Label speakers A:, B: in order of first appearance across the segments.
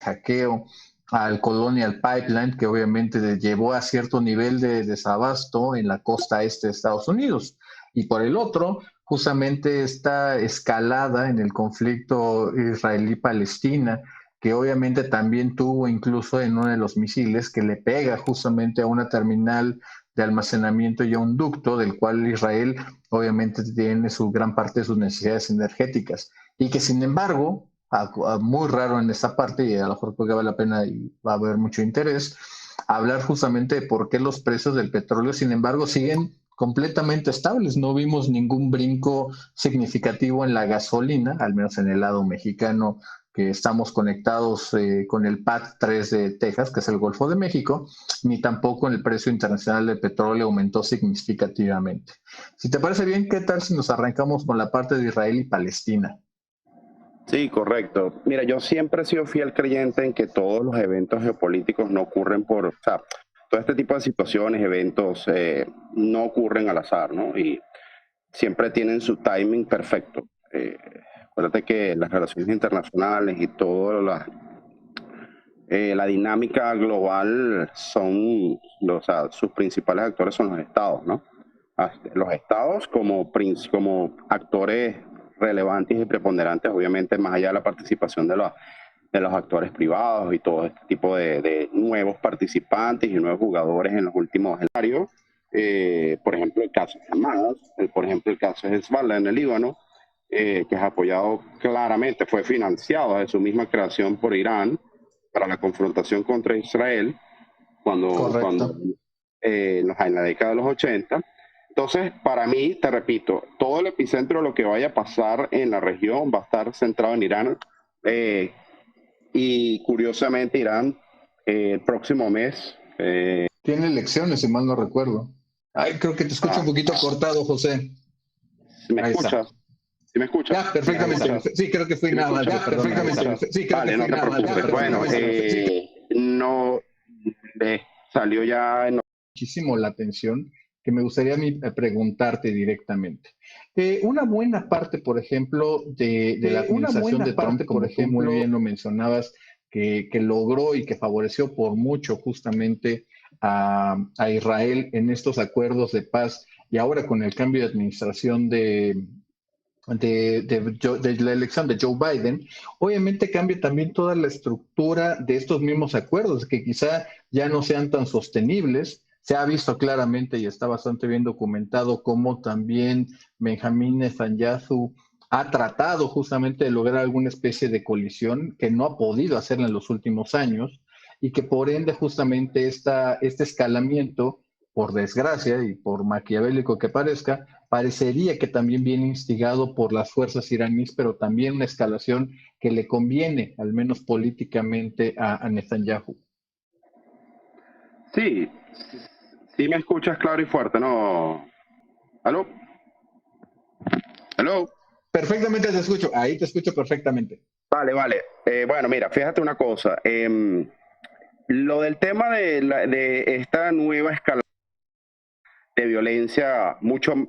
A: hackeo al Colonial Pipeline, que obviamente llevó a cierto nivel de desabasto en la costa este de Estados Unidos. Y por el otro, justamente esta escalada en el conflicto israelí-palestina, que obviamente también tuvo incluso en uno de los misiles que le pega justamente a una terminal de almacenamiento y a un ducto del cual Israel obviamente tiene su gran parte de sus necesidades energéticas y que sin embargo, muy raro en esta parte y a lo mejor porque vale la pena y va a haber mucho interés, hablar justamente de por qué los precios del petróleo sin embargo siguen completamente estables. No vimos ningún brinco significativo en la gasolina, al menos en el lado mexicano, que estamos conectados con el PAD 3 de Texas, que es el Golfo de México, ni tampoco el precio internacional del petróleo aumentó significativamente. Si te parece bien, ¿qué tal si nos arrancamos con la parte de Israel y Palestina?
B: Sí, correcto. Mira, yo siempre he sido fiel creyente en que todos los eventos geopolíticos no ocurren o sea, todo este tipo de situaciones, eventos, no ocurren al azar, ¿no? Y siempre tienen su timing perfecto. Acuérdate que las relaciones internacionales y toda la dinámica global o sea, sus principales actores son los estados, ¿no? Los estados como actores relevantes y preponderantes, obviamente más allá de la participación de los actores privados y todo este tipo de nuevos participantes y nuevos jugadores en los últimos escenarios. Por ejemplo, el caso de Hamas, por ejemplo, el caso de Hezbollah en el Líbano, que es apoyado claramente, fue financiado de su misma creación por Irán para la confrontación contra Israel cuando
A: Correcto.
B: en la década de los 80. Entonces, para mí, te repito, todo el epicentro de lo que vaya a pasar en la región va a estar centrado en Irán. eh, y curiosamente, Irán el próximo mes.
A: Tiene elecciones, si mal no recuerdo. Ay, creo que te escucho un
B: Ah,
A: poquito cortado, José.
B: ¿Si me
A: Ahí está.
B: escuchas? ¿Si me escuchas?
A: Ya,
B: ¿Me
A: perfectamente.
B: escuchas?
A: Sí, creo que fui
B: ¿Sí me
A: nada más
B: escuchas?
A: yo, perdón, ahí está. Sí, creo que
B: Vale, no
A: fui
B: te
A: nada más yo,
B: preocupes.
A: perdón,
B: Bueno,
A: ahí está. Sí,
B: no salió ya en
A: muchísimo la atención que me gustaría a mí preguntarte directamente. Una buena parte, por ejemplo, de la
C: Una
A: administración
C: buena
A: de Trump,
C: parte, por
A: como tú muy
C: ejemplo,
A: bien lo mencionabas, que logró y que favoreció por mucho justamente a Israel en estos acuerdos de paz y ahora con el cambio de administración de la elección de Joe Biden, obviamente cambia también toda la estructura de estos mismos acuerdos, que quizá ya no sean tan sostenibles. Se ha visto claramente y está bastante bien documentado cómo también Benjamín Netanyahu ha tratado justamente de lograr alguna especie de colisión que no ha podido hacer en los últimos años y que por ende justamente este escalamiento, por desgracia y por maquiavélico que parezca, parecería que también viene instigado por las fuerzas iraníes, pero también una escalación que le conviene, al menos políticamente, a Netanyahu.
B: Sí, sí me escuchas claro y fuerte, ¿no? ¿Aló? ¿Aló?
A: Perfectamente te escucho, ahí te escucho perfectamente.
B: Vale, vale. Bueno, mira, fíjate una cosa. Lo del tema de esta nueva escala de violencia,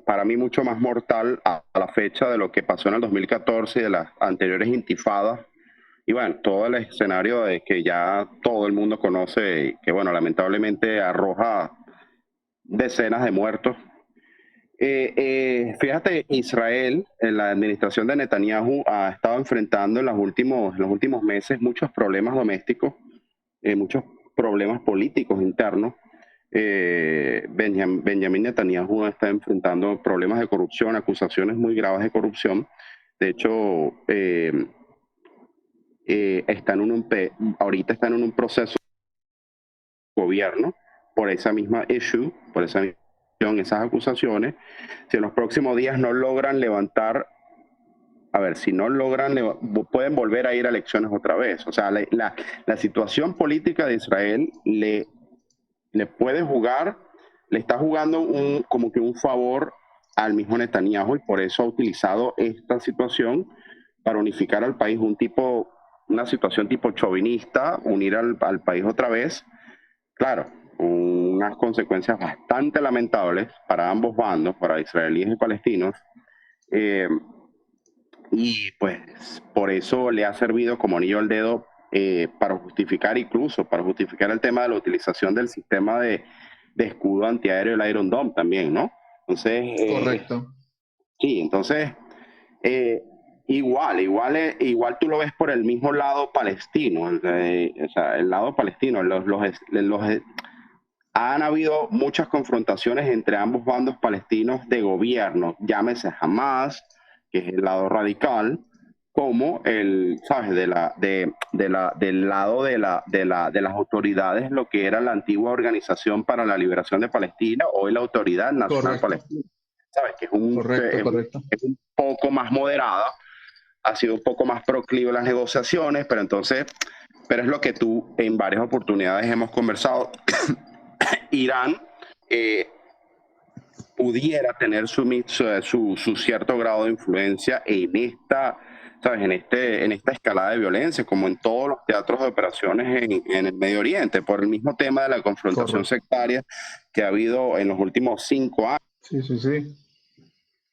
B: para mí, mucho más mortal a la fecha de lo que pasó en el 2014 y de las anteriores intifadas. Y bueno, todo el escenario de que ya todo el mundo conoce y que, bueno, lamentablemente arroja decenas de muertos. Fíjate, Israel, en la administración de Netanyahu, ha estado enfrentando en los últimos meses muchos problemas domésticos, muchos problemas políticos internos. Benjamin Netanyahu está enfrentando problemas de corrupción, acusaciones muy graves de corrupción. De hecho, ahorita están en un proceso de gobierno por esa misma issue, por esas acusaciones. Si en los próximos días no logran levantar, a ver, si no logran, pueden volver a ir a elecciones otra vez. O sea, la situación política de Israel le puede jugar, le está jugando como que un favor al mismo Netanyahu y por eso ha utilizado esta situación para unificar al país, una situación tipo chauvinista, unir al país otra vez. Claro, unas consecuencias bastante lamentables para ambos bandos, para israelíes y palestinos. Eh, y pues por eso le ha servido como anillo al dedo para justificar el tema de la utilización del sistema de escudo antiaéreo, el Iron Dome también, ¿no? Entonces,
A: Correcto.
B: sí, entonces, eh, igual tú lo ves por el mismo lado palestino, o sea, el lado palestino, han habido muchas confrontaciones entre ambos bandos palestinos de gobierno, llámese Hamas, que es el lado radical, como ¿sabes? Del lado de las autoridades, lo que era la antigua Organización para la Liberación de Palestina, hoy la Autoridad Nacional
A: Correcto.
B: Palestina, ¿sabes? Que
A: Correcto.
B: es un poco más moderada, ha sido un poco más proclive a las negociaciones, pero es lo que tú en varias oportunidades hemos conversado. Irán pudiera tener su cierto grado de influencia en esta, ¿sabes? En esta escalada de violencia, como en todos los teatros de operaciones en el Medio Oriente, por el mismo tema de la confrontación sectaria que ha habido en los últimos 5 años.
A: Sí.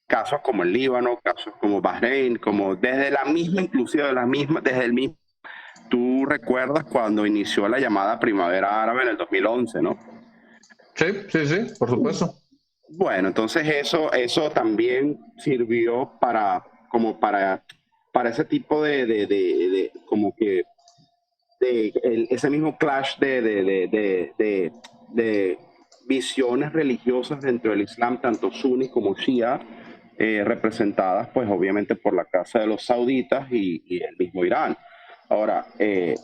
B: Casos como el Líbano, casos como Bahrein, como desde desde el mismo. Tú recuerdas cuando inició la llamada Primavera Árabe en el 2011, ¿no?
A: Sí, por supuesto.
B: Bueno, entonces eso también sirvió para ese tipo como que ese mismo clash de visiones religiosas dentro del Islam, tanto suní como shia, representadas pues obviamente por la casa de los sauditas y el mismo Irán. Ahora,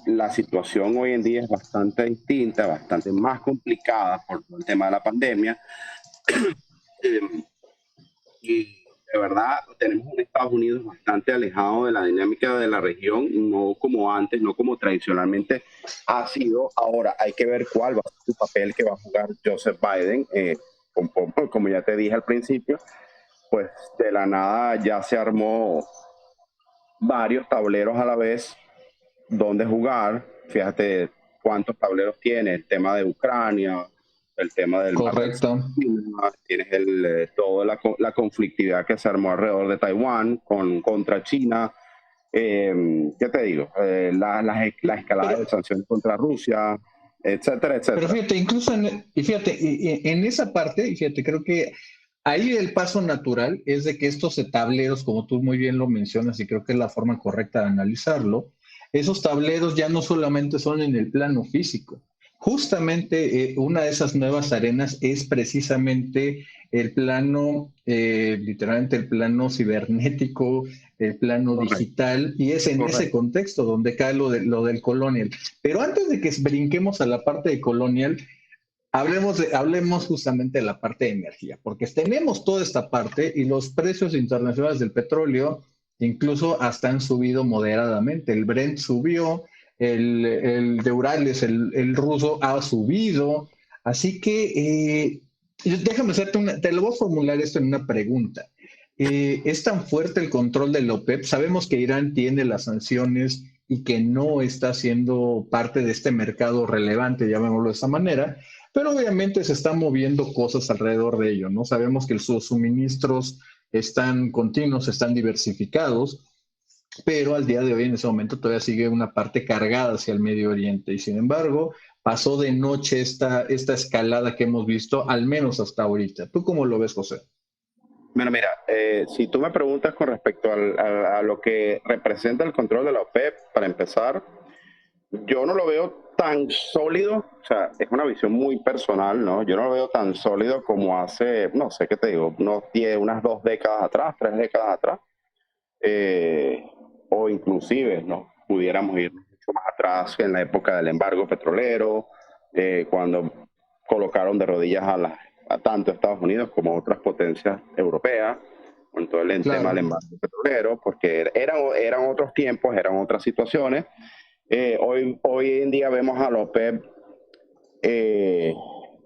B: la situación hoy en día es bastante distinta, bastante más complicada por el tema de la pandemia. Y de verdad tenemos un Estados Unidos bastante alejado de la dinámica de la región, no como antes, no como tradicionalmente ha sido. Ahora hay que ver cuál va a ser el papel que va a jugar Joseph Biden. Como ya te dije al principio, pues de la nada ya se armó varios tableros a la vez donde jugar. Fíjate cuántos tableros tiene el tema de Ucrania, el tema del mar del
A: Correcto.
B: tienes toda la conflictividad que se armó alrededor de Taiwán contra China. ¿Qué te digo? La escalada de sanciones contra Rusia, etcétera.
A: Pero fíjate, incluso en esa parte, y fíjate, creo que ahí el paso natural es de que estos tableros, como tú muy bien lo mencionas, y creo que es la forma correcta de analizarlo, esos tableros ya no solamente son en el plano físico. Justamente una de esas nuevas arenas es precisamente el plano, literalmente el plano cibernético, el plano digital, y es en ese contexto donde cae lo del Colonial. Pero antes de que brinquemos a la parte de Colonial, hablemos justamente de la parte de energía, porque tenemos toda esta parte y los precios internacionales del petróleo incluso hasta han subido moderadamente. El Brent subió, el de Urales, el ruso ha subido. Así que déjame hacerte te lo voy a formular esto en una pregunta. ¿Es tan fuerte el control de la OPEP? Sabemos que Irán tiene las sanciones y que no está siendo parte de este mercado relevante, llamémoslo de esa manera, pero obviamente se están moviendo cosas alrededor de ello, ¿no? Sabemos que sus suministros están continuos, están diversificados, pero al día de hoy, en ese momento, todavía sigue una parte cargada hacia el Medio Oriente. Y sin embargo, pasó de noche esta escalada que hemos visto, al menos hasta ahorita. ¿Tú cómo lo ves, José?
B: Bueno, mira, si tú me preguntas con respecto a lo que representa el control de la OPEP, para empezar, yo no lo veo tan sólido, o sea, es una visión muy personal, ¿no? Yo no lo veo tan sólido como hace, no sé qué te digo, unas 2 décadas atrás, 3 décadas atrás, o inclusive, ¿no? Pudiéramos ir mucho más atrás en la época del embargo petrolero, cuando colocaron de rodillas a tanto Estados Unidos como otras potencias europeas, con todo el tema del embargo petrolero, porque eran otros tiempos, eran otras situaciones. Hoy en día vemos a la OPEP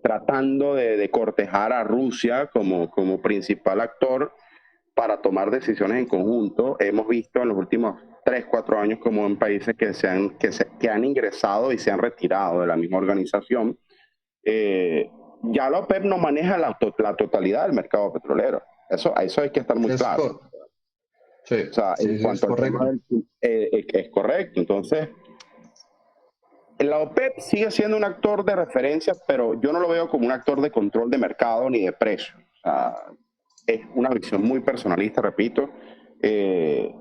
B: tratando de cortejar a Rusia como principal actor para tomar decisiones en conjunto. Hemos visto en los últimos 3, 4 años como en países que han ingresado y se han retirado de la misma organización. Ya la OPEP no maneja la totalidad del mercado petrolero. Eso hay que estar muy claro.
A: Sí,
B: o sea, en cuanto al tema es correcto. Entonces, la OPEP sigue siendo un actor de referencia, pero yo no lo veo como un actor de control de mercado ni de precio. O sea, es una visión muy personalista, repito. Eh,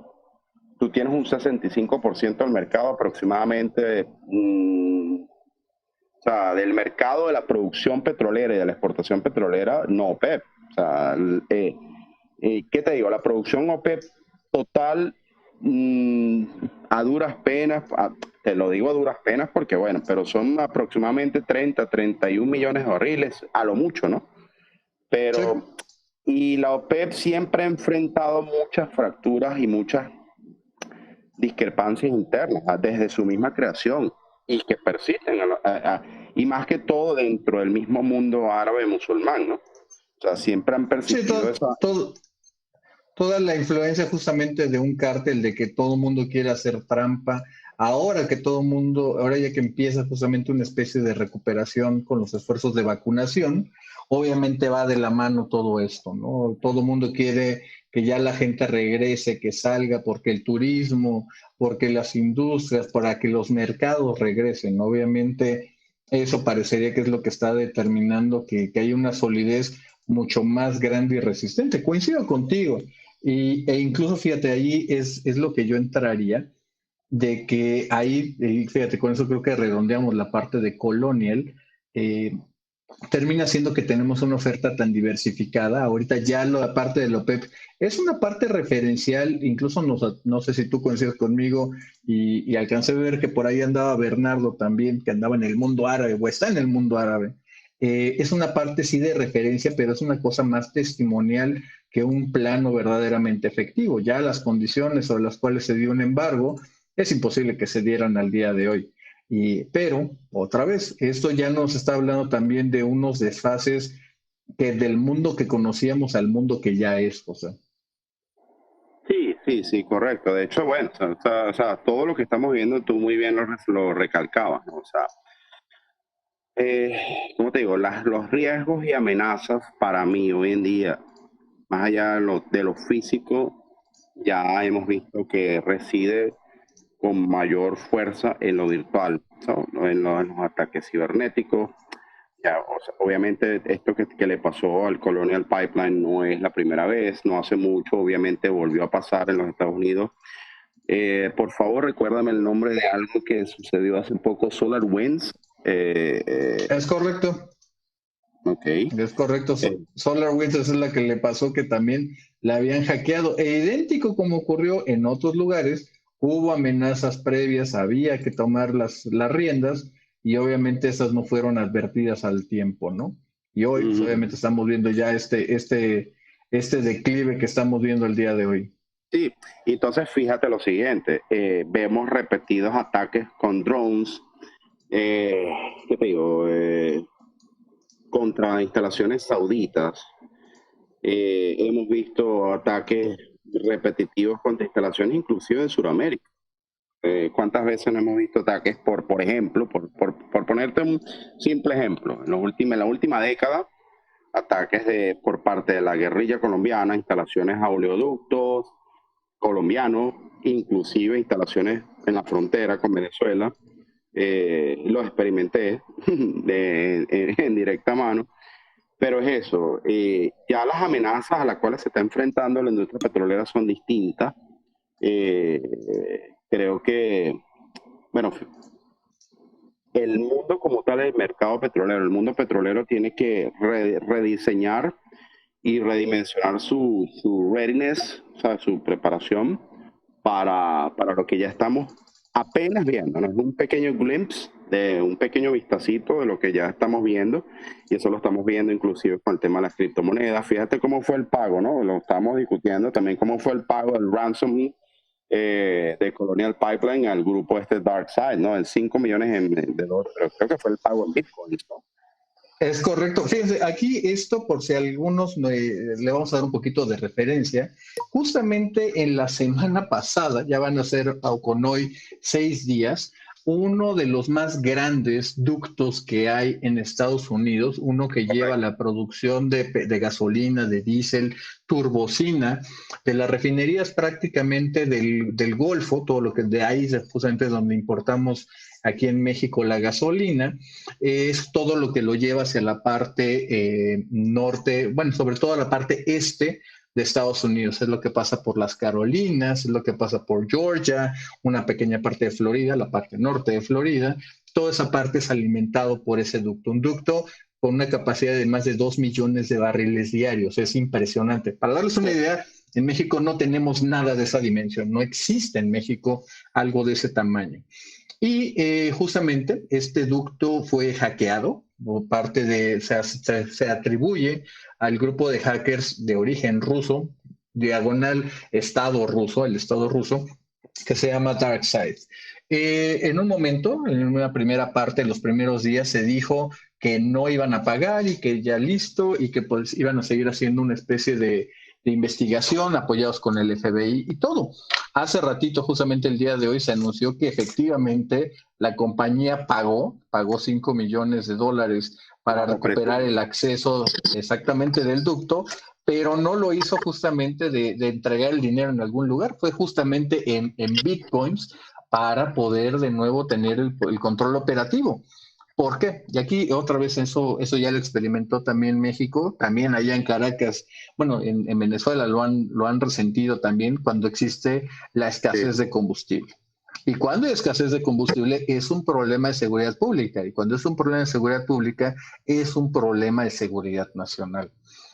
B: Tú tienes un 65% del mercado aproximadamente, o sea, del mercado de la producción petrolera y de la exportación petrolera, no OPEP. O sea, ¿qué te digo? La producción OPEP total, a duras penas, te lo digo a duras penas porque, bueno, pero son aproximadamente 31 millones de barriles, a lo mucho, ¿no?
A: Sí,
B: Pero, y la OPEP siempre ha enfrentado muchas fracturas y muchas discrepancias internas desde su misma creación y que persisten, y más que todo dentro del mismo mundo árabe musulmán, ¿no? O sea, siempre han
A: sí,
B: persistido esa.
A: toda la influencia justamente de un cártel de que todo mundo quiere hacer trampa, ahora que todo mundo, ahora ya que empieza justamente una especie de recuperación con los esfuerzos de vacunación, obviamente va de la mano todo esto, ¿no? Todo mundo quiere que ya la gente regrese, que salga, porque el turismo, porque las industrias, para que los mercados regresen, obviamente eso parecería que es lo que está determinando que hay una solidez mucho más grande y resistente. Coincido contigo. E incluso, fíjate, ahí es lo que yo entraría, de que ahí, fíjate, con eso creo que redondeamos la parte de Colonial, eh, termina siendo que tenemos una oferta tan diversificada. Ahorita ya la parte de la OPEP es una parte referencial, incluso no sé si tú coincides conmigo y alcancé a ver que por ahí andaba Bernardo también, que andaba en el mundo árabe o está en el mundo árabe. Es una parte sí de referencia, pero es una cosa más testimonial que un plano verdaderamente efectivo. Ya las condiciones sobre las cuales se dio un embargo es imposible que se dieran al día de hoy. Pero, otra vez, esto ya nos está hablando también de unos desfases que del mundo que conocíamos al mundo que ya es, José.
B: Sí, sí, sí, correcto. De hecho, bueno, o sea, todo lo que estamos viendo, tú muy bien lo recalcabas, ¿no? O sea, ¿cómo te digo? Los riesgos y amenazas para mí hoy en día, más allá de lo físico, ya hemos visto que reside con mayor fuerza en lo virtual, ¿no? En los ataques cibernéticos. Ya, o sea, obviamente esto que le pasó al Colonial Pipeline no es la primera vez, no hace mucho, obviamente volvió a pasar en los Estados Unidos. Por favor, recuérdame el nombre de algo que sucedió hace poco, SolarWinds.
A: Es correcto,
B: Ok.
A: es correcto. SolarWinds es la que le pasó que también la habían hackeado. E idéntico como ocurrió en otros lugares, hubo amenazas previas, había que tomar las riendas y obviamente esas no fueron advertidas al tiempo, ¿no? Y hoy, pues,
B: Ujú.
A: obviamente estamos viendo ya este declive que estamos viendo el día de hoy.
B: Sí, y entonces fíjate lo siguiente, vemos repetidos ataques con drones, eh, ¿qué te digo? Contra instalaciones sauditas. Hemos visto ataques repetitivos contra instalaciones inclusive de Sudamérica. ¿Cuántas veces no hemos visto ataques por ejemplo, por ponerte un simple ejemplo, en la última década, ataques por parte de la guerrilla colombiana, instalaciones a oleoductos colombianos, inclusive instalaciones en la frontera con Venezuela? Los experimenté en directa mano. Pero es eso, ya las amenazas a las cuales se está enfrentando la industria petrolera son distintas. Eh, Creo que, bueno, el mundo como tal, el mercado petrolero, el mundo petrolero tiene que rediseñar y redimensionar su readiness, o sea, su preparación para lo que ya estamos apenas viendo, ¿no? Es un pequeño glimpse, de un pequeño vistacito de lo que ya estamos viendo, y eso lo estamos viendo inclusive con el tema de las criptomonedas. Fíjate cómo fue el pago, ¿no? Lo estamos discutiendo también, cómo fue el pago del ransom de Colonial Pipeline al grupo Dark Side, ¿no? En 5 millones de dólares, pero creo que fue el pago en Bitcoin, ¿no?
A: Es correcto. Fíjense, aquí esto, por si a algunos le vamos a dar un poquito de referencia, justamente en la semana pasada, ya van a ser, o con hoy, 6 días, uno de los más grandes ductos que hay en Estados Unidos, uno que lleva la producción de gasolina, de diésel, turbocina, de las refinerías prácticamente del Golfo, todo lo que de ahí es justamente donde importamos aquí en México la gasolina, es todo lo que lo lleva hacia la parte norte, bueno, sobre todo la parte este de Estados Unidos. Es lo que pasa por las Carolinas, es lo que pasa por Georgia, una pequeña parte de Florida, la parte norte de Florida. Toda esa parte es alimentado por ese ducto. Un ducto con una capacidad de más de 2 millones de barriles diarios. Es impresionante. Para darles una idea, en México no tenemos nada de esa dimensión. No existe en México algo de ese tamaño. Y justamente este ducto fue hackeado, o parte de, se atribuye al grupo de hackers de origen ruso, diagonal Estado ruso, el Estado ruso, que se llama DarkSide. En un momento, en una primera parte, en los primeros días, se dijo que no iban a pagar y que ya listo y que pues iban a seguir haciendo una especie de investigación apoyados con el FBI y todo. Hace ratito, justamente el día de hoy, se anunció que efectivamente la compañía pagó 5 millones de dólares para recuperar el acceso exactamente del ducto, pero no lo hizo justamente de entregar el dinero en algún lugar, fue justamente en bitcoins para poder de nuevo tener el control operativo. ¿Por qué? Y aquí otra vez eso ya lo experimentó también México, también allá en Caracas, bueno, en Venezuela lo han resentido también cuando existe la escasez de combustible. Y cuando hay escasez de combustible es un problema de seguridad pública, y cuando es un problema de seguridad pública es un problema de seguridad nacional.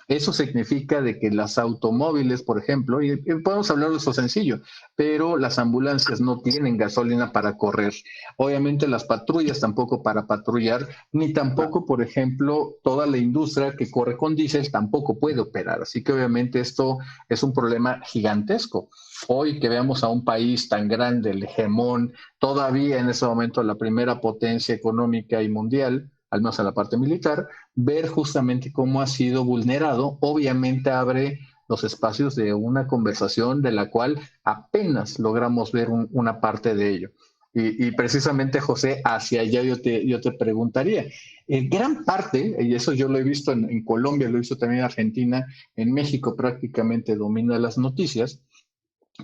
A: Eso significa de que las automóviles, por ejemplo, y podemos hablar de eso sencillo, pero las ambulancias no tienen gasolina para correr. Obviamente las patrullas tampoco para patrullar, ni tampoco, por ejemplo, toda la industria que corre con diésel tampoco puede operar. Así que obviamente esto es un problema gigantesco. Hoy que veamos a un país tan grande, el hegemón, todavía en ese momento la primera potencia económica y mundial, al menos en la parte militar, ver justamente cómo ha sido vulnerado, obviamente abre los espacios de una conversación de la cual apenas logramos ver una parte de ello. Y precisamente, José, hacia allá yo te preguntaría. En gran parte, y eso yo lo he visto en Colombia, lo he visto también en Argentina, en México prácticamente domina las noticias,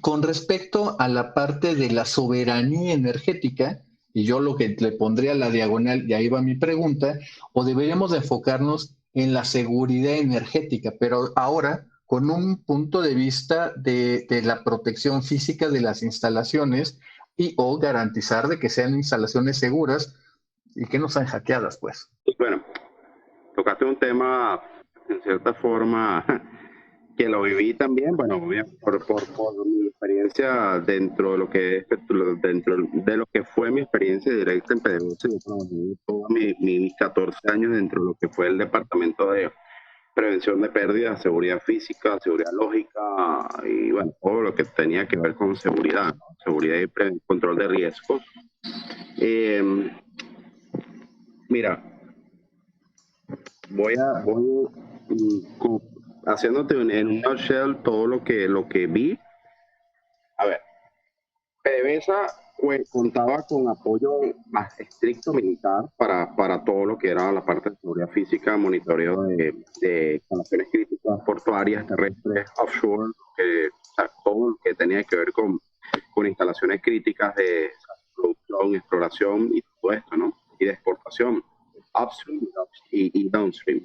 A: con respecto a la parte de la soberanía energética, y yo lo que le pondría a la diagonal, y ahí va mi pregunta, o deberíamos de enfocarnos en la seguridad energética, pero ahora con un punto de vista de la protección física de las instalaciones y o garantizar de que sean instalaciones seguras y que no sean hackeadas, pues.
B: Bueno, tocaste un tema, en cierta forma, que lo viví también, bueno, por mi experiencia dentro de lo que es, dentro de lo que fue mi experiencia directa en PDVSA. Yo trabajé todos mis 14 años dentro de lo que fue el departamento de prevención de pérdidas, seguridad física, seguridad lógica y bueno, todo lo que tenía que ver con seguridad, ¿no? Seguridad y control de riesgos. Eh, Mira, voy haciéndote en un nutshell todo lo que vi. A ver, PDVSA contaba con apoyo más estricto militar para todo lo que era la parte de seguridad física, monitoreo de instalaciones críticas portuarias, terrestres, offshore, o sea, todo lo que tenía que ver con instalaciones críticas de producción, exploración y todo esto, ¿no? Y de exportación, upstream y downstream.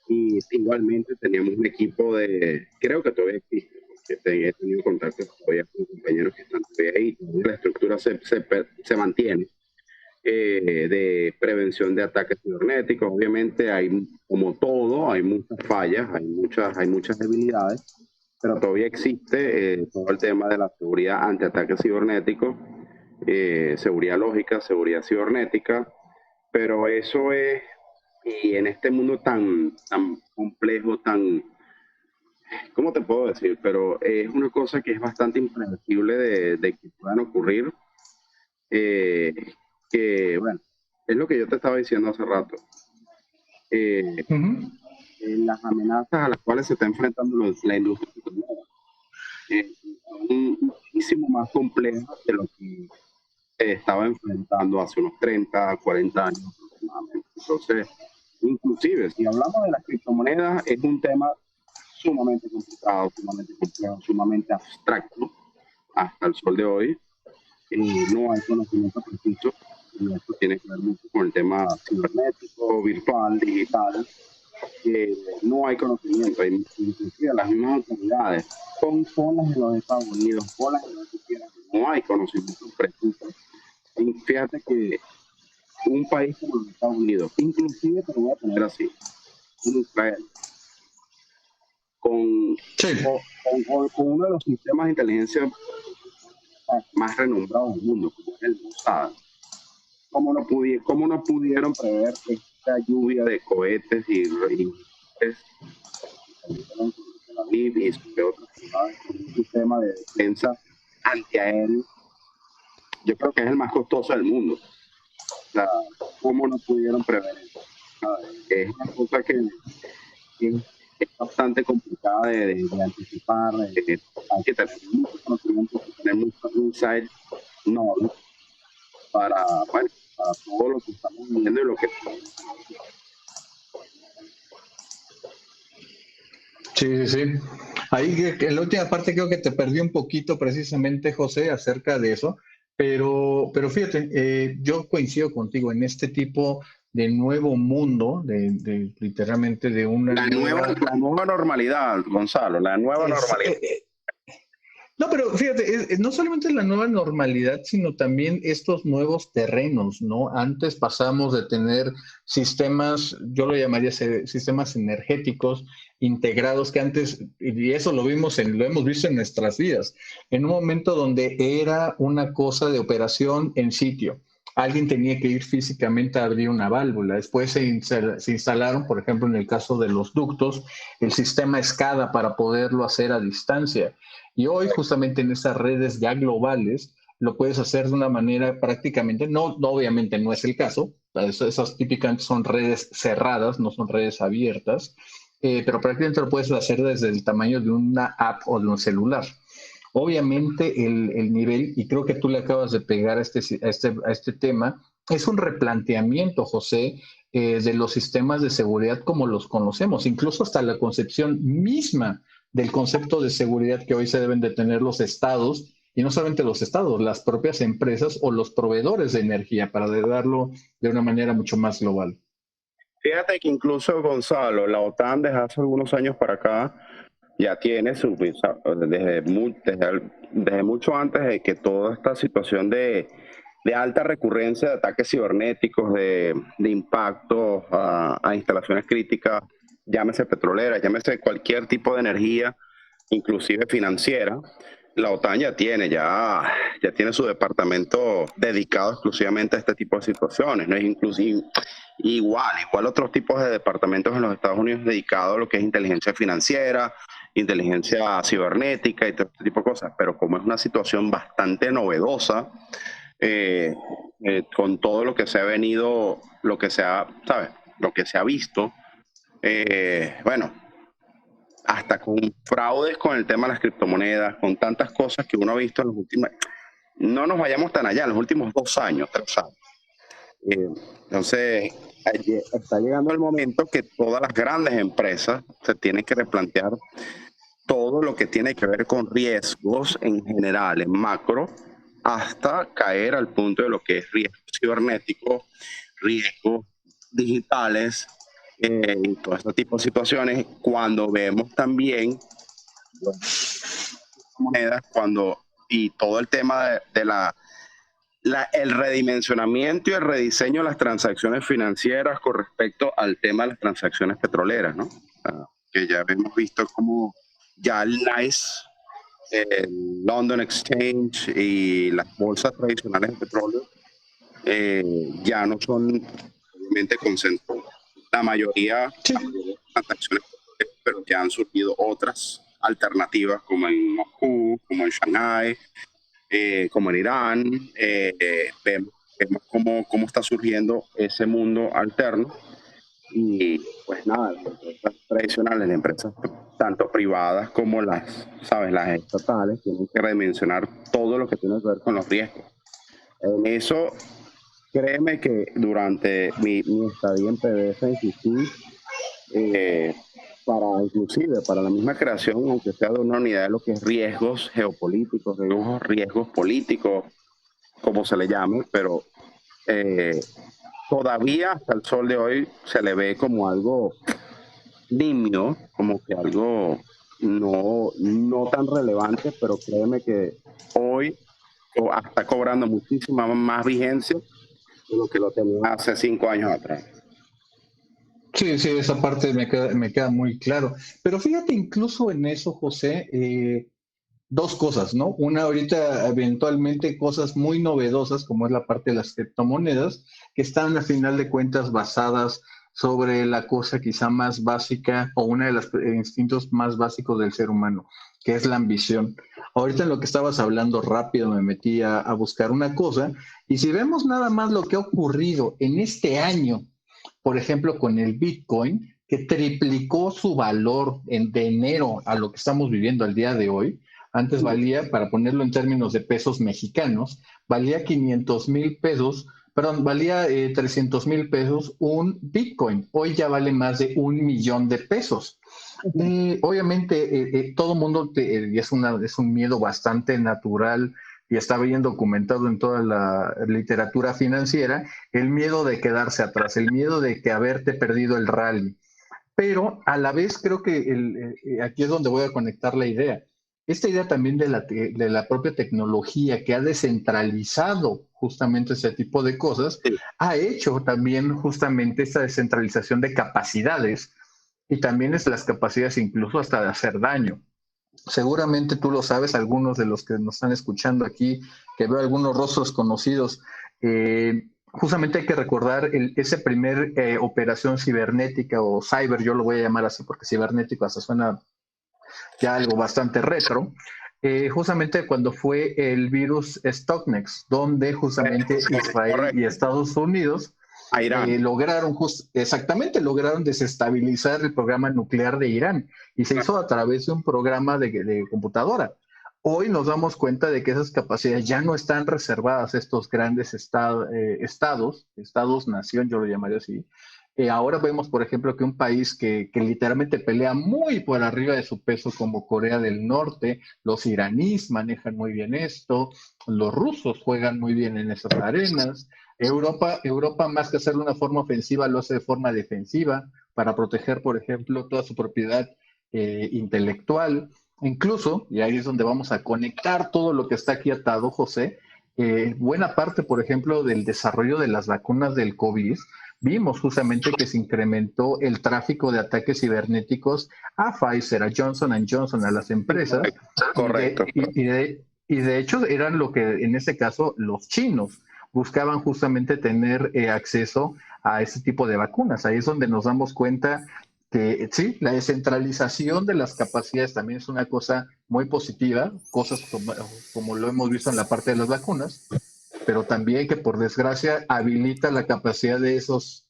B: Y igualmente teníamos un equipo creo que todavía existe, porque he tenido contacto todavía con compañeros que están todavía ahí, la estructura se mantiene, de prevención de ataques cibernéticos. Obviamente hay, como todo, hay muchas fallas, hay muchas debilidades, pero todavía existe todo el tema de la seguridad ante ataques cibernéticos, seguridad lógica, seguridad cibernética, pero eso es, y en este mundo tan complejo, ¿cómo te puedo decir? Pero es una cosa que es bastante impredecible de que puedan ocurrir, eh, que bueno, es lo que yo te estaba diciendo hace rato. Eh, las amenazas a las cuales se está enfrentando la industria son muchísimo más complejas estaba enfrentando hace unos 30, 40 años aproximadamente. Entonces, inclusive, si hablamos de las criptomonedas, es un tema sumamente complicado, sumamente complejo, sumamente abstracto hasta el sol de hoy. No hay conocimiento preciso y esto tiene que ver mucho con el tema cibernético, virtual, digital. No hay conocimiento, inclusive las mismas autoridades, con las de los Estados Unidos, con las de los que quieran, no hay conocimiento preciso. Y fíjate que un país como los Estados Unidos, inclusive te lo voy a poner así, un Israel, con,
A: Sí.
B: con uno de los sistemas de inteligencia más renombrados del mundo, como es el Mossad, ¿cómo no pudieron prever esta lluvia de cohetes y sobre otras ciudades con un sistema de defensa antiaéreo? Yo creo que es el más costoso del mundo. O sea, ¿cómo no pudieron prever eso? Es una cosa que es bastante complicada de anticipar, hay que tener mucho conocimiento, hay que tener mucho insight knowledge para, bueno, para todo lo que estamos viendo y lo que
A: Sí, sí, sí. Ahí en la última parte creo que te perdí un poquito precisamente, José, acerca de eso, pero fíjate, yo coincido contigo en este tipo de nuevo mundo, literalmente de una nueva...
B: la nueva normalidad, Gonzalo, la nueva
A: Es,
B: normalidad.
A: no, pero fíjate, no solamente la nueva normalidad, sino también estos nuevos terrenos, ¿no? Antes pasamos de tener sistemas, yo lo llamaría sistemas energéticos integrados, que antes, y eso lo lo hemos visto en nuestras vidas, en un momento donde era una cosa de operación en sitio. Alguien tenía que ir físicamente a abrir una válvula. Después se instalaron, por ejemplo, en el caso de los ductos, el sistema SCADA para poderlo hacer a distancia. Y hoy, justamente en esas redes ya globales, lo puedes hacer de una manera prácticamente, obviamente no es el caso, esas típicamente son redes cerradas, no son redes abiertas, pero prácticamente lo puedes hacer desde el tamaño de una app o de un celular. Obviamente el nivel, y creo que tú le acabas de pegar a este tema, es un replanteamiento, José, de los sistemas de seguridad como los conocemos, incluso hasta la concepción misma del concepto de seguridad que hoy se deben de tener los estados, y no solamente los estados, las propias empresas o los proveedores de energía, para darlo de una manera mucho más global.
B: Fíjate que incluso, Gonzalo, la OTAN desde hace algunos años para acá ya tiene desde mucho antes de que toda esta situación de alta recurrencia de ataques cibernéticos, de impactos a instalaciones críticas, llámese petroleras, llámese cualquier tipo de energía, inclusive financiera, la OTAN ya tiene su departamento dedicado exclusivamente a este tipo de situaciones, ¿no? Es inclusive igual otros tipos de departamentos en los Estados Unidos dedicados a lo que es inteligencia financiera, inteligencia cibernética y todo este tipo de cosas, pero como es una situación bastante novedosa, con todo lo que se ha venido, lo que se ha, ¿sabes? Lo que se ha visto, bueno, hasta con fraudes con el tema de las criptomonedas, con tantas cosas que uno ha visto en los últimos, no nos vayamos tan allá, en los últimos 2 años, 3 años. Entonces, está llegando el momento que todas las grandes empresas se tienen que replantear todo lo que tiene que ver con riesgos en general, en macro, hasta caer al punto de lo que es riesgo cibernético, riesgos digitales, y todo este tipo de situaciones, cuando vemos también monedas, y todo el tema de el redimensionamiento y el rediseño de las transacciones financieras con respecto al tema de las transacciones petroleras, ¿no? Que ya hemos visto como ya el NICE, el London Exchange y las bolsas tradicionales de petróleo ya no son obviamente concentradas. La mayoría de transacciones, pero ya han surgido otras alternativas como en Moscú, como en Shanghái, como en Irán. Vemos cómo está surgiendo ese mundo alterno. Y pues nada, las empresas tradicionales, las empresas tanto privadas como las estatales, tienen que redimensionar todo lo que tiene que ver con los riesgos. En eso, créeme que durante mi estadía en PDVSA insistí, eh, inclusive para la misma creación, aunque sea de una unidad de lo que es riesgos geopolíticos, riesgos políticos, como se le llame, pero todavía hasta el sol de hoy se le ve como algo nimio, como que algo no tan relevante, pero créeme que hoy está cobrando muchísima más vigencia de lo que lo tenía hace 5 años atrás.
A: Sí, sí, esa parte me queda muy claro. Pero fíjate, incluso en eso, José, dos cosas, ¿no? Una, ahorita, eventualmente, cosas muy novedosas, como es la parte de las criptomonedas, que están a final de cuentas basadas sobre la cosa quizá más básica o uno de los instintos más básicos del ser humano, que es la ambición. Ahorita en lo que estabas hablando rápido me metí a buscar una cosa, y si vemos nada más lo que ha ocurrido en este año, por ejemplo, con el Bitcoin, que triplicó su valor de enero a lo que estamos viviendo al día de hoy. Antes valía, para ponerlo en términos de pesos mexicanos, valía 500,000 pesos, perdón, valía 300,000 pesos un Bitcoin. Hoy ya vale más de 1 millón de pesos. Obviamente, todo mundo, es un miedo bastante natural y está bien documentado en toda la literatura financiera, el miedo de quedarse atrás, el miedo de que haberte perdido el rally. Pero a la vez creo que aquí es donde voy a conectar la idea. Esta idea también de la propia tecnología que ha descentralizado justamente ese tipo de cosas,
B: Sí.
A: ha hecho también justamente esta descentralización de capacidades y también es las capacidades incluso hasta de hacer daño. Seguramente tú lo sabes, algunos de los que nos están escuchando aquí, que veo algunos rostros conocidos, justamente hay que recordar ese primer operación cibernética o cyber, yo lo voy a llamar así porque cibernético hasta suena ya algo bastante retro, justamente cuando fue el virus Stuxnet, donde justamente Israel y Estados Unidos
B: A Irán.
A: lograron desestabilizar el programa nuclear de Irán y se hizo a través de un programa de computadora. Hoy nos damos cuenta de que esas capacidades ya no están reservadas a estos grandes estados-nación, yo lo llamaría así. Ahora vemos, por ejemplo, que un país que literalmente pelea muy por arriba de su peso, como Corea del Norte, los iraníes manejan muy bien esto, los rusos juegan muy bien en esas arenas. Europa, más que hacerlo de una forma ofensiva, lo hace de forma defensiva para proteger, por ejemplo, toda su propiedad intelectual. Incluso, y ahí es donde vamos a conectar todo lo que está aquí atado, José, buena parte, por ejemplo, del desarrollo de las vacunas del COVID, vimos justamente que se incrementó el tráfico de ataques cibernéticos a Pfizer, a Johnson Johnson, a las empresas,
B: Correcto.
A: y de hecho eran lo que en ese caso los chinos buscaban justamente tener acceso a ese tipo de vacunas. Ahí es donde nos damos cuenta que sí, la descentralización de las capacidades también es una cosa muy positiva, cosas como lo hemos visto en la parte de las vacunas, pero también que por desgracia habilita la capacidad de esos,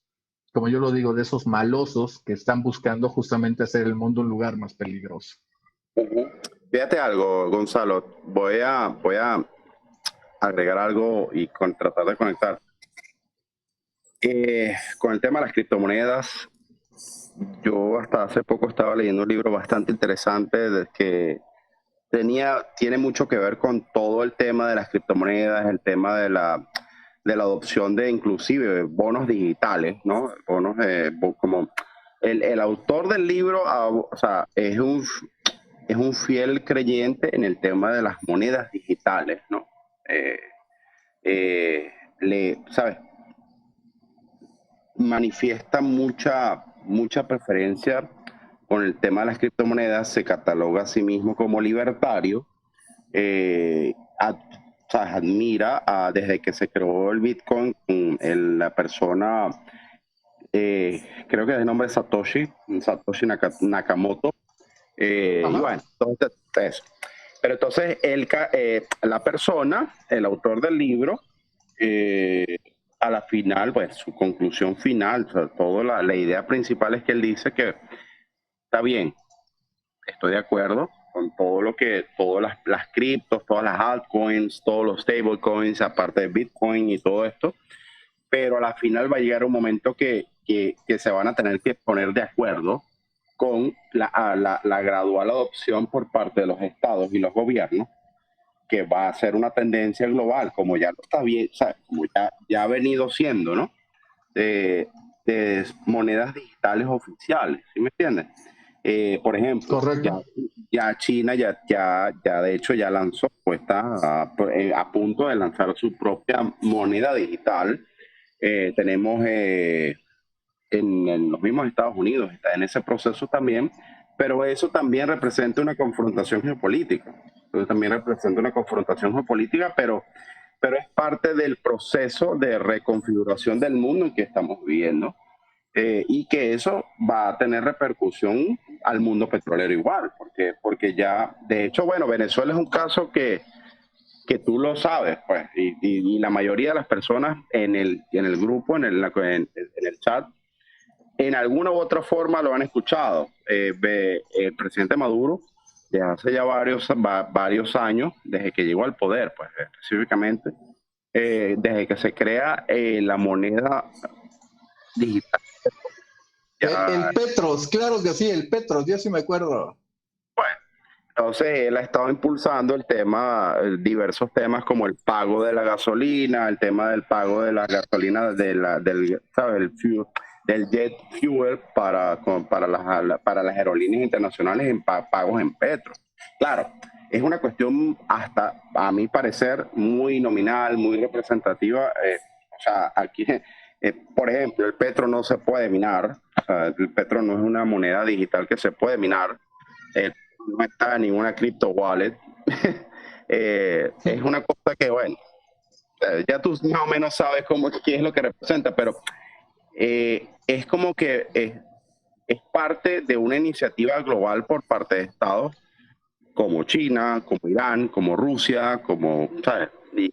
A: como yo lo digo, de esos malosos que están buscando justamente hacer el mundo un lugar más peligroso.
B: Fíjate algo, Gonzalo, voy a agregar algo y tratar de conectar. Con el tema de las criptomonedas, yo hasta hace poco estaba leyendo un libro bastante interesante que tiene mucho que ver con todo el tema de las criptomonedas, el tema de la adopción de inclusive bonos digitales, ¿no? Bonos como el autor del libro, o sea, es un fiel creyente en el tema de las monedas digitales, ¿no? ¿Sabes? Manifiesta mucha preferencia con el tema de las criptomonedas, se cataloga a sí mismo como libertario, o sea, admira desde que se creó el Bitcoin, la persona, creo que es el nombre de Satoshi Nakamoto, y bueno, entonces eso. Pero entonces la persona, el autor del libro, a la final, pues su conclusión final, sobre todo la idea principal es que él dice que está bien, estoy de acuerdo con todo lo que, todas las criptos, todas las altcoins, todos los stablecoins, aparte de Bitcoin y todo esto, pero a la final va a llegar un momento que se van a tener que poner de acuerdo con la gradual adopción por parte de los estados y los gobiernos, que va a ser una tendencia global, como ya lo está bien, o sea, como ya ha venido siendo, ¿no? De monedas digitales oficiales, ¿sí me entiendes? Por ejemplo,
A: Correcto.
B: ya China ya de hecho ya lanzó, pues está a punto de lanzar su propia moneda digital. Tenemos en los mismos Estados Unidos, está en ese proceso también, pero eso también representa una confrontación geopolítica. Eso también representa una confrontación geopolítica, pero es parte del proceso de reconfiguración del mundo en que estamos viviendo. Y que eso va a tener repercusión al mundo petrolero igual, porque ya, de hecho, bueno, Venezuela es un caso que tú lo sabes, pues, y la mayoría de las personas en el grupo, en el chat, en alguna u otra forma lo han escuchado. El presidente Maduro, de hace ya varios años, desde que llegó al poder, pues específicamente, desde que se crea la moneda digital.
A: El Petros, claro que sí, el Petros, yo sí me acuerdo.
B: Entonces, él ha estado impulsando diversos temas como el pago de la gasolina, el tema del pago de la gasolina, ¿sabes? Del jet fuel para las aerolíneas internacionales en pagos en petro. Claro, es una cuestión hasta, a mi parecer, muy nominal, muy representativa. O sea, aquí, por ejemplo, el petro no se puede minar. O sea, el petro no es una moneda digital que se puede minar. No está en ninguna crypto wallet. Es una cosa que, bueno, ya tú más o menos sabes qué es lo que representa, pero es como que es parte de una iniciativa global por parte de estados como China, como Irán, como Rusia, ¿sabes? Y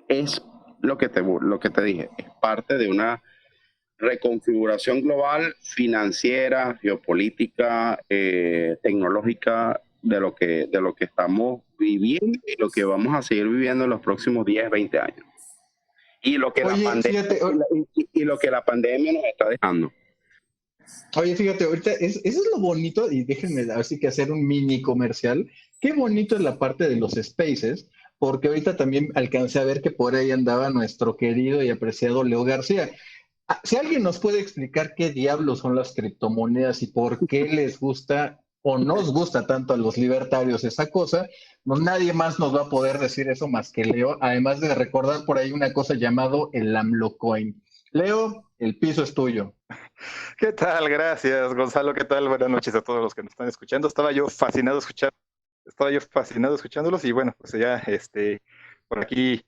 B: es lo que te dije, es parte de una reconfiguración global financiera, geopolítica, tecnológica de lo que estamos viviendo y lo que vamos a seguir viviendo en los próximos 10, 20 años. Y lo que
A: Oye, fíjate,
B: y lo que la pandemia nos está dejando.
A: oye, fíjate, ahorita eso es lo bonito, y déjenme así que hacer un mini comercial. Qué bonito es la parte de los spaces, porque ahorita también alcancé a ver que por ahí andaba nuestro querido y apreciado Leo García. Si alguien nos puede explicar qué diablos son las criptomonedas y por qué les gusta o nos gusta tanto a los libertarios esa cosa, pues nadie más nos va a poder decir eso más que Leo, además de recordar por ahí una cosa llamado el AMLO Coin. Leo, el piso es tuyo.
C: ¿Qué tal? Gracias, Gonzalo. ¿Qué tal? Buenas noches a todos los que nos están escuchando. Estaba yo fascinado escuchándolos y bueno, pues ya por aquí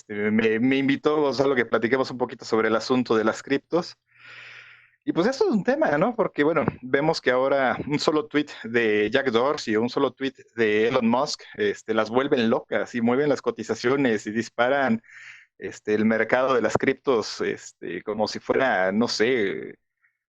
C: me invitó Gonzalo que platiquemos un poquito sobre el asunto de las criptos. Y pues esto es un tema, ¿no? Porque bueno, vemos que ahora un solo tweet de Jack Dorsey o un solo tweet de Elon Musk las vuelven locas y mueven las cotizaciones y disparan el mercado de las criptos como si fuera, no sé,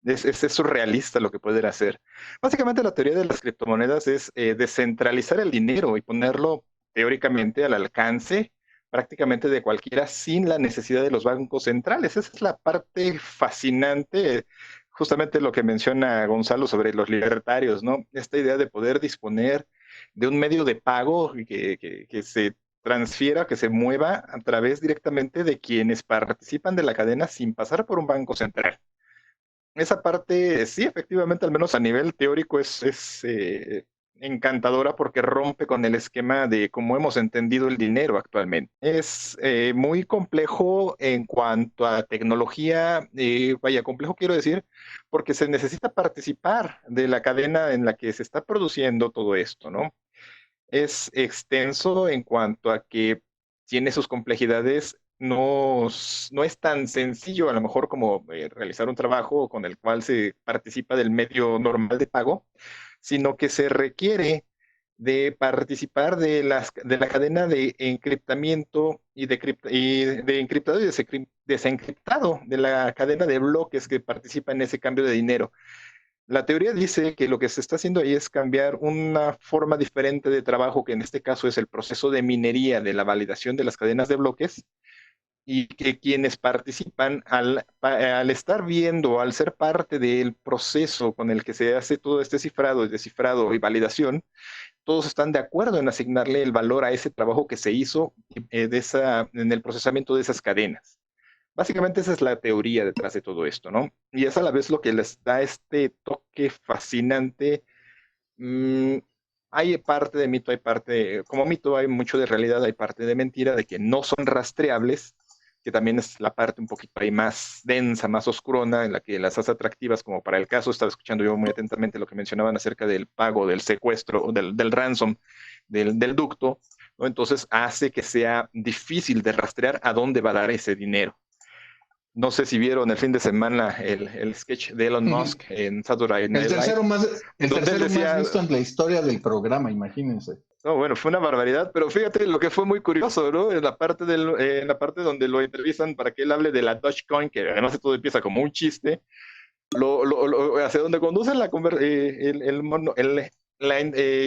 C: es surrealista lo que pueden hacer. Básicamente la teoría de las criptomonedas es descentralizar el dinero y ponerlo teóricamente al alcance prácticamente de cualquiera sin la necesidad de los bancos centrales. Esa es la parte fascinante, justamente lo que menciona Gonzalo sobre los libertarios, ¿no? Esta idea de poder disponer de un medio de pago que se transfiera, que se mueva a través directamente de quienes participan de la cadena sin pasar por un banco central. Esa parte, sí, efectivamente, al menos a nivel teórico, es encantadora porque rompe con el esquema de cómo hemos entendido el dinero actualmente. Es muy complejo en cuanto a tecnología, vaya, complejo quiero decir, porque se necesita participar de la cadena en la que se está produciendo todo esto, ¿no? Es extenso en cuanto a que tiene sus complejidades, no es tan sencillo a lo mejor como realizar un trabajo con el cual se participa del medio normal de pago, sino que se requiere de participar de la cadena de encriptamiento y de encriptado y desencriptado, de la cadena de bloques que participa en ese cambio de dinero. La teoría dice que lo que se está haciendo ahí es cambiar una forma diferente de trabajo, que en este caso es el proceso de minería de la validación de las cadenas de bloques, y que quienes participan al estar viendo, al ser parte del proceso con el que se hace todo este cifrado, descifrado y validación, todos están de acuerdo en asignarle el valor a ese trabajo que se hizo en el procesamiento de esas cadenas. Básicamente esa es la teoría detrás de todo esto, ¿no? Y es a la vez lo que les da este toque fascinante. Mm, hay parte de mito, hay parte, como mito hay mucho de realidad, hay parte de mentira, de que no son rastreables, que también es la parte un poquito ahí más densa, más oscurona, en la que las hace atractivas, como para el caso, estaba escuchando yo muy atentamente lo que mencionaban acerca del pago, del secuestro, del ransom, del ducto, ¿no? Entonces hace que sea difícil de rastrear a dónde va a dar ese dinero. No sé si vieron el fin de semana el sketch de Elon Musk en Saturday Night Live,
A: El
C: donde él
A: tercero más
C: decía,
A: visto en la historia del programa, imagínense.
C: no, bueno, fue una barbaridad, pero fíjate lo que fue muy curioso, ¿no? En la parte donde lo entrevistan para que él hable de la Dogecoin, que además todo empieza como un chiste, hacia donde conducen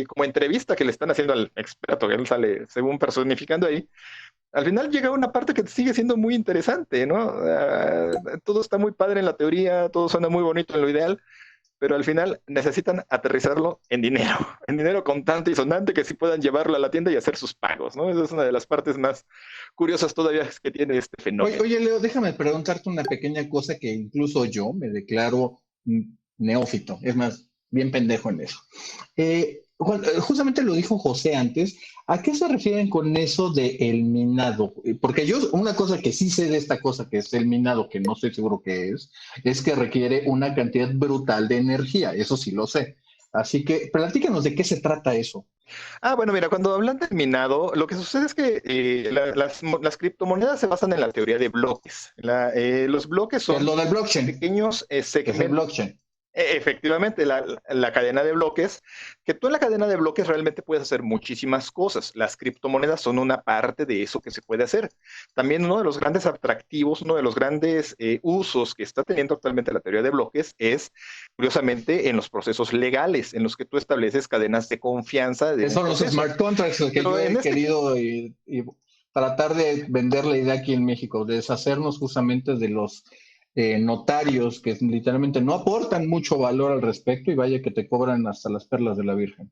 C: como entrevista que le están haciendo al experto, que él sale según personificando ahí. Al final llega una parte que sigue siendo muy interesante, ¿no? Todo está muy padre en la teoría, todo suena muy bonito en lo ideal, pero al final necesitan aterrizarlo en dinero, en dinero contante y sonante, que sí puedan llevarlo a la tienda y hacer sus pagos, ¿no? Esa es una de las partes más curiosas todavía que tiene este
A: Oye,
C: fenómeno.
A: oye, Leo, déjame preguntarte una pequeña cosa que incluso yo me declaro neófito, es más, bien pendejo en eso. Justamente lo dijo José antes, ¿a qué se refieren con eso de el minado? Porque yo, una cosa que sí sé de esta cosa que es el minado, que no estoy seguro qué es que requiere una cantidad brutal de energía, eso sí lo sé. Así que platícanos de qué se trata eso.
C: Bueno, mira, cuando hablan de minado, lo que sucede es que las criptomonedas se basan en la teoría de bloques. Los bloques
A: ¿Qué es
C: son
A: lo del blockchain?
C: pequeños
A: ¿Qué es el
C: segmentos.
A: blockchain?
C: Efectivamente, la cadena de bloques, que tú en la cadena de bloques realmente puedes hacer muchísimas cosas. Las criptomonedas son una parte de eso que se puede hacer. También uno de los grandes atractivos, uno de los grandes usos que está teniendo actualmente la teoría de bloques es, curiosamente, en los procesos legales, en los que tú estableces cadenas de confianza de
A: Que
C: un
A: son los
C: proceso.
A: smart contracts, que
C: Pero
A: yo
C: en
A: he
C: este
A: querido y tratar de vender la idea aquí en México, de deshacernos justamente de los notarios que literalmente no aportan mucho valor al respecto y vaya que te cobran hasta las perlas de la Virgen.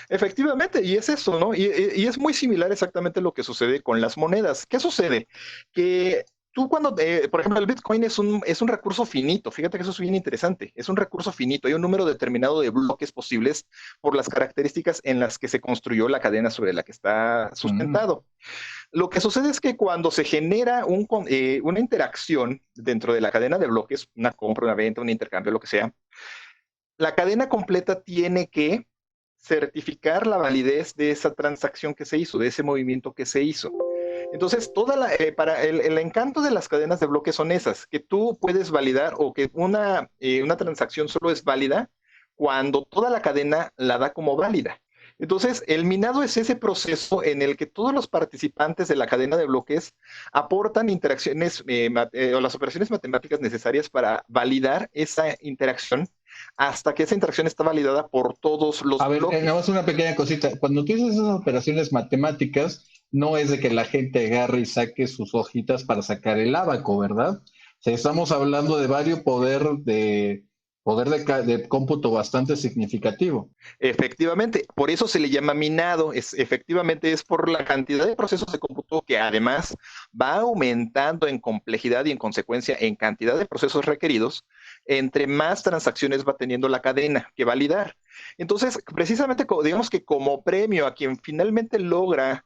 C: Efectivamente, y es eso, ¿no? Y es muy similar exactamente lo que sucede con las monedas. ¿Qué sucede? Que tú cuando, por ejemplo, el Bitcoin es un recurso finito, fíjate que eso es bien interesante, es un recurso finito, hay un número determinado de bloques posibles por las características en las que se construyó la cadena sobre la que está
A: Mm.
C: sustentado. Lo que sucede es que cuando se genera una interacción dentro de la cadena de bloques, una compra, una venta, un intercambio, lo que sea, la cadena completa tiene que certificar la validez de esa transacción que se hizo, de ese movimiento que se hizo. Entonces, para el encanto de las cadenas de bloques son esas, que tú puedes validar o que una transacción solo es válida cuando toda la cadena la da como válida. Entonces, el minado es ese proceso en el que todos los participantes de la cadena de bloques aportan interacciones o las operaciones matemáticas necesarias para validar esa interacción hasta que esa interacción está validada por todos los
A: A ver, nada más
C: bloques.
A: una pequeña cosita. Cuando tú dices esas operaciones matemáticas, no es de que la gente agarre y saque sus hojitas para sacar el ábaco, ¿verdad? O sea, estamos hablando de varios de cómputo bastante significativo.
C: Efectivamente, por eso se le llama minado. Efectivamente, es por la cantidad de procesos de cómputo que además va aumentando en complejidad y en consecuencia en cantidad de procesos requeridos, entre más transacciones va teniendo la cadena que validar. Entonces, precisamente, digamos que como premio a quien finalmente logra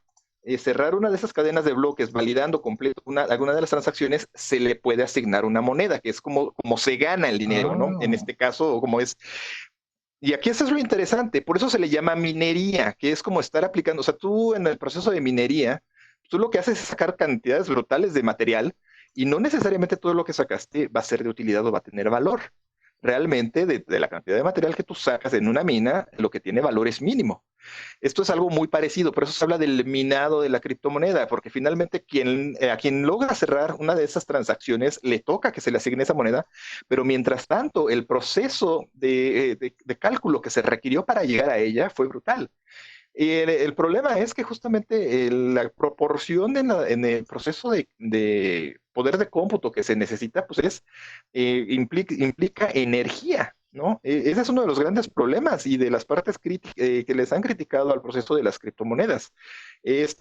C: cerrar una de esas cadenas de bloques validando completo alguna de las transacciones, se le puede asignar una moneda, que es como se gana el dinero, ¿no? En
A: Ah,
C: este caso, como es. Y aquí eso es lo interesante, por eso se le llama minería, que es como estar aplicando, o sea, tú en el proceso de minería, tú lo que haces es sacar cantidades brutales de material y no necesariamente todo lo que sacaste va a ser de utilidad o va a tener valor. realmente de la cantidad de material que tú sacas en una mina, lo que tiene valor es mínimo. Esto es algo muy parecido, por eso se habla del minado de la criptomoneda, porque finalmente a quien logra cerrar una de esas transacciones le toca que se le asigne esa moneda, pero mientras tanto el proceso de cálculo que se requirió para llegar a ella fue brutal. Y el problema es que justamente la proporción en el proceso de poder de cómputo que se necesita, pues implica energía, ¿no? Ese es uno de los grandes problemas y de las partes que les han criticado al proceso de las criptomonedas. Es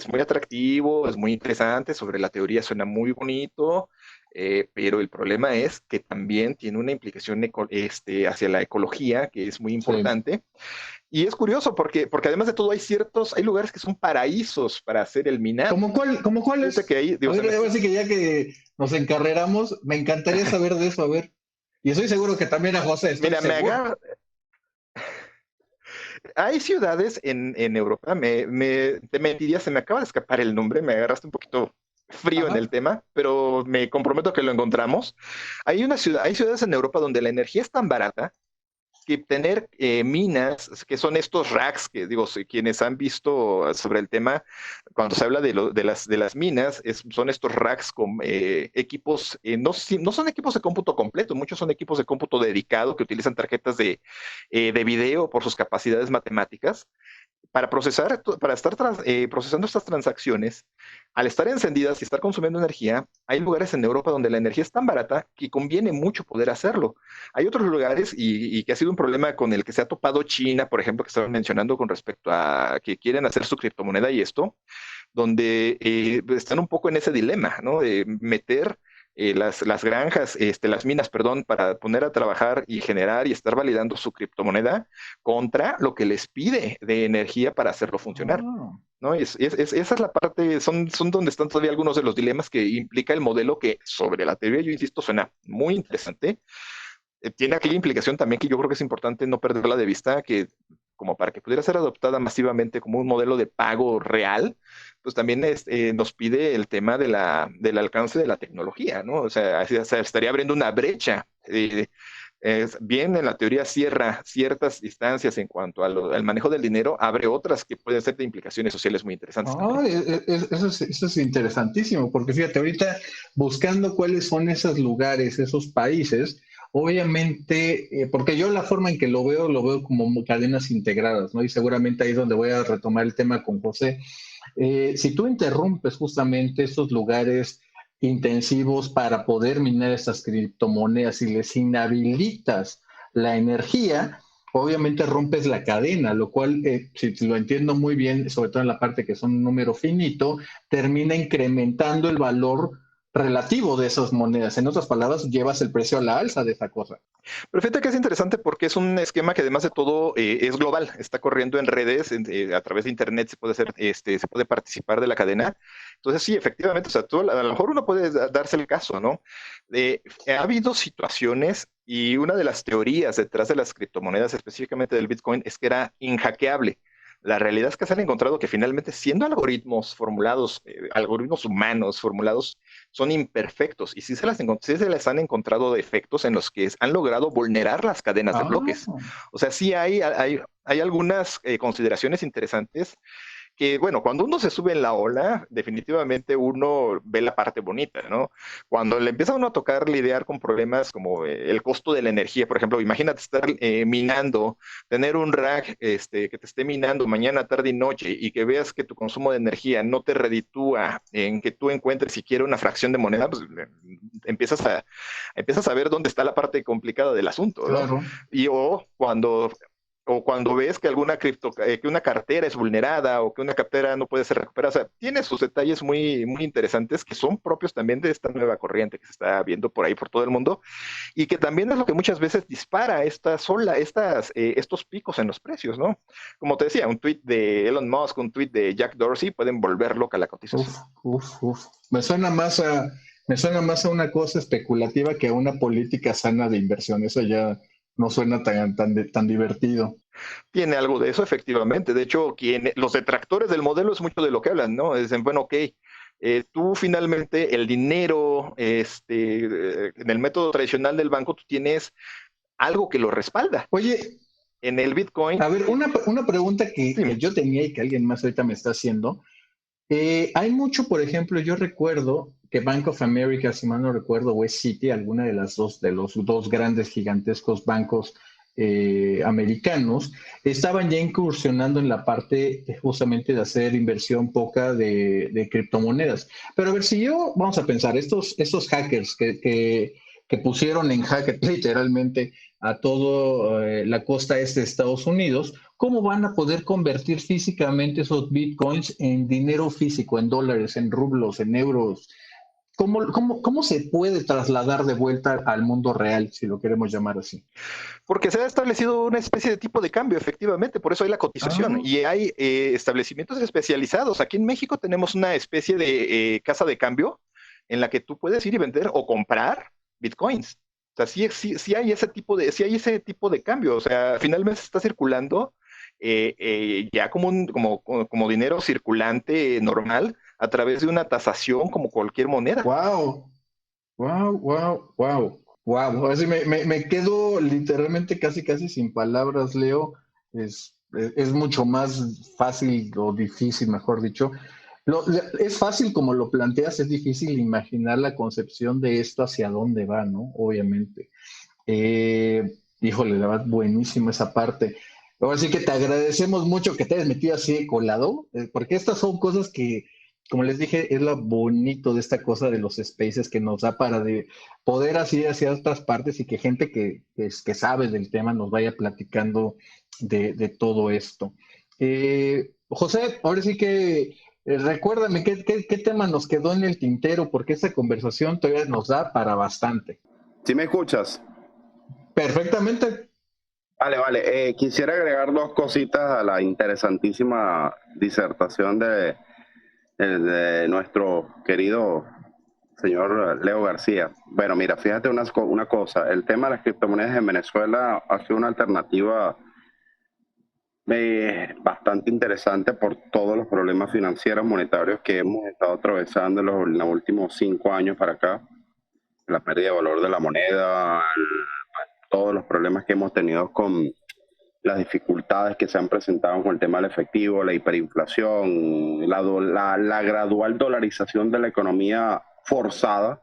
C: muy atractivo, es muy interesante, sobre la teoría suena muy bonito, pero el problema es que también tiene una implicación hacia la ecología, que es muy
A: Sí.
C: importante. Y es curioso porque además de todo hay lugares que son paraísos para hacer el minado.
A: ¿Cómo cuál
C: Fíjate
A: es?
C: que ahí,
A: A
C: digo,
A: ver, ahora sí que ya que nos encarreramos, me encantaría saber de eso, a ver. Y estoy seguro que también a José, estoy
C: mira,
A: seguro.
C: hay ciudades en Europa, te mentiría, se me acaba de escapar el nombre, me agarraste un poquito frío en el
A: Ajá.
C: tema, pero me comprometo que lo encontramos. Hay ciudades en Europa donde la energía es tan barata que tener minas, que son estos racks, que digo, si quienes han visto sobre el tema, cuando se habla de las minas, son estos racks con equipos, no son equipos de cómputo completo, muchos son equipos de cómputo dedicado que utilizan tarjetas de video por sus capacidades matemáticas para estar procesando estas transacciones, al estar encendidas y estar consumiendo energía, hay lugares en Europa donde la energía es tan barata que conviene mucho poder hacerlo. Hay otros lugares y que ha sido un problema con el que se ha topado China, por ejemplo, que estaban mencionando con respecto a que quieren hacer su criptomoneda y esto, donde están un poco en ese dilema, ¿no? De meter las granjas, las minas, perdón, para poner a trabajar y generar y estar validando su criptomoneda contra lo que les pide de energía para hacerlo funcionar.
A: Ah.
C: ¿No? Esa es la parte, son donde están todavía algunos de los dilemas que implica el modelo que sobre la teoría, yo insisto, suena muy interesante. Tiene aquella implicación también que yo creo que es importante no perderla de vista, que como para que pudiera ser adoptada masivamente como un modelo de pago real, pues también nos pide el tema del alcance de la tecnología, ¿no? O sea, estaría abriendo una brecha. Bien, en la teoría cierra ciertas distancias en cuanto al manejo del dinero, abre otras que pueden ser de implicaciones sociales muy interesantes
A: Ah,
C: también.
A: eso es interesantísimo, porque fíjate, ahorita buscando cuáles son esos lugares, esos países, obviamente, porque yo la forma en que lo veo como cadenas integradas, ¿no? Y seguramente ahí es donde voy a retomar el tema con José. Si tú interrumpes justamente esos lugares intensivos para poder minar estas criptomonedas y les inhabilitas la energía, obviamente rompes la cadena, lo cual, si lo entiendo muy bien, sobre todo en la parte que son un número finito, termina incrementando el valor relativo de esas monedas. En otras palabras, llevas el precio a la alza de esa cosa.
C: Pero fíjate que es interesante porque es un esquema que además de todo es global, está corriendo en redes, a través de internet se puede hacer, se puede participar de la cadena. Entonces sí, efectivamente, o sea, a lo mejor uno puede darse el caso, ¿no? Ha habido situaciones y una de las teorías detrás de las criptomonedas, específicamente del Bitcoin, es que era inhackeable. La realidad es que se han encontrado que finalmente, siendo algoritmos formulados, algoritmos humanos formulados, son imperfectos y sí se les han encontrado defectos en los que han logrado vulnerar las cadenas de bloques.
A: Ah,
C: O sea, sí hay algunas consideraciones interesantes que, bueno, cuando uno se sube en la ola, definitivamente uno ve la parte bonita, ¿no? Cuando le empieza uno a tocar lidiar con problemas como el costo de la energía, por ejemplo, imagínate estar minando, tener un rack que te esté minando mañana, tarde y noche y que veas que tu consumo de energía no te reditúa en que tú encuentres siquiera una fracción de moneda, pues empiezas a ver dónde está la parte complicada del asunto, ¿no?
A: claro.
C: Y o cuando ves que que una cartera es vulnerada o que una cartera no puede ser recuperada. O sea, tiene sus detalles muy, muy interesantes que son propios también de esta nueva corriente que se está viendo por ahí, por todo el mundo, y que también es lo que muchas veces dispara estos picos en los precios, ¿no? Como te decía, un tweet de Elon Musk, un tweet de Jack Dorsey pueden volver loca la cotización.
A: Uf, uf, uf. Me suena más a una cosa especulativa que a una política sana de inversión. Eso ya no suena tan divertido.
C: Tiene algo de eso, efectivamente. De hecho, los detractores del modelo es mucho de lo que hablan, ¿no? Dicen, bueno, ok, tú finalmente el dinero, en el método tradicional del banco, tú tienes algo que lo respalda.
A: Oye,
C: En el Bitcoin,
A: a ver, una pregunta que
C: dime.
A: yo tenía y que alguien más ahorita me está haciendo. Hay mucho, por ejemplo, yo recuerdo que Bank of America, si mal no recuerdo, o es Citi, alguna de las dos, de los dos grandes gigantescos bancos americanos, estaban ya incursionando en la parte justamente de hacer inversión poca de criptomonedas. Pero a ver, si yo, vamos a pensar, estos hackers que pusieron en jaque literalmente a todo la costa este de Estados Unidos, ¿cómo van a poder convertir físicamente esos bitcoins en dinero físico, en dólares, en rublos, en euros? ¿Cómo se puede trasladar de vuelta al mundo real, si lo queremos llamar así?
C: Porque se ha establecido una especie de tipo de cambio, efectivamente, por eso hay la cotización
A: Ah,
C: y hay establecimientos especializados. Aquí en México tenemos una especie de casa de cambio en la que tú puedes ir y vender o comprar bitcoins. O sea, sí hay sí hay ese tipo de cambio. O sea, finalmente está circulando ya como dinero circulante normal a través de una tasación como cualquier moneda.
A: wow, wow, wow, wow, wow. Así me quedo literalmente casi sin palabras, Leo. Es mucho más fácil o difícil, mejor dicho. Es fácil como lo planteas, es difícil imaginar la concepción de esto hacia dónde va, ¿no? Obviamente. Híjole, la verdad, buenísimo esa parte. Ahora sí que te agradecemos mucho que te hayas metido así de colado, porque estas son cosas que, como les dije, es lo bonito de esta cosa de los spaces que nos da para poder así hacia otras partes y que gente que sabe del tema nos vaya platicando de todo esto. José, ahora sí que recuérdame qué tema nos quedó en el tintero, porque esta conversación todavía nos da para bastante.
B: ¿Sí me escuchas?
A: Perfectamente.
B: Vale, vale. Quisiera agregar dos cositas a la interesantísima disertación de nuestro querido señor Leo García. Bueno, mira, fíjate una cosa. El tema de las criptomonedas en Venezuela ha sido una alternativa bastante interesante por todos los problemas financieros, monetarios que hemos estado atravesando en los últimos 5 años para acá. La pérdida de valor de la moneda, todos los problemas que hemos tenido con las dificultades que se han presentado con el tema del efectivo, la hiperinflación, la gradual dolarización de la economía forzada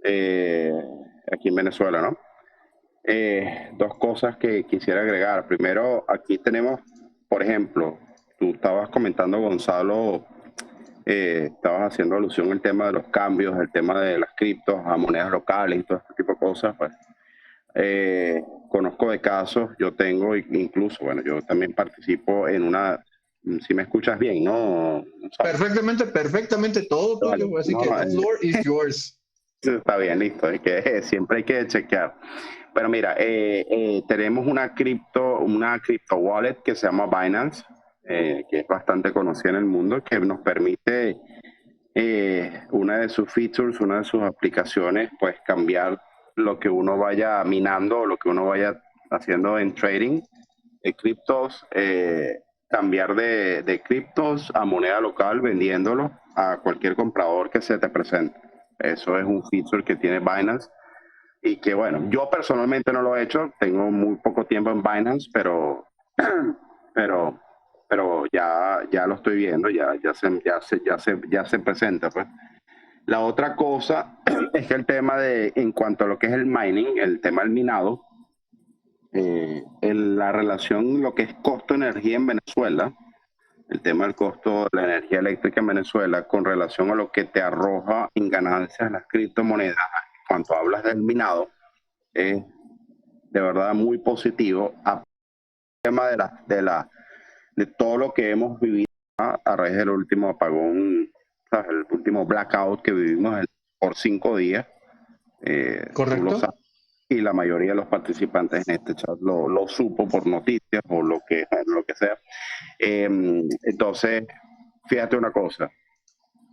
B: eh, aquí en Venezuela, ¿no? Dos cosas que quisiera agregar. Primero, aquí tenemos, por ejemplo, tú estabas comentando, Gonzalo, estabas haciendo alusión al tema de los cambios, el tema de las criptos a monedas locales y todo este tipo de cosas. Pues conozco de casos, yo tengo incluso, bueno, yo también participo en una, si me escuchas bien, ¿no? ¿Sabes?
A: Perfectamente, perfectamente todo
B: Vale.
A: tuyo. Así
B: No,
A: que the floor is yours.
B: está bien, listo, es que siempre hay que chequear. Pero mira, tenemos una cripto wallet que se llama Binance, que es bastante conocida en el mundo, que nos permite una de sus features, una de sus aplicaciones, pues cambiar lo que uno vaya minando o lo que uno vaya haciendo en trading de criptos, cambiar de criptos a moneda local vendiéndolo a cualquier comprador que se te presente. Eso es un feature que tiene Binance y que bueno, yo personalmente no lo he hecho, tengo muy poco tiempo en Binance, pero, pero ya lo estoy viendo, ya se presenta, pues. La otra cosa es que el tema en cuanto a lo que es el mining, el tema del minado, la relación, lo que es costo de energía en Venezuela, el tema del costo de la energía eléctrica en Venezuela con relación a lo que te arroja en ganancias las criptomonedas, cuando hablas del minado, es de verdad muy positivo. El tema de todo lo que hemos vivido a raíz del último apagón, ¿sabes? El último blackout que vivimos por 5 días, tú lo
A: ¿Correcto?
B: sabes, y la mayoría de los participantes en este chat lo supo por noticias o lo que sea. Entonces, fíjate una cosa,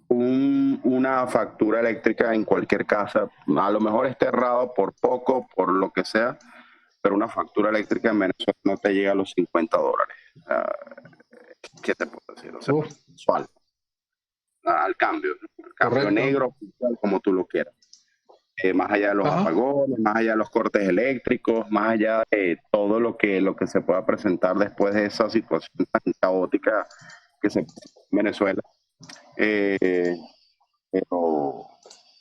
B: una factura eléctrica en cualquier casa, a lo mejor esté errado por poco, por lo que sea, pero una factura eléctrica en Venezuela no te llega a los $50. ¿Qué te puedo decir? O sea,
A: Uf,
B: mensual. al cambio, ¿no? Al cambio
A: Correcto.
B: negro, como tú lo quieras. Más allá de los
A: Ajá.
B: apagones, más allá de los cortes eléctricos, más allá de todo lo que se pueda presentar después de esa situación tan caótica que se presenta en Venezuela. Eh, pero,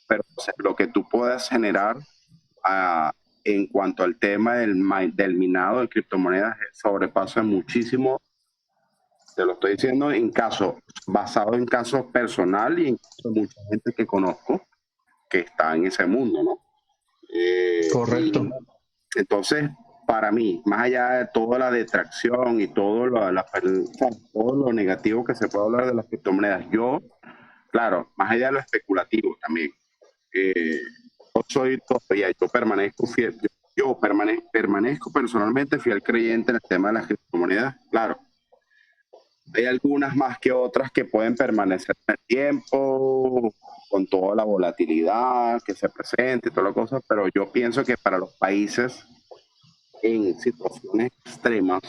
B: pero o sea, lo que tú puedas generar en cuanto al tema del minado de criptomonedas sobrepasa muchísimo, te lo estoy diciendo basado en casos personal y en casos de mucha gente que conozco que está en ese mundo, ¿no?
A: Correcto.
B: Y entonces, para mí, más allá de toda la detracción y todo lo negativo que se puede hablar de las criptomonedas, claro, más allá de lo especulativo también, yo permanezco fiel, permanezco personalmente fiel creyente en el tema de las criptomonedas. Claro, hay algunas más que otras que pueden permanecer en el tiempo, con toda la volatilidad que se presenta y toda la cosa, pero yo pienso que para los países en situaciones extremas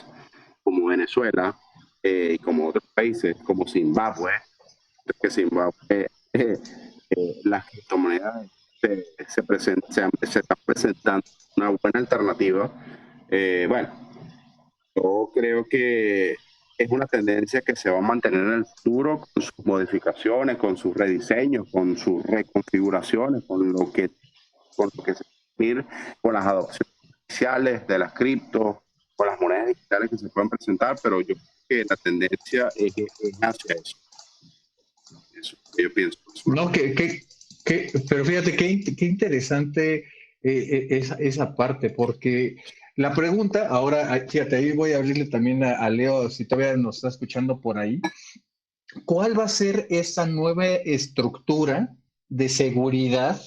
B: como Venezuela y como otros países como Zimbabue, que Zimbabue, las criptomonedas se están presentando una buena alternativa. Bueno, yo creo que es una tendencia que se va a mantener en el futuro con sus modificaciones, con sus rediseños, con sus reconfiguraciones, con lo que se puede ir, con las adopciones iniciales de las criptos, con las monedas digitales que se pueden presentar, pero yo creo que la tendencia es hacia eso. Eso yo pienso.
A: No, pero fíjate qué interesante esa parte, porque la pregunta, ahora, fíjate, ahí voy a abrirle también a Leo, si todavía nos está escuchando por ahí. ¿Cuál va a ser esa nueva estructura de seguridad?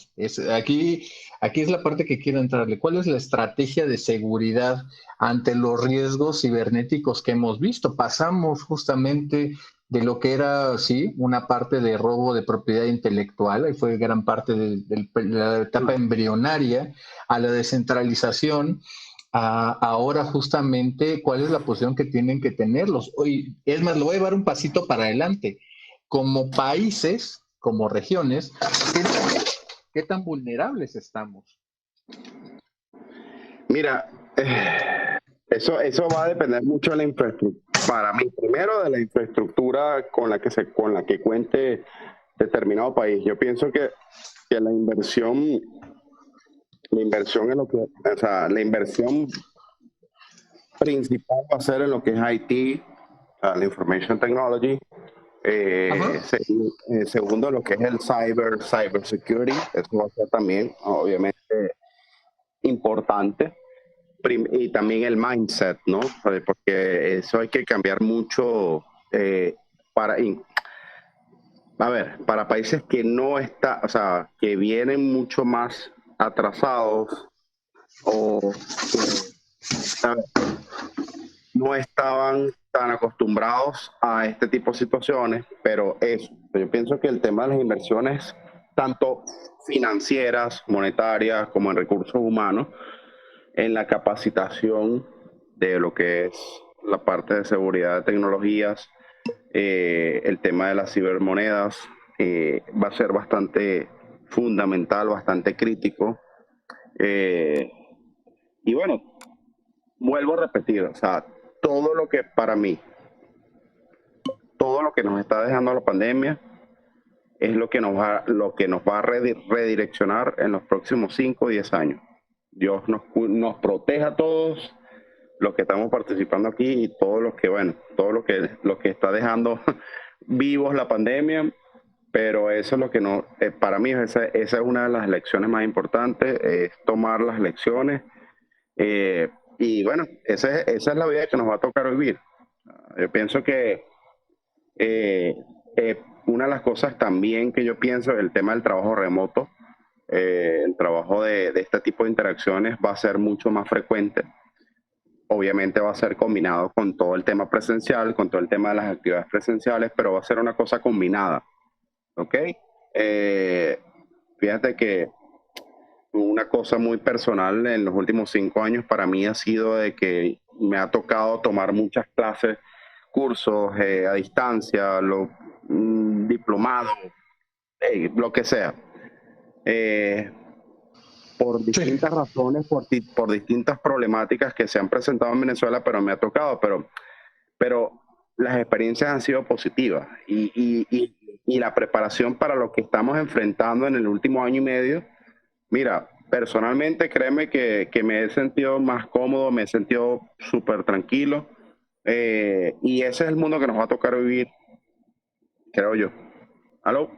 A: Aquí es la parte que quiero entrarle. ¿Cuál es la estrategia de seguridad ante los riesgos cibernéticos que hemos visto? Pasamos justamente de lo que era, sí, una parte de robo de propiedad intelectual, y fue gran parte de la etapa embrionaria, a la descentralización, ahora justamente cuál es la posición que tienen que tenerlos. Hoy, es más, lo voy a llevar un pasito para adelante. Como países, como regiones, ¿qué tan vulnerables estamos?
B: Mira, eso va a depender mucho de la infraestructura. Para mí, primero de la infraestructura con la que cuente determinado país. Yo pienso que la inversión en lo que, o sea, la inversión principal va a ser en lo que es IT, la Information Technology. Segundo, lo que es el cyber security, eso va a ser también, obviamente, importante. Y también el mindset, ¿no? Porque eso hay que cambiar mucho para países que no está, o sea, que vienen mucho más atrasados o ¿sabes? No estaban tan acostumbrados a este tipo de situaciones, pero yo pienso que el tema de las inversiones, tanto financieras, monetarias, como en recursos humanos, en la capacitación de lo que es la parte de seguridad de tecnologías, el tema de las cibermonedas, va a ser bastante fundamental, bastante crítico. Y bueno, vuelvo a repetir, o sea, todo lo que para mí, todo lo que nos está dejando la pandemia es lo que nos va a redireccionar en los próximos 5 o 10 años. Dios nos proteja a todos los que estamos participando aquí y todos los que, bueno, todo lo que está dejando vivos la pandemia, pero eso es lo que no, para mí esa es una de las lecciones más importantes, es tomar las lecciones, y bueno, esa es la vida que nos va a tocar vivir. Yo pienso que una de las cosas también que yo pienso es el tema del trabajo remoto. El trabajo de este tipo de interacciones va a ser mucho más frecuente. Obviamente va a ser combinado con todo el tema presencial, con todo el tema de las actividades presenciales, pero va a ser una cosa combinada. ¿Ok? Fíjate que una cosa muy personal en los últimos 5 años para mí ha sido de que me ha tocado tomar muchas clases, cursos a distancia, diplomado, lo que sea. Por distintas razones, por distintas problemáticas que se han presentado en Venezuela, pero me ha tocado, pero las experiencias han sido positivas y la preparación para lo que estamos enfrentando en el último año y medio, mira, personalmente créeme que me he sentido más cómodo, me he sentido súper tranquilo, y ese es el mundo que nos va a tocar vivir, creo yo. ¿Aló?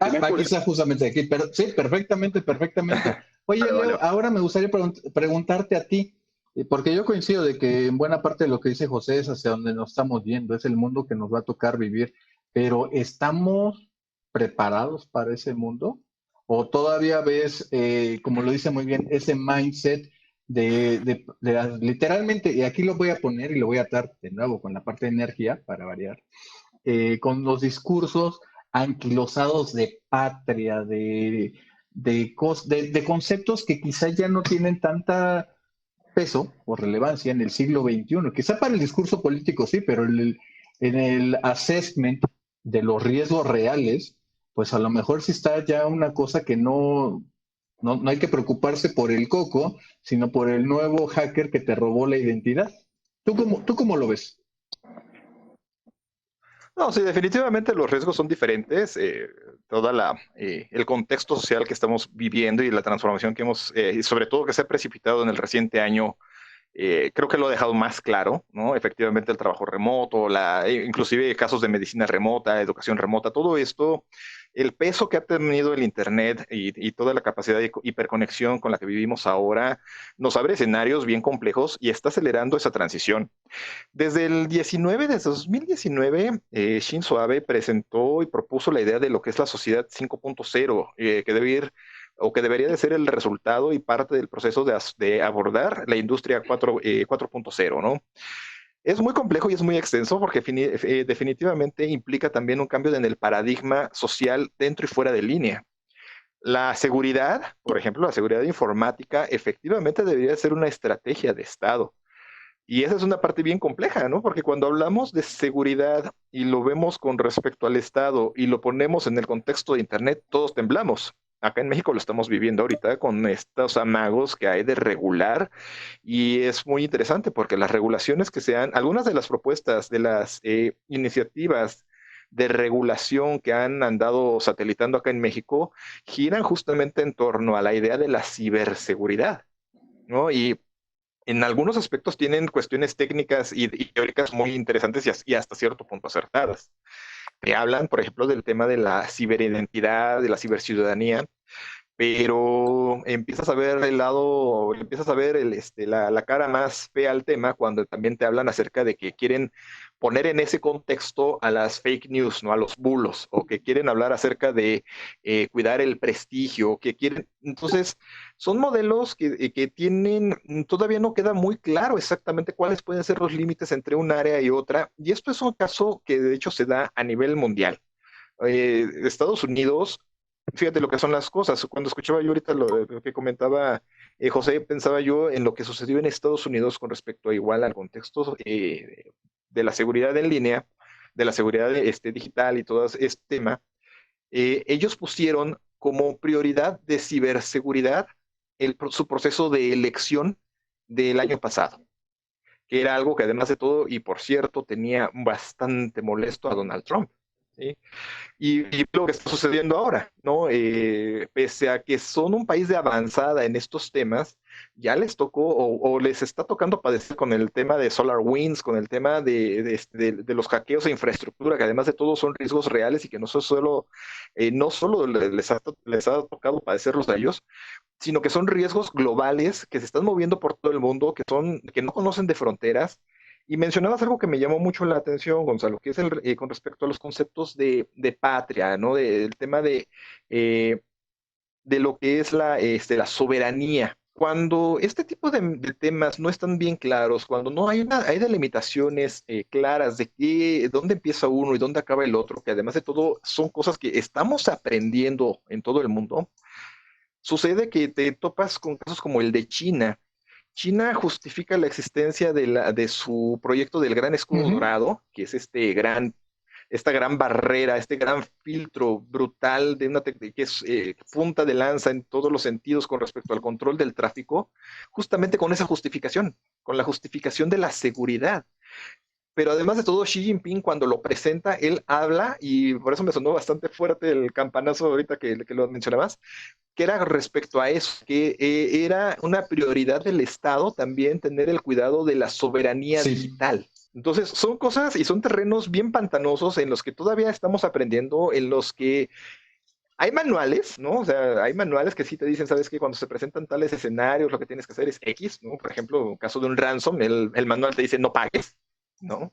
B: ¿Sí me
A: Aquí
B: escuchas?
A: está justamente aquí, pero sí, perfectamente, perfectamente. Oye,
B: Vale,
A: Leo,
B: vale.
A: ahora me gustaría preguntarte a ti, porque yo coincido de que en buena parte de lo que dice José es hacia donde nos estamos yendo, es el mundo que nos va a tocar vivir, pero ¿estamos preparados para ese mundo? ¿O todavía ves, como lo dice muy bien, ese mindset literalmente, y aquí lo voy a poner y lo voy a atar de nuevo con la parte de energía para variar, con los discursos anquilosados de patria, de conceptos que quizá ya no tienen tanta peso o relevancia en el siglo XXI? Quizá para el discurso político sí, pero en el assessment de los riesgos reales, pues a lo mejor sí está ya una cosa que no hay que preocuparse por el coco, sino por el nuevo hacker que te robó la identidad. ¿Tú cómo lo ves?
C: No, sí, definitivamente los riesgos son diferentes. El contexto social que estamos viviendo y la transformación que y sobre todo que se ha precipitado en el reciente año, creo que lo ha dejado más claro, ¿no? Efectivamente, el trabajo remoto, inclusive casos de medicina remota, educación remota, todo esto, el peso que ha tenido el Internet y toda la capacidad de hiperconexión con la que vivimos ahora, nos abre escenarios bien complejos y está acelerando esa transición. Desde 2019, Shinzo Abe presentó y propuso la idea de lo que es la sociedad 5.0, que debe ir o que debería de ser el resultado y parte del proceso de abordar la industria 4.0, ¿no? Es muy complejo y es muy extenso porque definitivamente implica también un cambio en el paradigma social dentro y fuera de línea. La seguridad, por ejemplo, la seguridad informática, efectivamente debería ser una estrategia de Estado. Y esa es una parte bien compleja, ¿no? Porque cuando hablamos de seguridad y lo vemos con respecto al Estado y lo ponemos en el contexto de Internet, todos temblamos. Acá en México lo estamos viviendo ahorita con estos amagos que hay de regular y es muy interesante porque las regulaciones que sean, algunas de las propuestas de las iniciativas de regulación que han andado satelitando acá en México giran justamente en torno a la idea de la ciberseguridad, ¿no? Y en algunos aspectos tienen cuestiones técnicas y teóricas muy interesantes y hasta cierto punto acertadas. Me hablan, por ejemplo, del tema de la ciberidentidad, de la ciberciudadanía, pero empiezas a ver la cara más fea al tema cuando también te hablan acerca de que quieren poner en ese contexto a las fake news, ¿no? A los bulos, o que quieren hablar acerca de cuidar el prestigio, que quieren, entonces, son modelos que tienen, todavía no queda muy claro exactamente cuáles pueden ser los límites entre un área y otra, y esto es un caso que de hecho se da a nivel mundial. Estados Unidos, fíjate lo que son las cosas. Cuando escuchaba yo ahorita lo que comentaba José, pensaba yo en lo que sucedió en Estados Unidos con respecto a igual al contexto de la seguridad en línea, de la seguridad digital y todo este tema. Ellos pusieron como prioridad de ciberseguridad su proceso de elección del año pasado, que era algo que además de todo, y por cierto, tenía bastante molesto a Donald Trump. ¿Sí? Y lo que está sucediendo ahora, ¿no? Pese a que son un país de avanzada en estos temas, ya les tocó o les está tocando padecer con el tema de SolarWinds, con el tema de los hackeos de infraestructura, que además de todo son riesgos reales y que no solo les ha tocado padecerlos a ellos, sino que son riesgos globales que se están moviendo por todo el mundo, que no conocen de fronteras. Y mencionabas algo que me llamó mucho la atención, Gonzalo, que es con respecto a los conceptos de patria, ¿no? Del tema de lo que es la soberanía. Cuando este tipo de temas no están bien claros, cuando no hay delimitaciones claras de dónde empieza uno y dónde acaba el otro, que además de todo son cosas que estamos aprendiendo en todo el mundo, sucede que te topas con casos como el de China. China justifica la existencia de su proyecto del Gran Escudo
A: Ujú.
C: Dorado, que es este gran esta gran barrera, este gran filtro brutal de una que es punta de lanza en todos los sentidos con respecto al control del tráfico, justamente con esa justificación, con la justificación de la seguridad. Pero además de todo, Xi Jinping cuando lo presenta, él habla, y por eso me sonó bastante fuerte el campanazo ahorita que lo mencionabas, que era respecto a eso, que era una prioridad del Estado también tener el cuidado de la soberanía digital. Entonces, son cosas y son terrenos bien pantanosos en los que todavía estamos aprendiendo, en los que hay manuales, ¿no? O sea, hay manuales que sí te dicen, ¿sabes qué? Cuando se presentan tales escenarios, lo que tienes que hacer es X, ¿no? Por ejemplo, en caso de un ransom, el manual te dice no pagues, ¿no?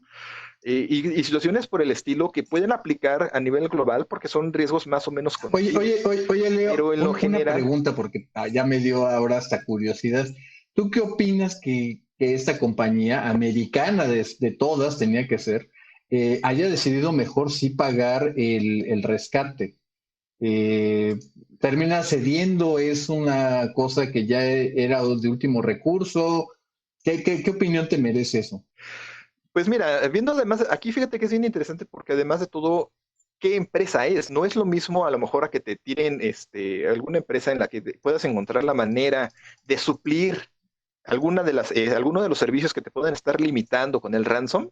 C: Y situaciones por el estilo que pueden aplicar a nivel global porque son riesgos más o menos conocidos.
A: Oye, Leo,
C: pero en lo
A: una
C: general,
A: pregunta porque ya me dio ahora hasta curiosidad. ¿Tú qué opinas que esta compañía americana de todas tenía que ser, haya decidido mejor sí pagar el rescate? ¿Termina cediendo? ¿Es una cosa que ya era de último recurso? ¿Qué opinión te merece eso?
C: pues mira, viendo además, aquí fíjate que es bien interesante porque además de todo, ¿qué empresa es? No es lo mismo a lo mejor a que te tiren alguna empresa en la que puedas encontrar la manera de suplir alguno de los servicios que te puedan estar limitando con el ransom,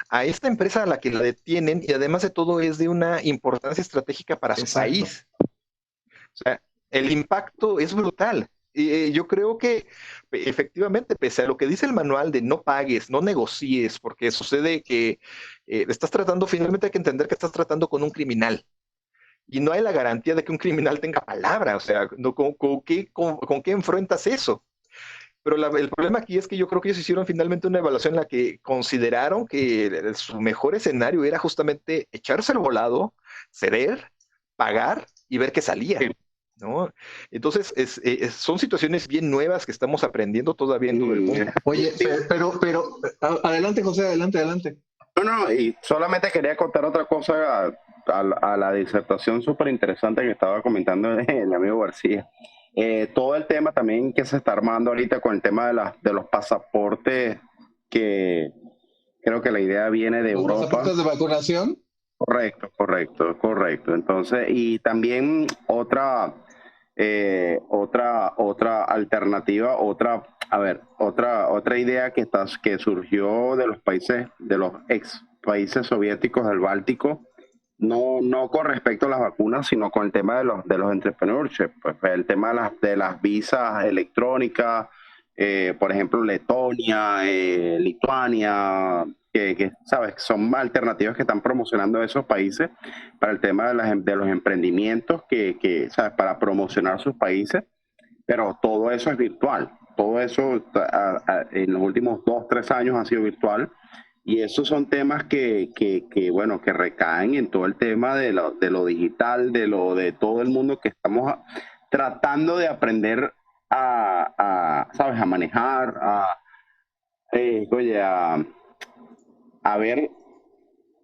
C: a esta empresa a la que la detienen y además de todo es de una importancia estratégica para su país. O sea, el impacto es brutal. Y yo creo que efectivamente, pese a lo que dice el manual de no pagues, no negocies, porque sucede que estás tratando, finalmente hay que entender que estás tratando con un criminal. Y no hay la garantía de que un criminal tenga palabra. O sea, no, ¿con qué enfrentas eso? Pero el problema aquí es que yo creo que ellos hicieron finalmente una evaluación en la que consideraron que su mejor escenario era justamente echarse el volado, ceder, pagar y ver qué salía, ¿no? Entonces, son situaciones bien nuevas que estamos aprendiendo todavía en todo el mundo.
A: Oye, pero adelante, José, adelante.
B: No, y solamente quería contar otra cosa a la disertación súper interesante que estaba comentando el amigo García. Todo el tema también que se está armando ahorita con el tema de los pasaportes, que creo que la idea viene de Europa.
A: ¿Los pasaportes de vacunación?
B: Correcto. Entonces, y también otra alternativa, otra idea que surgió de los ex países soviéticos del Báltico, no con respecto a las vacunas, sino con el tema de los entrepreneurship, pues el tema de las visas electrónicas, por ejemplo, Letonia, Lituania, que sabes, son alternativas que están promocionando esos países para el tema de los emprendimientos sabes, para promocionar sus países, pero todo eso es virtual. Todo eso en los últimos 2-3 años ha sido virtual. Y esos son temas bueno, que recaen en todo el tema de lo digital, de todo el mundo que estamos tratando de aprender ¿sabes? A manejar, a ver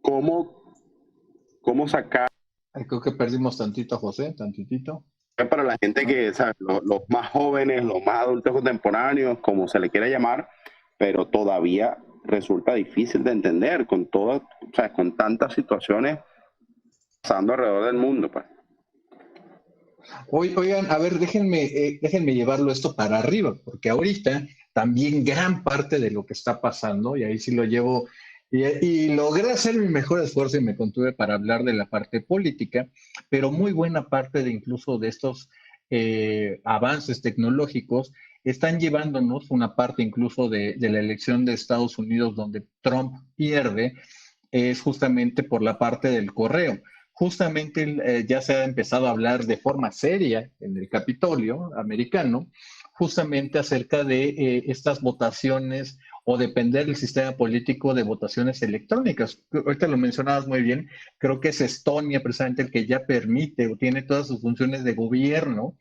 B: cómo sacar.
A: Creo que perdimos tantito a José, tantitito.
B: Para la gente que, ¿sabes? Los más jóvenes, los más adultos contemporáneos, como se le quiera llamar, pero todavía resulta difícil de entender con todas, o sea, con tantas situaciones pasando alrededor del mundo, pues.
A: Oigan, a ver, déjenme llevarlo esto para arriba, porque ahorita también gran parte de lo que está pasando, y ahí sí lo llevo, y logré hacer mi mejor esfuerzo y me contuve para hablar de la parte política, pero muy buena parte de incluso de estos avances tecnológicos están llevándonos una parte incluso de la elección de Estados Unidos donde Trump pierde, es justamente por la parte del correo. Justamente ya se ha empezado a hablar de forma seria en el Capitolio americano, justamente acerca de estas votaciones o depender del sistema político de votaciones electrónicas. Ahorita lo mencionabas muy bien, creo que es Estonia precisamente el que ya permite o tiene todas sus funciones de gobierno,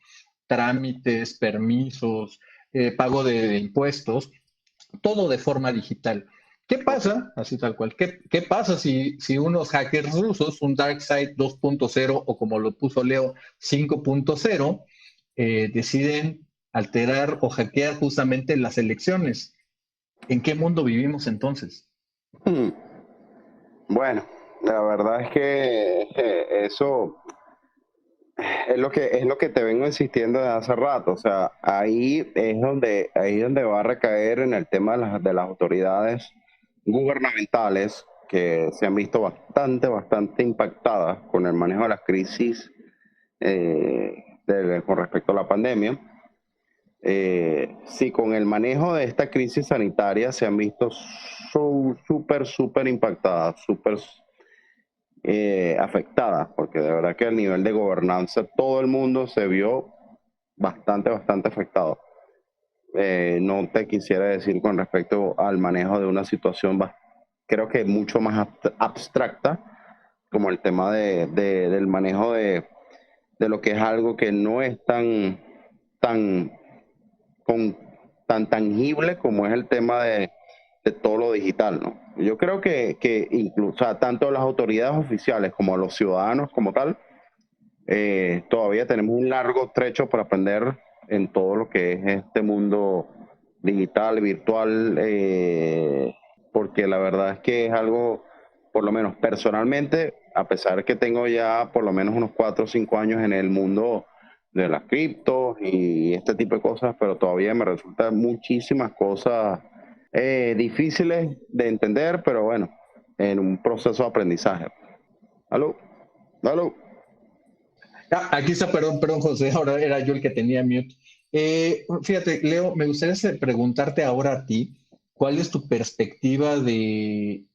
A: trámites, permisos, pago de impuestos, todo de forma digital. ¿Qué pasa? Así tal cual. ¿Qué pasa si unos hackers rusos, un DarkSide 2.0 o como lo puso Leo 5.0, deciden alterar o hackear justamente las elecciones? ¿En qué mundo vivimos entonces?
B: Bueno, La verdad es que eso es lo que te vengo insistiendo desde hace rato. O sea, ahí es donde va a recaer en el tema de las autoridades gubernamentales que se han visto bastante impactadas con el manejo de las crisis con respecto a la pandemia. Sí, con el manejo de esta crisis sanitaria se han visto súper impactadas, súper afectadas, porque de verdad que el nivel de gobernanza, todo el mundo se vio bastante afectado. No te quisiera decir con respecto al manejo de una situación, creo que mucho más abstracta, como el tema del manejo de lo que es algo que no es tan, con, tan tangible como es el tema de todo lo digital, ¿no? Yo creo que incluso, o sea, tanto las autoridades oficiales como los ciudadanos como tal, todavía tenemos un largo trecho para aprender en todo lo que es este mundo digital, virtual, porque la verdad es que es algo, por lo menos personalmente, a pesar que tengo ya por lo menos unos 4 o 5 años en el mundo de las criptos y este tipo de cosas, pero todavía me resultan muchísimas cosas difíciles de entender, pero bueno, en un proceso de aprendizaje. ¿Aló? ¿Aló?
A: Aquí está, perdón, José, ahora era yo el que tenía mute. Fíjate, Leo, me gustaría preguntarte ahora a ti, ¿cuál es tu perspectiva de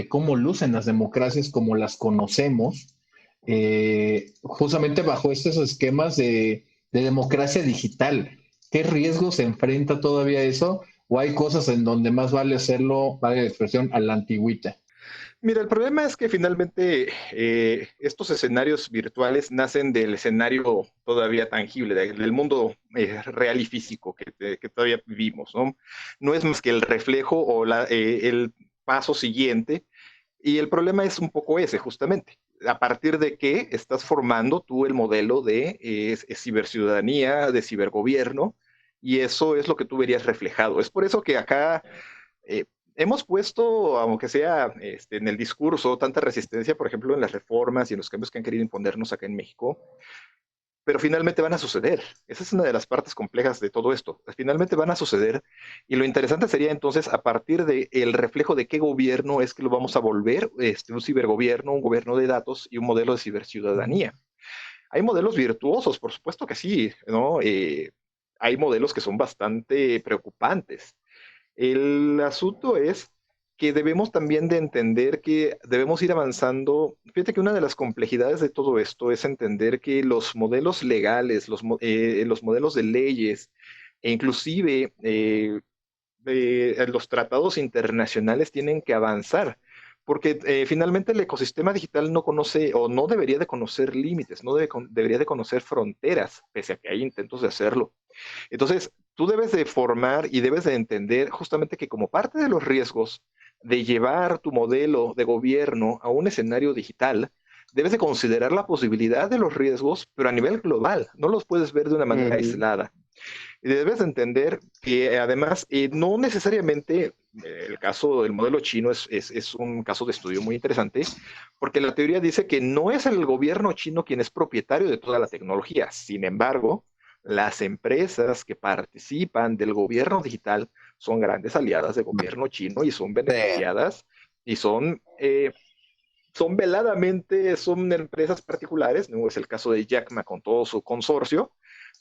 A: cómo lucen las democracias como las conocemos, justamente bajo estos esquemas de democracia digital? ¿Qué riesgos se enfrenta todavía eso? ¿O hay cosas en donde más vale hacerlo, vale la expresión, a la antigüita?
C: Mira, el problema es que finalmente estos escenarios virtuales nacen del escenario todavía tangible, del mundo real y físico que todavía vivimos, ¿no? No es más que el reflejo o el paso siguiente, y el problema es un poco ese, justamente. A partir de qué estás formando tú el modelo de ciberciudadanía, de cibergobierno, y eso es lo que tú verías reflejado. Es por eso que acá eh, hemos puesto, aunque sea en el discurso, tanta resistencia, por ejemplo, en las reformas y en los cambios que han querido imponernos acá en México, pero finalmente van a suceder. Esa es una de las partes complejas de todo esto. Finalmente van a suceder, y lo interesante sería entonces, a partir del reflejo de qué gobierno es que lo vamos a volver, un cibergobierno, un gobierno de datos y un modelo de ciberciudadanía. Hay modelos virtuosos, por supuesto que sí, ¿no? Hay modelos que son bastante preocupantes. El asunto es que debemos también de entender que debemos ir avanzando. Fíjate que una de las complejidades de todo esto es entender que los modelos legales, los modelos de leyes e inclusive los tratados internacionales tienen que avanzar, porque finalmente el ecosistema digital no conoce o no debería de conocer límites, no debería de conocer fronteras, pese a que hay intentos de hacerlo. Entonces, tú debes de formar y debes de entender justamente que como parte de los riesgos de llevar tu modelo de gobierno a un escenario digital, debes de considerar la posibilidad de los riesgos, pero a nivel global, no los puedes ver de una manera aislada. Y debes de entender que además no necesariamente el caso del modelo chino es un caso de estudio muy interesante, porque la teoría dice que no es el gobierno chino quien es propietario de toda la tecnología. Sin embargo, las empresas que participan del gobierno digital son grandes aliadas del gobierno chino y son beneficiadas y son veladamente, son empresas particulares, no es el caso de Jack Ma con todo su consorcio,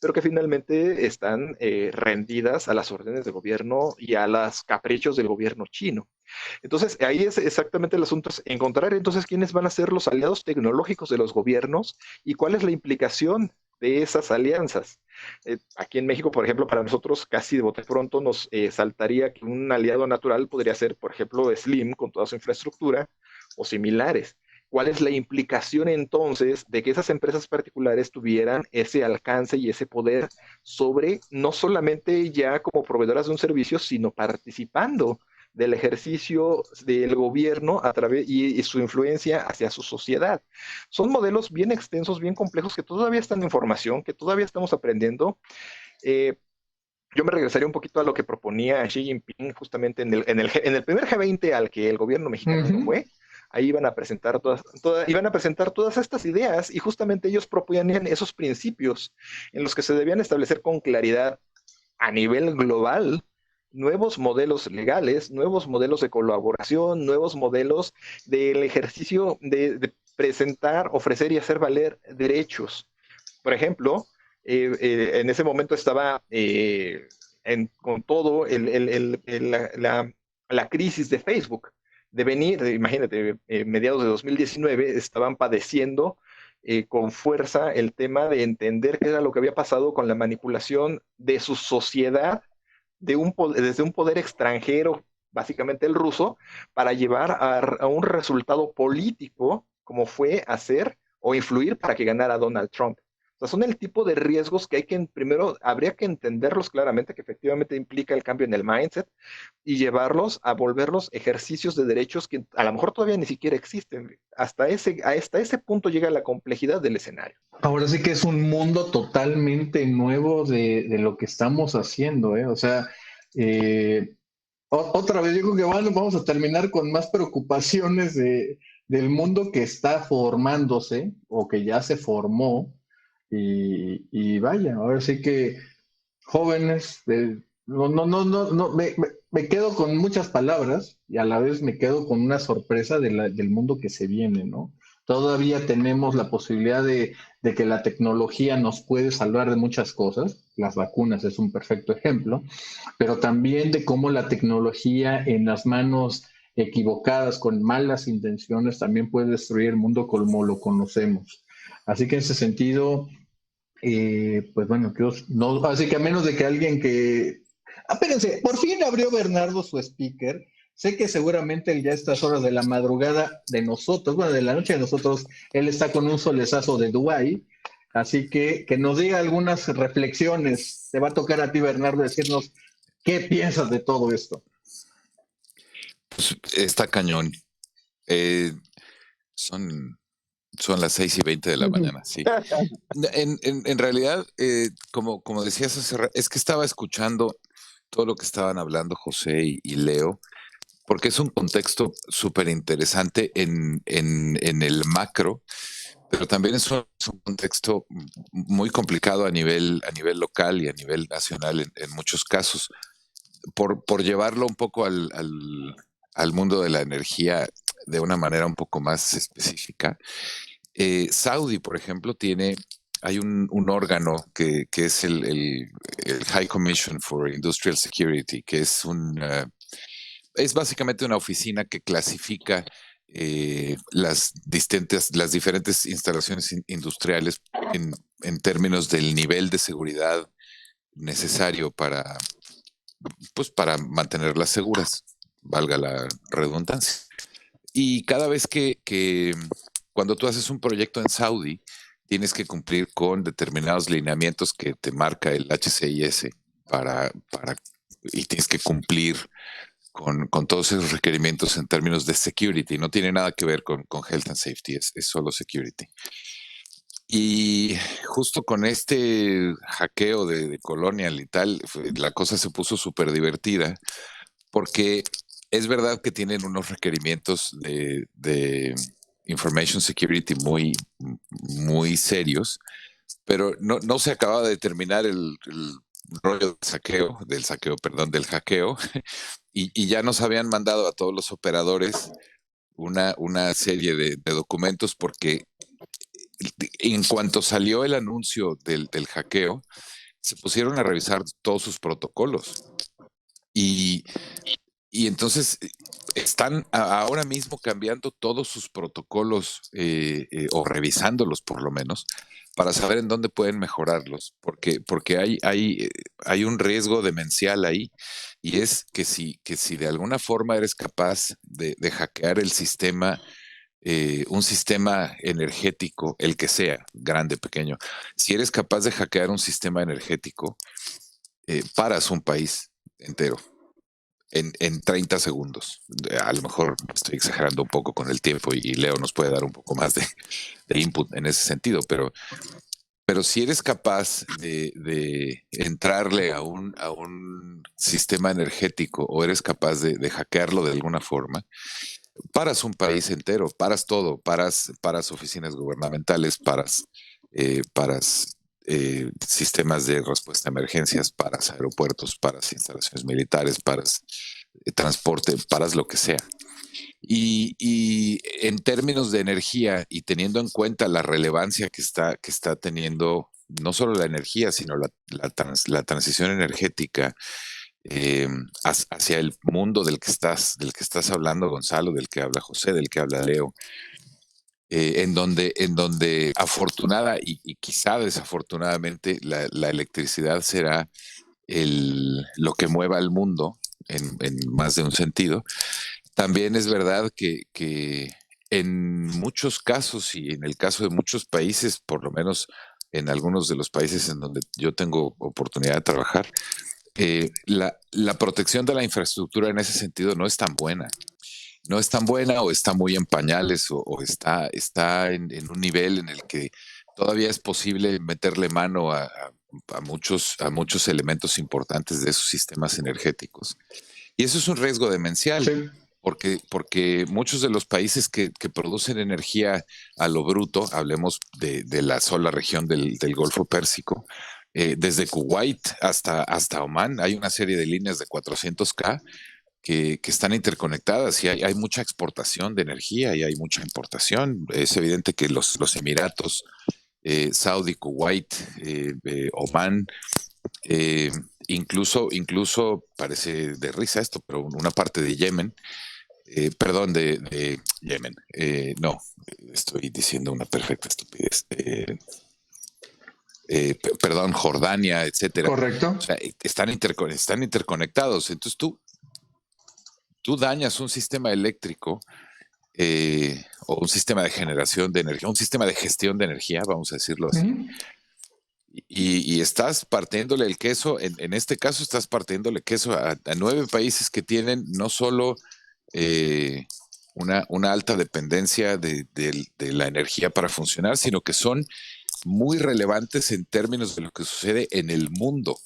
C: pero que finalmente están rendidas a las órdenes del gobierno y a los caprichos del gobierno chino. Entonces, ahí es exactamente el asunto, es encontrar entonces quiénes van a ser los aliados tecnológicos de los gobiernos y cuál es la implicación de esas alianzas. Aquí en México, por ejemplo, para nosotros casi de bote pronto nos saltaría que un aliado natural podría ser, por ejemplo, Slim con toda su infraestructura o similares. ¿Cuál es la implicación entonces de que esas empresas particulares tuvieran ese alcance y ese poder sobre no solamente ya como proveedoras de un servicio, sino participando del ejercicio del gobierno a través y su influencia hacia su sociedad? Son modelos bien extensos, bien complejos, que todavía están en formación, que todavía estamos aprendiendo. Eh, yo me regresaría un poquito a lo que proponía Xi Jinping justamente en el primer G20 al que el gobierno mexicano no fue. ahí iban a presentar todas estas ideas y justamente ellos proponían esos principios en los que se debían establecer con claridad a nivel global nuevos modelos legales, nuevos modelos de colaboración, nuevos modelos del ejercicio de presentar, ofrecer y hacer valer derechos. Por ejemplo, en ese momento estaba con todo la crisis de Facebook, de venir, imagínate, mediados de 2019 estaban padeciendo con fuerza el tema de entender qué era lo que había pasado con la manipulación de su sociedad desde un poder extranjero, básicamente el ruso, para llevar a un resultado político como fue hacer o influir para que ganara Donald Trump. O sea, son el tipo de riesgos que primero habría que entenderlos claramente, que efectivamente implica el cambio en el mindset y llevarlos a volverlos ejercicios de derechos que a lo mejor todavía ni siquiera existen. Hasta ese punto llega la complejidad del escenario.
A: Ahora sí que es un mundo totalmente nuevo de lo que estamos haciendo, ¿eh? O sea, otra vez, yo creo que vamos a terminar con más preocupaciones del mundo que está formándose o que ya se formó. Y vaya, ahora sí que jóvenes, me quedo con muchas palabras y a la vez me quedo con una sorpresa del mundo que se viene, ¿no? Todavía tenemos la posibilidad de que la tecnología nos puede salvar de muchas cosas, las vacunas es un perfecto ejemplo, pero también de cómo la tecnología en las manos equivocadas, con malas intenciones, también puede destruir el mundo como lo conocemos. Así que en ese sentido, pues bueno, no, así que a menos de que alguien que... Espérense, por fin abrió Bernardo su speaker. Sé que seguramente él ya a estas horas de la madrugada de nosotros, bueno, de la noche de nosotros, él está con un solezazo de Dubái. Así que nos diga algunas reflexiones. Te va a tocar a ti, Bernardo, decirnos qué piensas de todo esto.
D: Pues está cañón. Son las 6:20 de la mañana, sí. En realidad, como decías hace rato, es que estaba escuchando todo lo que estaban hablando José y Leo, porque es un contexto súper interesante en el macro, pero también es un contexto muy complicado a nivel local y a nivel nacional en muchos casos. Por llevarlo un poco al mundo de la energía de una manera un poco más específica, Saudi, por ejemplo, hay un órgano que es el High Commission for Industrial Security, que es básicamente una oficina que clasifica las diferentes instalaciones industriales en términos del nivel de seguridad necesario para mantenerlas seguras, valga la redundancia. Y cada vez que cuando tú haces un proyecto en Saudi, tienes que cumplir con determinados lineamientos que te marca el HCIS y tienes que cumplir con todos esos requerimientos en términos de security. No tiene nada que ver con health and safety, es solo security. Y justo con este hackeo de Colonial y tal, la cosa se puso súper divertida, porque es verdad que tienen unos requerimientos de information security muy, muy serios, pero no se acababa de terminar el rollo del hackeo, y ya nos habían mandado a todos los operadores una serie de documentos, porque en cuanto salió el anuncio del hackeo, se pusieron a revisar todos sus protocolos. Y entonces están ahora mismo cambiando todos sus protocolos o revisándolos por lo menos para saber en dónde pueden mejorarlos, porque hay un riesgo demencial ahí, y es que si de alguna forma eres capaz de hackear el sistema, un sistema energético, el que sea, grande, pequeño, si eres capaz de hackear un sistema energético, paras un país entero en 30 segundos. A lo mejor estoy exagerando un poco con el tiempo y Leo nos puede dar un poco más de input en ese sentido, pero si eres capaz de entrarle a un sistema energético, o eres capaz de hackearlo de alguna forma, paras un país entero, paras todo, paras oficinas gubernamentales, paras sistemas de respuesta a emergencias, paras aeropuertos, paras instalaciones militares, paras transporte, paras lo que sea. Y en términos de energía y teniendo en cuenta la relevancia que está teniendo no solo la energía, sino la transición energética eh, hacia el mundo del que estás hablando, Gonzalo, del que habla José, del que habla Leo, en donde afortunada y quizá desafortunadamente la electricidad será lo que mueva al mundo en más de un sentido. También es verdad que en muchos casos y en el caso de muchos países, por lo menos en algunos de los países en donde yo tengo oportunidad de trabajar, la protección de la infraestructura en ese sentido no es tan buena. No es tan buena o está muy en pañales o está en un nivel en el que todavía es posible meterle mano a muchos elementos importantes de esos sistemas energéticos. Y eso es un riesgo demencial,
A: Sí.
D: porque muchos de los países que producen energía a lo bruto, hablemos de la sola región del Golfo Pérsico, desde Kuwait hasta Omán, hay una serie de líneas de 400K que están interconectadas y hay mucha exportación de energía y hay mucha importación. Es evidente que los Emiratos, Saudi, Kuwait, Omán, eh, incluso parece de risa esto, pero una parte de Yemen, perdón, de Yemen, no, estoy diciendo una perfecta estupidez. Perdón, Jordania, etcétera.
A: Correcto.
D: O sea, están interconectados. Entonces tú dañas un sistema eléctrico o un sistema de generación de energía, un sistema de gestión de energía, vamos a decirlo así,
A: Ujú.
D: y estás partiéndole el queso, en este caso estás partiéndole queso a 9 países que tienen no solo eh, una alta dependencia de la energía para funcionar, sino que son muy relevantes en términos de lo que sucede en el mundo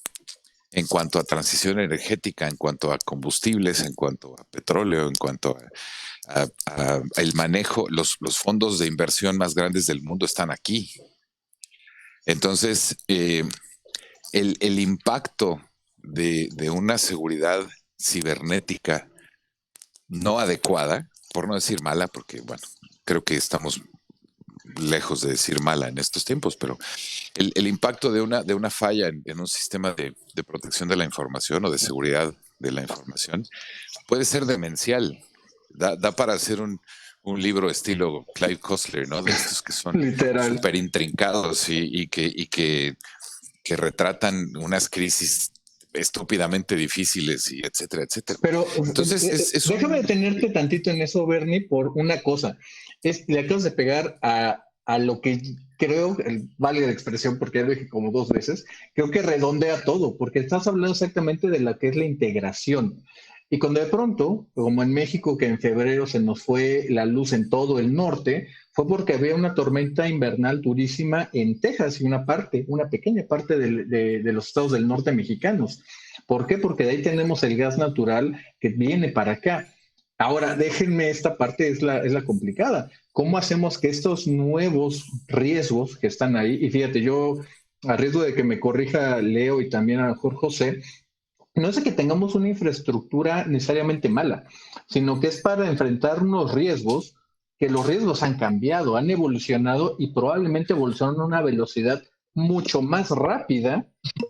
D: en cuanto a transición energética, en cuanto a combustibles, en cuanto a petróleo, en cuanto a el manejo, los fondos de inversión más grandes del mundo están aquí. Entonces, el impacto de una seguridad cibernética no adecuada, por no decir mala, porque bueno, creo que estamos lejos de decir mala en estos tiempos, pero el impacto de una falla en un sistema de protección de la información o de seguridad de la información puede ser demencial. Da para hacer un libro estilo Clive Cussler, ¿no? De estos que son
A: Literal.
D: súper intrincados y que retratan unas crisis estúpidamente difíciles y etcétera, etcétera.
A: Pero
D: Entonces, es
A: déjame
D: un...
A: detenerte tantito en eso, Bernie, por una cosa. Le acabas de pegar a lo que creo, vale la expresión porque ya lo dije como 2 veces, creo que redondea todo, porque estás hablando exactamente de lo que es la integración. Y cuando de pronto, como en México, que en febrero se nos fue la luz en todo el norte, fue porque había una tormenta invernal durísima en Texas y una pequeña parte de los estados del norte mexicanos. ¿Por qué? Porque de ahí tenemos el gas natural que viene para acá. Ahora, déjenme esta parte, es la complicada. ¿Cómo hacemos que estos nuevos riesgos que están ahí, y fíjate, yo a riesgo de que me corrija Leo y también a Jorge José, no es de que tengamos una infraestructura necesariamente mala, sino que es para enfrentar unos riesgos, que los riesgos han cambiado, han evolucionado y probablemente evolucionan a una velocidad mucho más rápida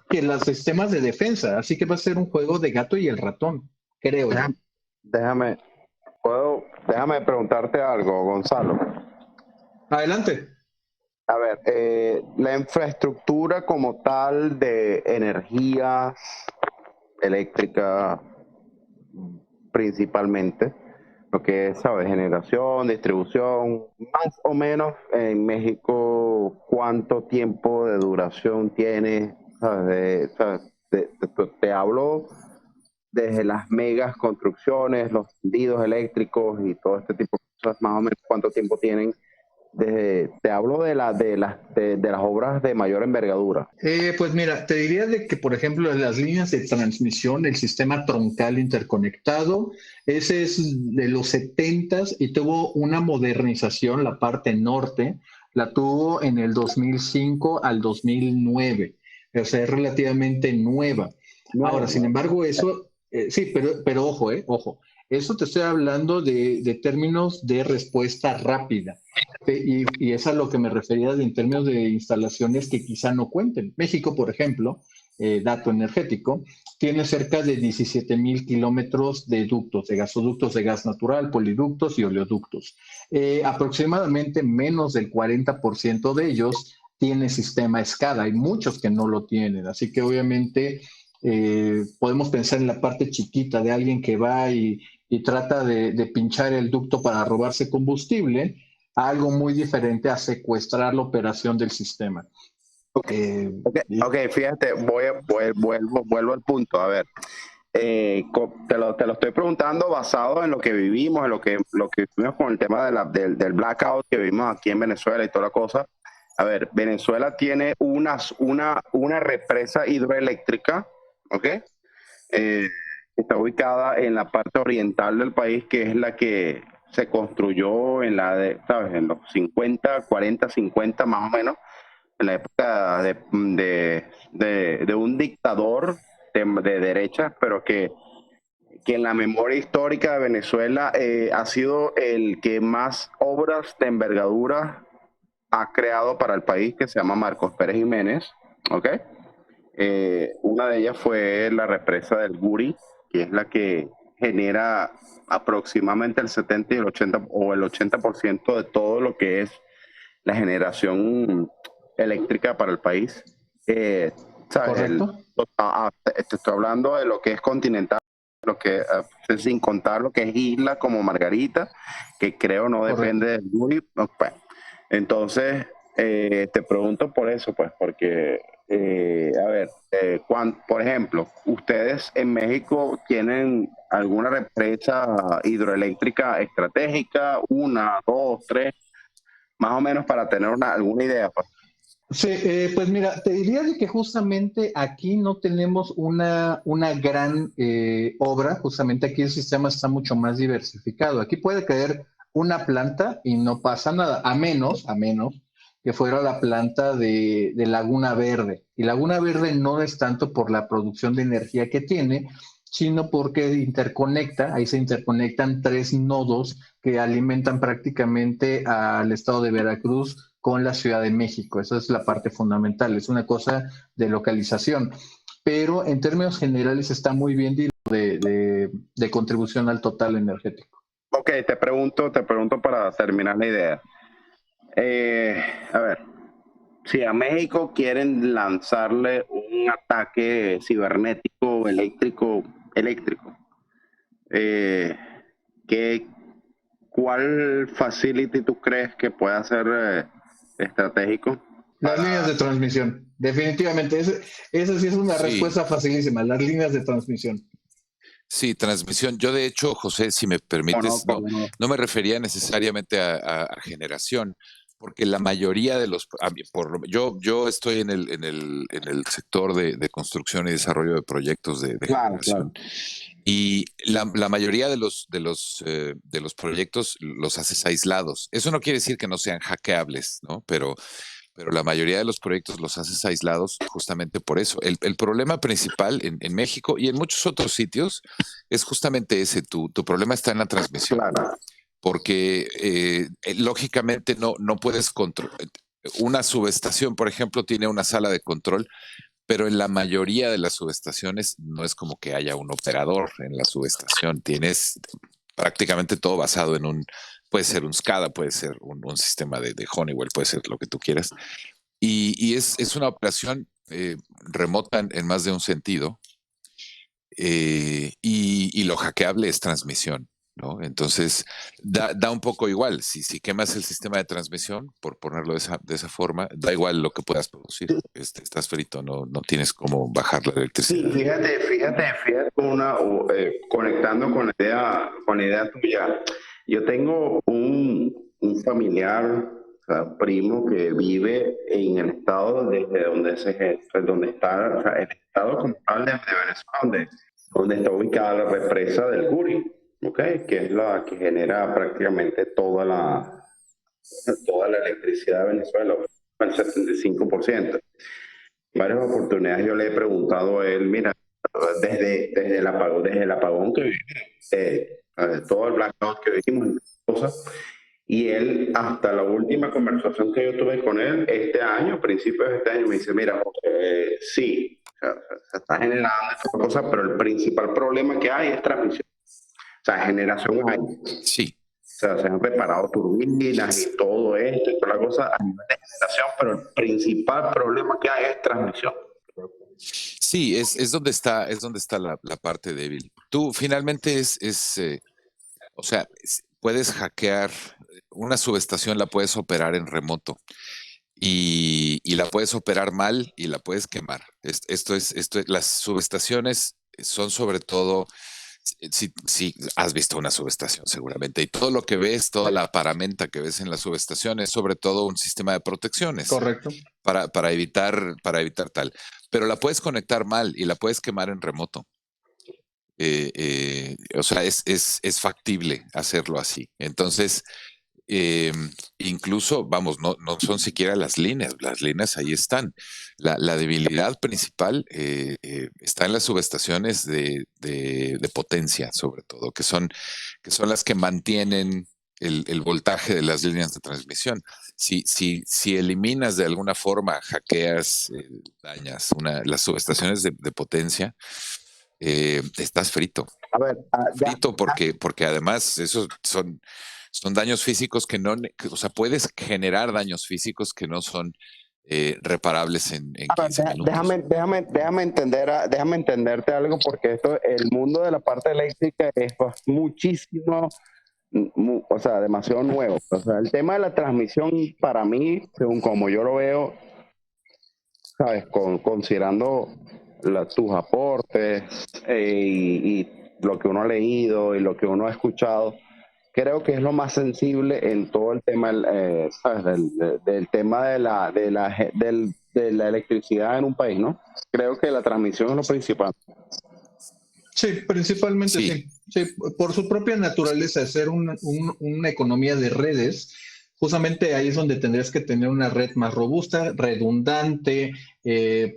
A: que los sistemas de defensa. Así que va a ser un juego de gato y el ratón, creo yo.
B: Déjame, déjame preguntarte algo, Gonzalo.
A: Adelante.
B: A ver, la infraestructura como tal de energía eléctrica principalmente, lo que es, ¿sabes? Generación, distribución, más o menos en México, ¿cuánto tiempo de duración tiene? ¿Sabes? Te hablo desde las megas construcciones, los tendidos eléctricos y todo este tipo de cosas, más o menos cuánto tiempo tienen te hablo de las obras de mayor envergadura.
A: Pues mira, te diría de que, por ejemplo, las líneas de transmisión, el sistema troncal interconectado, ese es de los 70 y tuvo una modernización, la parte norte, la tuvo en el 2005 al 2009, o sea, es relativamente nueva. Ahora, sin embargo, eso, sí, pero ojo, ojo, eso te estoy hablando de términos de respuesta rápida. Y es a lo que me refería en términos de instalaciones que quizá no cuenten. México, por ejemplo, dato energético, tiene cerca de 17,000 kilómetros de ductos, de gasoductos de gas natural, poliductos y oleoductos. Aproximadamente menos del 40% de ellos tiene sistema SCADA. Hay muchos que no lo tienen. Así que obviamente podemos pensar en la parte chiquita de alguien que va y trata de pinchar el ducto para robarse combustible, algo muy diferente a secuestrar la operación del sistema.
B: Fíjate, vuelvo al punto. A ver, te lo estoy preguntando basado en lo que vivimos, en lo que vivimos con el tema del blackout que vivimos aquí en Venezuela y toda la cosa. A ver, Venezuela tiene una represa hidroeléctrica, ¿ok? Está ubicada en la parte oriental del país, que es la que se construyó ¿sabes? En los 40, 50 más o menos, en la época de un dictador de derecha, pero que en la memoria histórica de Venezuela ha sido el que más obras de envergadura ha creado para el país, que se llama Marcos Pérez Jiménez, ¿ok? Una de ellas fue la represa del Guri, que es la que genera aproximadamente el 70 y el 80 o el 80% de todo lo que es la generación eléctrica para el país. ¿Sabes?
A: ¿Correcto?
B: Te estoy hablando de lo que es continental, lo que sin contar lo que es isla como Margarita, que creo no
A: Correcto.
B: depende del Guri. Pues, entonces, te pregunto por eso, pues, porque, a ver, por ejemplo, ¿ustedes en México tienen alguna represa hidroeléctrica estratégica? Una, dos, tres, más o menos para tener alguna idea, pues.
A: Sí, pues mira, te diría de que justamente aquí no tenemos una gran obra, justamente aquí el sistema está mucho más diversificado. Aquí puede caer una planta y no pasa nada, a menos que fuera la planta de Laguna Verde. Y Laguna Verde no es tanto por la producción de energía que tiene, sino porque ahí se interconectan 3 nodos que alimentan prácticamente al estado de Veracruz con la Ciudad de México. Esa es la parte fundamental, es una cosa de localización. Pero en términos generales está muy bien de contribución al total energético.
B: Ok, te pregunto para terminar la idea. A ver, si a México quieren lanzarle un ataque cibernético eléctrico, ¿qué, ¿cuál facility tú crees que pueda ser estratégico?
A: Las líneas de transmisión, definitivamente. Esa sí es una respuesta facilísima, las líneas de transmisión.
D: Sí, transmisión. Yo, de hecho, José, si me permites, no me refería necesariamente a generación, porque la mayoría de los, yo estoy en el sector de construcción y desarrollo de proyectos de generación. Y la mayoría de los proyectos los haces aislados. Eso no quiere decir que no sean hackeables, ¿no? Pero la mayoría de los proyectos los haces aislados justamente por eso. El problema principal en México y en muchos otros sitios es justamente ese. Tu problema está en la transmisión. Porque lógicamente no puedes controlar. Una subestación, por ejemplo, tiene una sala de control, pero en la mayoría de las subestaciones no es como que haya un operador en la subestación. Tienes prácticamente todo basado en puede ser un SCADA, puede ser un sistema de Honeywell, puede ser lo que tú quieras. Y es una operación remota en más de un sentido. Y lo hackeable es transmisión, ¿no? Entonces, da un poco igual. Si quemas el sistema de transmisión, por ponerlo de esa forma, da igual lo que puedas producir. Estás frito, no tienes cómo bajar la electricidad.
B: Sí, fíjate conectando con la idea tuya. Yo tengo un familiar sea, primo que vive en el estado desde donde está, o sea, el estado como tal de Venezuela, donde está ubicada la represa del Guri, ¿ok? Que es la que genera prácticamente toda la electricidad de Venezuela, el 75%. En varias oportunidades yo le he preguntado a él, mira, desde el apagón que vivimos, todo el blackout que vivimos, cosas, y él, hasta la última conversación que yo tuve con él este año, a principios de este año, me dice, mira, sí, o sea, se está generando estas cosas, pero el principal problema que hay es transmisión. O sea, generación hay.
D: Sí.
B: O sea, se han reparado turbinas y todo esto y toda la cosa a nivel de generación, pero el principal problema que hay es transmisión.
D: Sí, es donde está la parte débil. Tú finalmente o sea, puedes hackear una subestación, la puedes operar en remoto y la puedes operar mal y la puedes quemar. Las subestaciones son sobre todo, si has visto una subestación seguramente, y todo lo que ves, toda la paramenta que ves en la subestación es sobre todo un sistema de protecciones.
A: Correcto.
D: Para evitar tal. Pero la puedes conectar mal y la puedes quemar en remoto. O sea, es factible hacerlo así. Entonces, incluso, vamos, no son siquiera las líneas ahí están. La debilidad principal está en las subestaciones de potencia, sobre todo, que son las que mantienen el voltaje de las líneas de transmisión. Si eliminas de alguna forma, hackeas, dañas las subestaciones de potencia, estás frito.
B: A ver,
D: Frito porque además esos son daños físicos o sea, puedes generar daños físicos que no son reparables en 15 minutos.
B: déjame entenderte algo, porque el mundo de la parte eléctrica es muchísimo, o sea, demasiado nuevo. O sea, el tema de la transmisión, para mí, según como yo lo veo, sabes, considerando tus aportes y lo que uno ha leído y lo que uno ha escuchado, creo que es lo más sensible en todo el tema, ¿sabes? Del tema de la electricidad en un país, ¿no? Creo que la transmisión es lo principal.
A: Sí, principalmente sí. Sí, por su propia naturaleza, de ser una economía de redes, justamente ahí es donde tendrías que tener una red más robusta, redundante,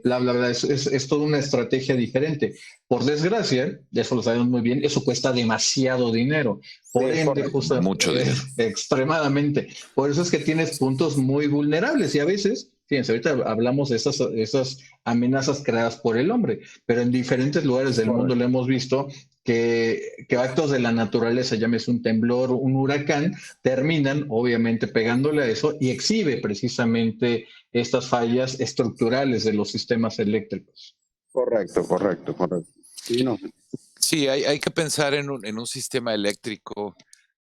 A: bla, bla, bla. Es toda una estrategia diferente. Por desgracia, eso lo sabemos muy bien, eso cuesta demasiado dinero. Por ende, justamente,
D: mucho dinero.
A: Extremadamente. Por eso es que tienes puntos muy vulnerables y a veces, fíjense, ahorita hablamos de esas amenazas creadas por el hombre, pero en diferentes lugares del mundo lo hemos visto que actos de la naturaleza, llámese un temblor, un huracán, terminan obviamente pegándole a eso y exhibe precisamente estas fallas estructurales de los sistemas eléctricos.
B: Correcto. Sí, no.
D: Sí, hay que pensar en un sistema eléctrico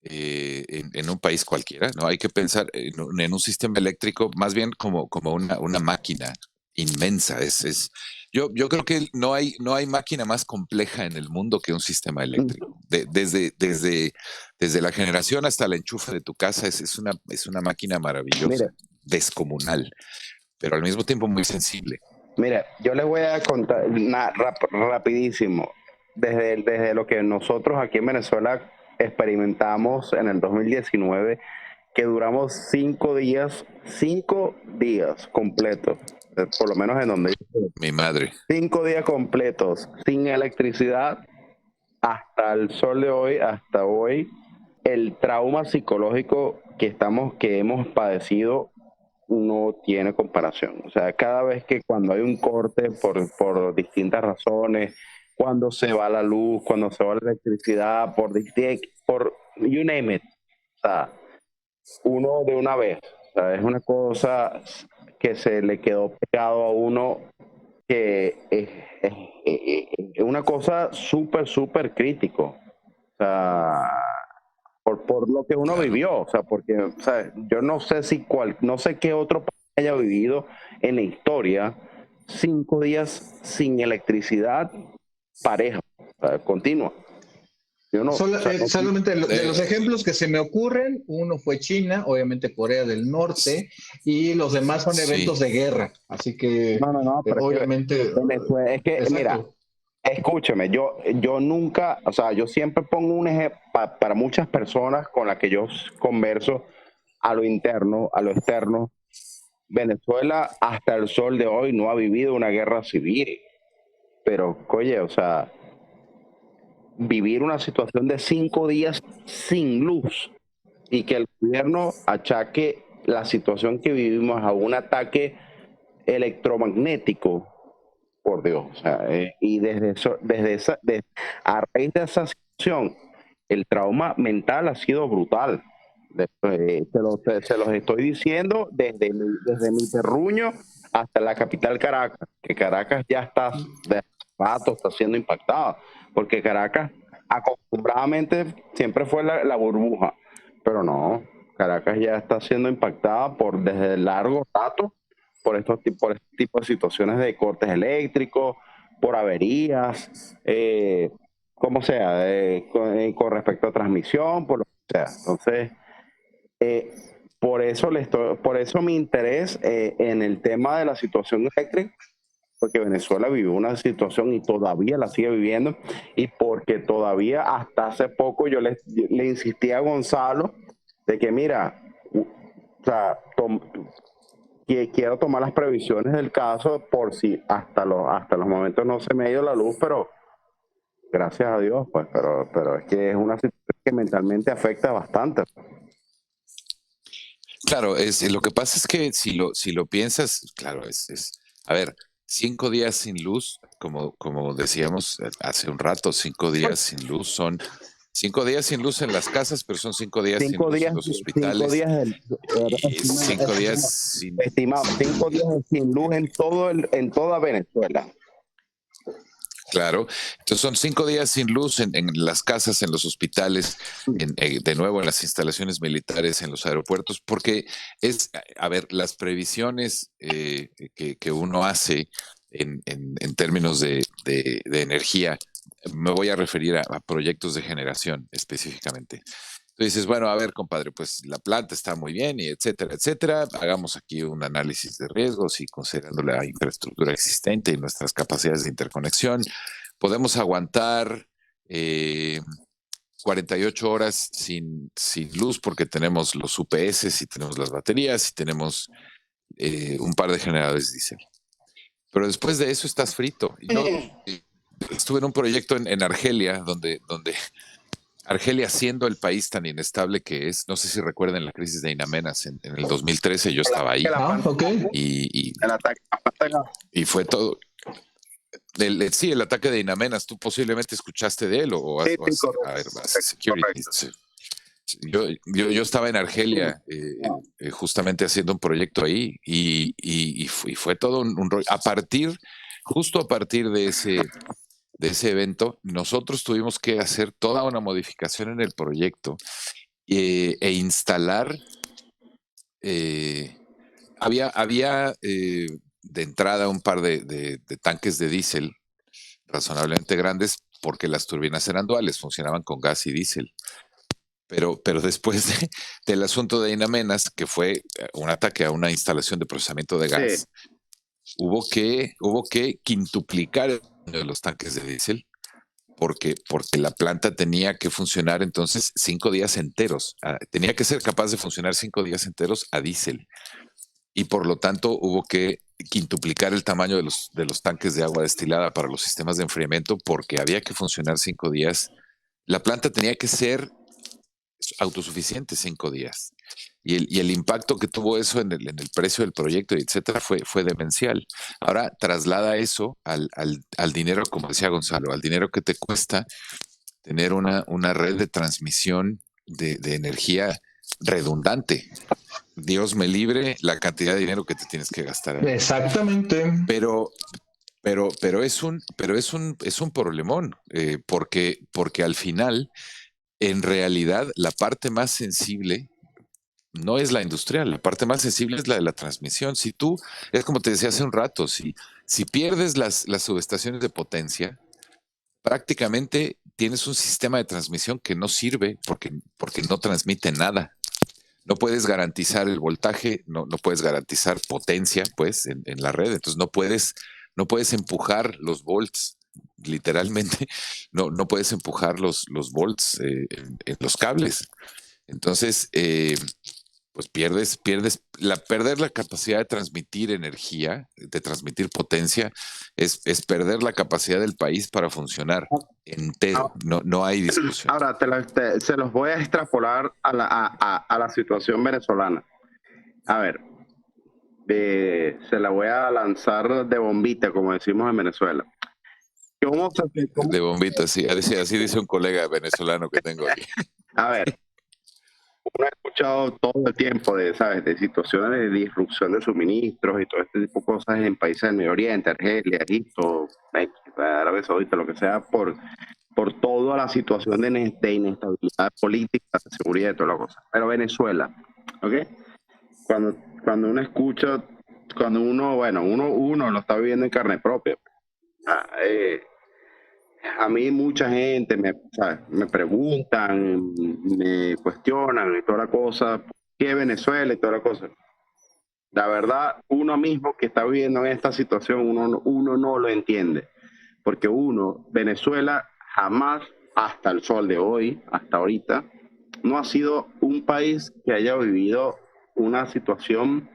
D: en un país cualquiera, ¿no? Hay que pensar en un sistema eléctrico más bien como una máquina inmensa. Yo creo que no hay máquina más compleja en el mundo que un sistema eléctrico. Desde la generación hasta la enchufe de tu casa es una máquina maravillosa,
B: Mira,
D: descomunal, pero al mismo tiempo muy sensible.
B: Mira, yo les voy a contar rapidísimo, desde lo que nosotros aquí en Venezuela experimentamos en el 2019, que duramos 5 días completos, por lo menos en donde yo estoy.
D: Mi madre.
B: 5 días completos sin electricidad hasta el sol de hoy, hasta hoy. El trauma psicológico que hemos padecido no tiene comparación. O sea, cada vez que cuando hay un corte por distintas razones, cuando se va la luz, cuando se va la electricidad, por you name it, o sea, uno de una vez. O sea, es una cosa que se le quedó pegado a uno, que es una cosa súper crítico. O sea, por lo que uno vivió, o sea, porque, o sea, yo no sé no sé qué otro país haya vivido en la historia 5 días sin electricidad pareja, o sea, continua.
A: Solamente de los ejemplos que se me ocurren, uno fue China, obviamente Corea del Norte, y los demás son eventos de guerra. Así que,
B: pero
A: obviamente.
B: Es que, mira, escúcheme, yo nunca, o sea, yo siempre pongo un ejemplo para muchas personas con las que yo converso a lo interno, a lo externo. Venezuela hasta el sol de hoy no ha vivido una guerra civil, pero, oye, o sea, vivir una situación de 5 días sin luz y que el gobierno achaque la situación que vivimos a un ataque electromagnético, por Dios, o sea, y a raíz de esa situación, el trauma mental ha sido brutal. Se los estoy diciendo desde mi terruño hasta la capital Caracas, que Caracas ya está de rato, está siendo impactada, porque Caracas acostumbradamente siempre fue la burbuja, pero no, Caracas ya está siendo impactada desde largo rato por este tipo de situaciones de cortes eléctricos, por averías, como sea, con respecto a transmisión, por lo que sea. Entonces, por eso mi interés en el tema de la situación eléctrica, porque Venezuela vivió una situación y todavía la sigue viviendo, y porque todavía hasta hace poco yo le insistí a Gonzalo de que mira, o sea, que quiero tomar las previsiones del caso por si hasta los momentos no se me ha ido la luz, pero gracias a Dios, pues, pero es que es una situación que mentalmente afecta bastante.
D: Claro, lo que pasa es que si lo piensas, claro, a ver, 5 días sin luz, como decíamos hace un rato, 5 días sin luz son 5 días sin luz en las casas, pero son 5 días sin luz en los hospitales. 5 días sin...
B: Estimado, 5 días sin luz en toda Venezuela.
D: Claro, entonces son 5 días sin luz en las casas, en los hospitales, de nuevo en las instalaciones militares, en los aeropuertos, porque a ver, las previsiones que uno hace en términos de energía, me voy a referir a proyectos de generación específicamente. Tú dices, bueno, a ver, compadre, pues la planta está muy bien y etcétera, etcétera. Hagamos aquí un análisis de riesgos y considerando la infraestructura existente y nuestras capacidades de interconexión, podemos aguantar 48 horas sin luz porque tenemos los UPS y tenemos las baterías y tenemos un par de generadores diésel. Pero después de eso estás frito. Yo estuve en un proyecto en Argelia donde Argelia, siendo el país tan inestable que es, no sé si recuerdan la crisis de In Amenas en el 2013, yo estaba ahí. Y fue todo. El ataque de In Amenas, tú posiblemente escuchaste de él security. Yo estaba en Argelia justamente haciendo un proyecto ahí y fue todo un rollo. Justo a partir de ese evento, nosotros tuvimos que hacer toda una modificación en el proyecto e instalar. Había de entrada un par de tanques de diésel razonablemente grandes porque las turbinas eran duales, funcionaban con gas y diésel. Pero después del asunto de In Amenas, que fue un ataque a una instalación de procesamiento de gas, hubo que quintuplicar de los tanques de diésel porque la planta tenía que funcionar entonces 5 días enteros. Tenía que ser capaz de funcionar 5 días enteros a diésel. Y por lo tanto hubo que quintuplicar el tamaño de los tanques de agua destilada para los sistemas de enfriamiento porque había que funcionar 5 días. La planta tenía que ser autosuficiente 5 días. Y el impacto que tuvo eso en el precio del proyecto, etcétera, fue demencial. Ahora traslada eso al dinero, como decía Gonzalo, al dinero que te cuesta tener una red de transmisión de energía redundante. Dios me libre la cantidad de dinero que te tienes que gastar.
A: Exactamente.
D: Pero es un problemón, porque al final, en realidad, la parte más sensible no es la industrial, la parte más sensible es la de la transmisión. Es como te decía hace un rato, si pierdes las subestaciones de potencia, prácticamente tienes un sistema de transmisión que no sirve porque no transmite nada. No puedes garantizar el voltaje, no puedes garantizar potencia, pues, en la red. Entonces no puedes empujar los volts, literalmente, no puedes empujar los volts en los cables. Entonces, pues perder la capacidad de transmitir energía, de transmitir potencia, es perder la capacidad del país para funcionar entero. No hay discusión.
B: Ahora, se los voy a extrapolar a la situación venezolana. A ver, se la voy a lanzar de bombita, como decimos en Venezuela.
D: De bombita, sí. Así dice un colega venezolano que tengo aquí.
B: A ver, uno ha escuchado todo el tiempo de situaciones de disrupción de suministros y todo este tipo de cosas en países del Medio Oriente, Argelia, Egipto, Arabia Saudita, lo que sea, por toda la situación de inestabilidad política, de seguridad y toda la cosa. Pero Venezuela, ¿ok? Cuando uno escucha, uno lo está viviendo en carne propia. A mí mucha gente me preguntan, me cuestionan y toda la cosa, ¿qué es Venezuela y toda la cosa? La verdad, uno mismo que está viviendo en esta situación, uno no lo entiende. Porque Venezuela jamás, hasta el sol de hoy, hasta ahorita, no ha sido un país que haya vivido una situación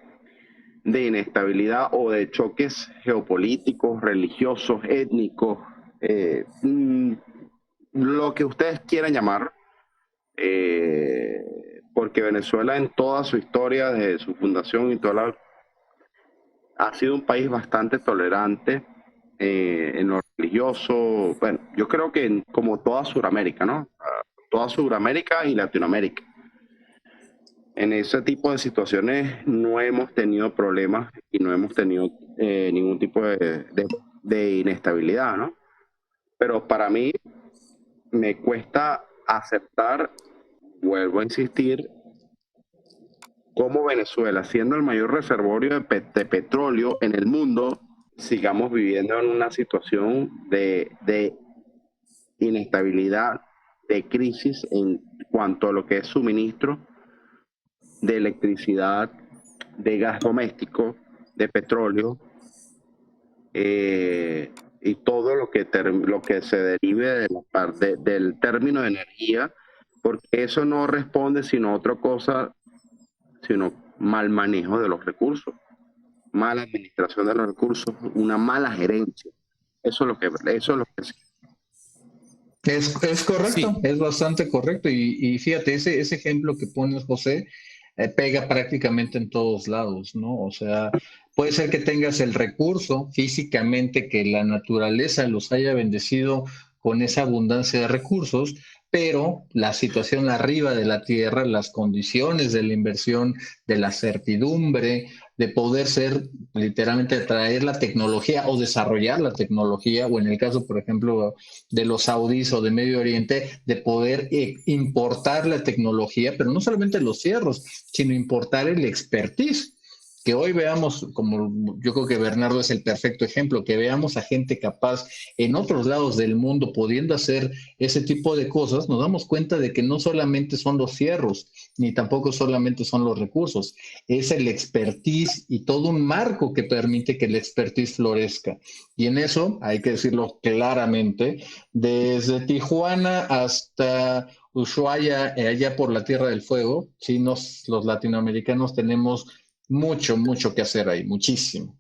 B: de inestabilidad o de choques geopolíticos, religiosos, étnicos, lo que ustedes quieran llamar, porque Venezuela en toda su historia, desde su fundación y ha sido un país bastante tolerante en lo religioso. Bueno, yo creo que como toda Sudamérica, ¿no? Toda Sudamérica y Latinoamérica. En ese tipo de situaciones no hemos tenido problemas y no hemos tenido ningún tipo de inestabilidad, ¿no? Pero para mí me cuesta aceptar, vuelvo a insistir, cómo Venezuela, siendo el mayor reservorio de petróleo en el mundo, sigamos viviendo en una situación de inestabilidad, de crisis en cuanto a lo que es suministro de electricidad, de gas doméstico, de petróleo, y todo lo que se derive de la parte del término de energía, porque eso no responde sino a otra cosa, sino mal manejo de los recursos, mala administración de los recursos, una mala gerencia. Eso es lo que sí.
A: Es correcto,
D: Sí.
A: Es bastante correcto. Y fíjate, ese ejemplo que pones, José, pega prácticamente en todos lados, ¿no? O sea, puede ser que tengas el recurso físicamente, que la naturaleza los haya bendecido con esa abundancia de recursos, pero la situación arriba de la tierra, las condiciones de la inversión, de la certidumbre, de poder ser literalmente traer la tecnología o desarrollar la tecnología, o en el caso, por ejemplo, de los saudíes o de Medio Oriente, de poder importar la tecnología, pero no solamente los fierros, sino importar el expertise. Que hoy veamos, como yo creo que Bernardo es el perfecto ejemplo, que veamos a gente capaz en otros lados del mundo pudiendo hacer ese tipo de cosas, nos damos cuenta de que no solamente son los fierros, ni tampoco solamente son los recursos, es el expertise y todo un marco que permite que el expertise florezca. Y en eso, hay que decirlo claramente, desde Tijuana hasta Ushuaia, allá por la Tierra del Fuego, sí, los latinoamericanos tenemos mucho que hacer ahí, muchísimo.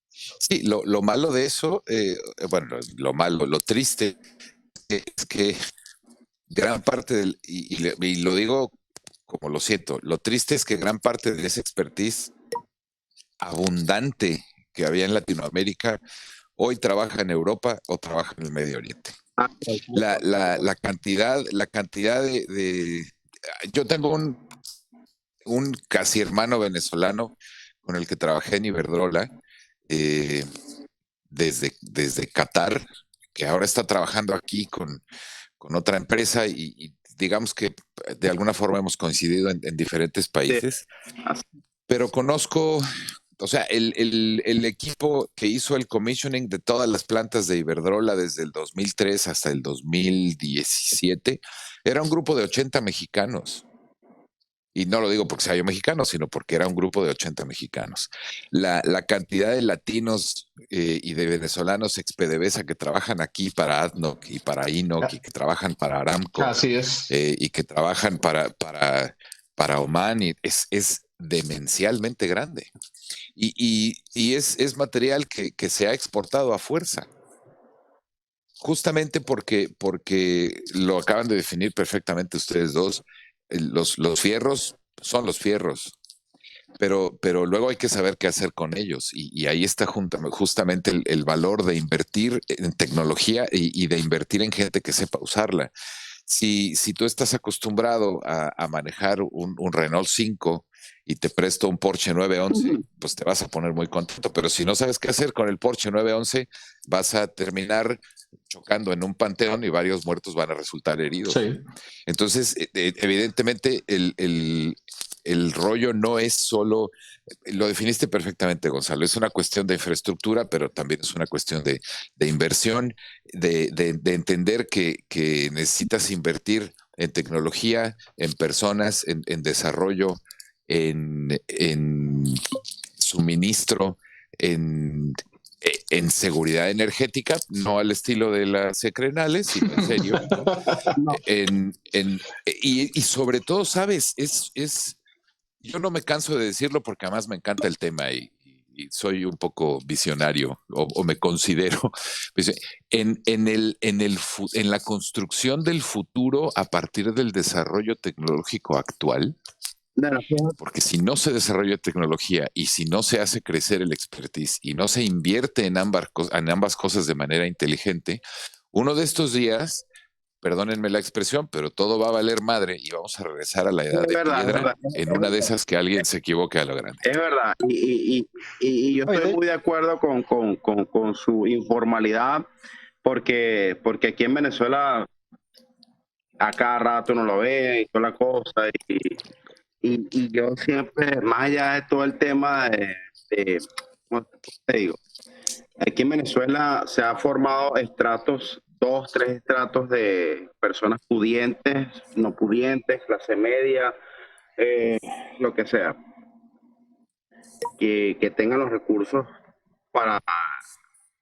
D: Sí, lo malo de eso, lo triste es que gran parte y lo digo como lo siento, lo triste es que gran parte de esa expertise abundante que había en Latinoamérica hoy trabaja en Europa o trabaja en el Medio Oriente. La cantidad de yo tengo un casi hermano venezolano con el que trabajé en Iberdrola desde Qatar, que ahora está trabajando aquí con otra empresa y digamos que de alguna forma hemos coincidido en diferentes países, pero conozco O sea, el equipo que hizo el commissioning de todas las plantas de Iberdrola desde el 2003 hasta el 2017 era un grupo de 80 mexicanos. Y no lo digo porque sea yo mexicano, sino porque era un grupo de 80 mexicanos. La cantidad de latinos y de venezolanos ex PDVSA que trabajan aquí para ADNOC y para INOC y que trabajan para Aramco
A: Así es.
D: y que trabajan para Oman es demencialmente grande. Y es material que se ha exportado a fuerza. Justamente porque lo acaban de definir perfectamente ustedes dos. Los fierros son los fierros, pero luego hay que saber qué hacer con ellos. Y ahí está justamente el valor de invertir en tecnología y de invertir en gente que sepa usarla. Si tú estás acostumbrado a manejar un Renault 5 y te presto un Porsche 911, pues te vas a poner muy contento. Pero si no sabes qué hacer con el Porsche 911, vas a terminar chocando en un panteón y varios muertos van a resultar heridos.
A: Sí.
D: Entonces, evidentemente, el rollo no es solo, lo definiste perfectamente, Gonzalo, es una cuestión de infraestructura, pero también es una cuestión de inversión, de entender que necesitas invertir en tecnología, en personas, en desarrollo, en suministro, en seguridad energética, no al estilo de las secrenales, sino en serio. ¿No? Y sobre todo, ¿sabes? Yo no me canso de decirlo porque además me encanta el tema y soy un poco visionario o me considero en la construcción del futuro a partir del desarrollo tecnológico actual. Porque si no se desarrolla tecnología y si no se hace crecer el expertise y no se invierte en ambas cosas de manera inteligente, uno de estos días, perdónenme la expresión, pero todo va a valer madre y vamos a regresar a la edad de piedra en una de esas que alguien se equivoque a lo grande.
B: Es verdad, y yo estoy muy de acuerdo con su informalidad, porque aquí en Venezuela a cada rato uno lo ve y toda la cosa, y yo siempre, más allá de todo el tema ¿cómo te digo? Aquí en Venezuela se ha formado estratos, 2, 3 estratos de personas pudientes, no pudientes, clase media, lo que sea, que tengan los recursos para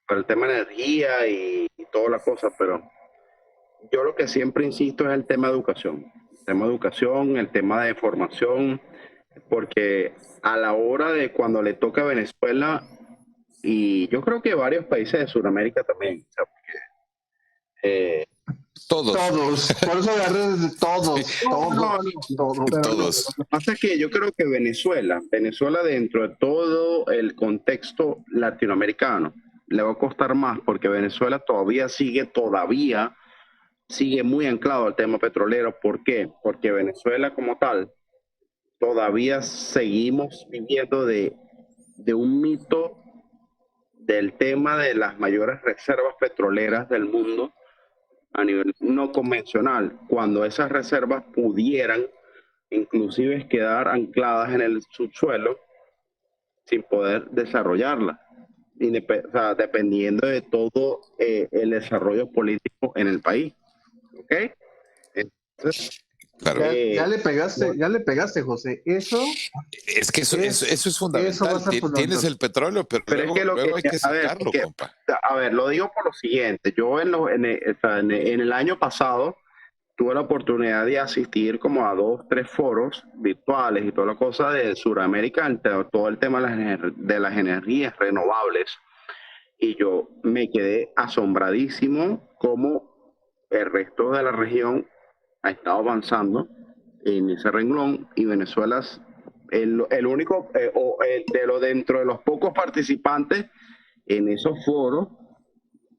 B: el tema de energía y toda la cosa, pero yo lo que siempre insisto es el tema de educación. El tema de educación, el tema de formación, porque a la hora de cuando le toca a Venezuela, y yo creo que varios países de Sudamérica también, o sea, porque,
D: todos.
A: Por eso agarré desde todos.
D: Sí.
A: Todos.
B: Lo que pasa es que yo creo que Venezuela dentro de todo el contexto latinoamericano, le va a costar más porque Venezuela todavía sigue muy anclado al tema petrolero. ¿Por qué? Porque Venezuela como tal, todavía seguimos viviendo de un mito del tema de las mayores reservas petroleras del mundo a nivel no convencional, cuando esas reservas pudieran inclusive quedar ancladas en el subsuelo sin poder desarrollarlas, o sea, dependiendo de todo el desarrollo político en el país. ¿Ok? Entonces,
D: claro.
A: Ya le pegaste, José. Eso
D: es que eso es fundamental. Tienes el petróleo, pero luego hay que sacarlo, compa.
B: A ver, lo digo por lo siguiente. Yo en el año pasado tuve la oportunidad de asistir como a 2, 3 foros virtuales y toda la cosa de Sudamérica, todo el tema de las energías renovables. Y yo me quedé asombradísimo cómo el resto de la región ha estado avanzando en ese renglón, y Venezuela es el único, dentro de los pocos participantes en esos foros,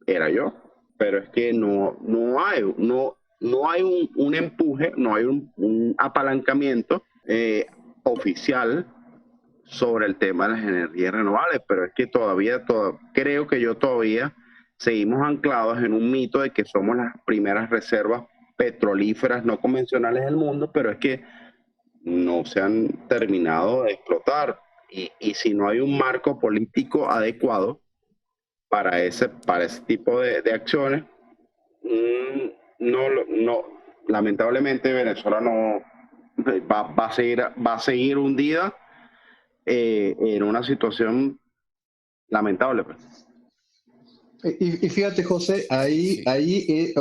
B: era yo. Pero es que no hay un empuje, no hay un apalancamiento oficial sobre el tema de las energías renovables, pero es que creo que todavía seguimos anclados en un mito de que somos las primeras reservas petrolíferas no convencionales del mundo, pero es que no se han terminado de explotar. y si no hay un marco político adecuado para ese tipo de acciones, lamentablemente Venezuela no va a seguir hundida en una situación lamentable, pues.
A: Y fíjate, José,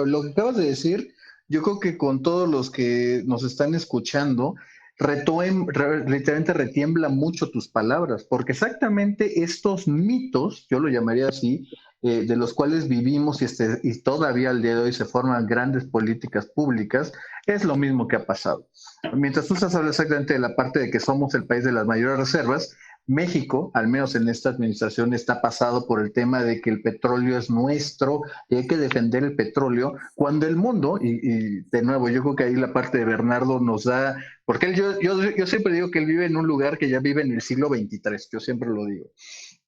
A: lo que acabas de decir, yo creo que con todos los que nos están escuchando, literalmente retiembla mucho tus palabras, porque exactamente estos mitos, yo lo llamaría así, de los cuales vivimos y todavía al día de hoy se forman grandes políticas públicas, es lo mismo que ha pasado. Mientras tú estás hablando exactamente de la parte de que somos el país de las mayores reservas, México, al menos en esta administración, está pasado por el tema de que el petróleo es nuestro y hay que defender el petróleo, cuando el mundo, y de nuevo, yo creo que ahí la parte de Bernardo nos da, porque yo siempre digo que él vive en un lugar que ya vive en el siglo XXIII, yo siempre lo digo.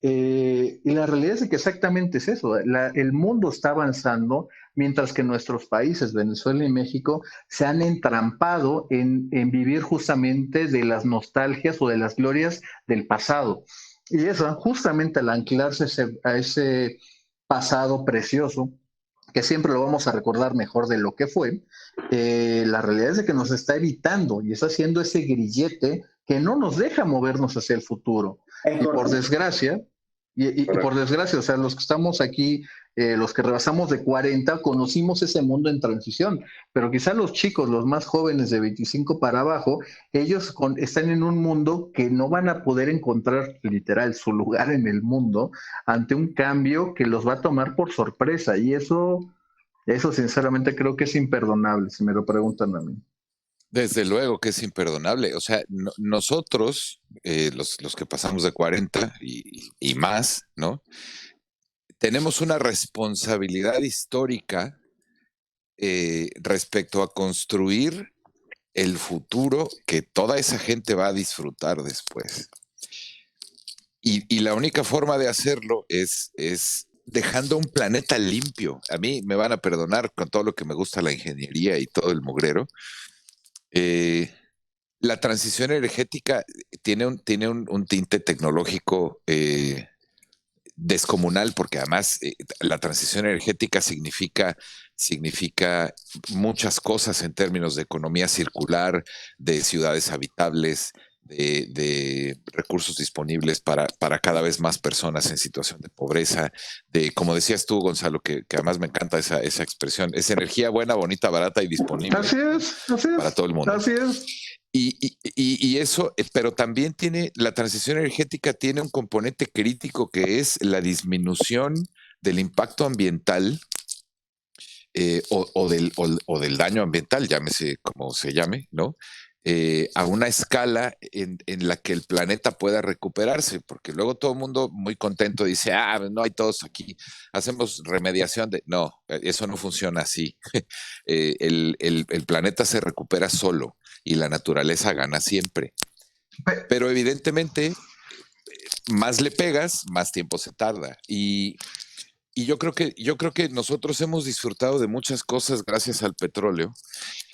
A: Y la realidad es que exactamente es eso. El mundo está avanzando mientras que nuestros países, Venezuela y México, se han entrampado en vivir justamente de las nostalgias o de las glorias del pasado. Y eso, justamente al anclarse a ese pasado precioso, que siempre lo vamos a recordar mejor de lo que fue, la realidad es de que nos está evitando y está haciendo ese grillete que no nos deja movernos hacia el futuro. Y por desgracia, por desgracia, o sea, los que estamos aquí, los que rebasamos de 40, conocimos ese mundo en transición, pero quizá los chicos, los más jóvenes de 25 para abajo, están en un mundo que no van a poder encontrar literal su lugar en el mundo ante un cambio que los va a tomar por sorpresa. Y eso sinceramente creo que es imperdonable, si me lo preguntan a mí.
D: Desde luego que es imperdonable. O sea, nosotros, los que pasamos de 40 y más, ¿no? Tenemos una responsabilidad histórica respecto a construir el futuro que toda esa gente va a disfrutar después. Y la única forma de hacerlo es dejando un planeta limpio. A mí me van a perdonar con todo lo que me gusta la ingeniería y todo el mugrero. La transición energética tiene un tinte tecnológico descomunal, porque además la transición energética significa muchas cosas en términos de economía circular, de ciudades habitables, de recursos disponibles para cada vez más personas en situación de pobreza, como decías tú, Gonzalo, que además me encanta esa expresión, es energía buena, bonita, barata y disponible.
A: Así es,
D: para todo el mundo.
A: Así es.
D: Y eso, pero también la transición energética tiene un componente crítico que es la disminución del impacto ambiental o del daño ambiental, llámese como se llame, ¿no? A una escala en la que el planeta pueda recuperarse, porque luego todo el mundo muy contento dice, no hay todos aquí, hacemos remediación no, eso no funciona así. El planeta se recupera solo y la naturaleza gana siempre. Pero evidentemente, más le pegas, más tiempo se tarda. Y yo creo que nosotros hemos disfrutado de muchas cosas gracias al petróleo.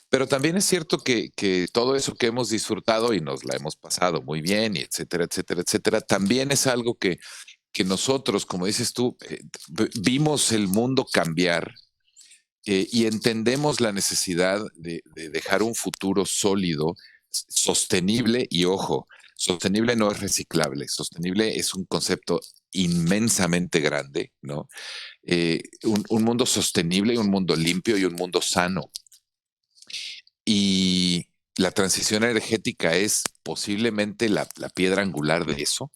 D: Pero también es cierto que todo eso que hemos disfrutado y nos la hemos pasado muy bien, y etcétera, etcétera, etcétera, también es algo que nosotros, como dices tú, vimos el mundo cambiar y entendemos la necesidad de dejar un futuro sólido, sostenible y, ojo, sostenible no es reciclable, sostenible es un concepto inmensamente grande, ¿no? Un mundo sostenible y un mundo limpio y un mundo sano. Y la transición energética es posiblemente la piedra angular de eso.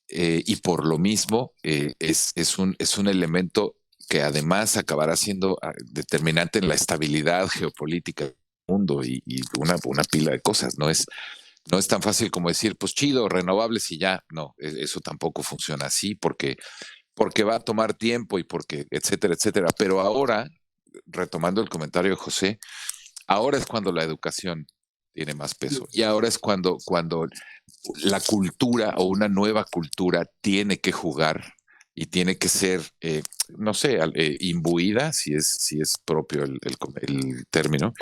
D: Y por lo mismo es un elemento que además acabará siendo determinante en la estabilidad geopolítica del mundo y una pila de cosas. No es tan fácil como decir, pues chido, renovables y ya. No, eso tampoco funciona así porque va a tomar tiempo y porque, etcétera, etcétera. Pero ahora, retomando el comentario de José, ahora es cuando la educación tiene más peso y ahora es cuando la cultura o una nueva cultura tiene que jugar y tiene que ser, no sé, imbuida, si es propio el término,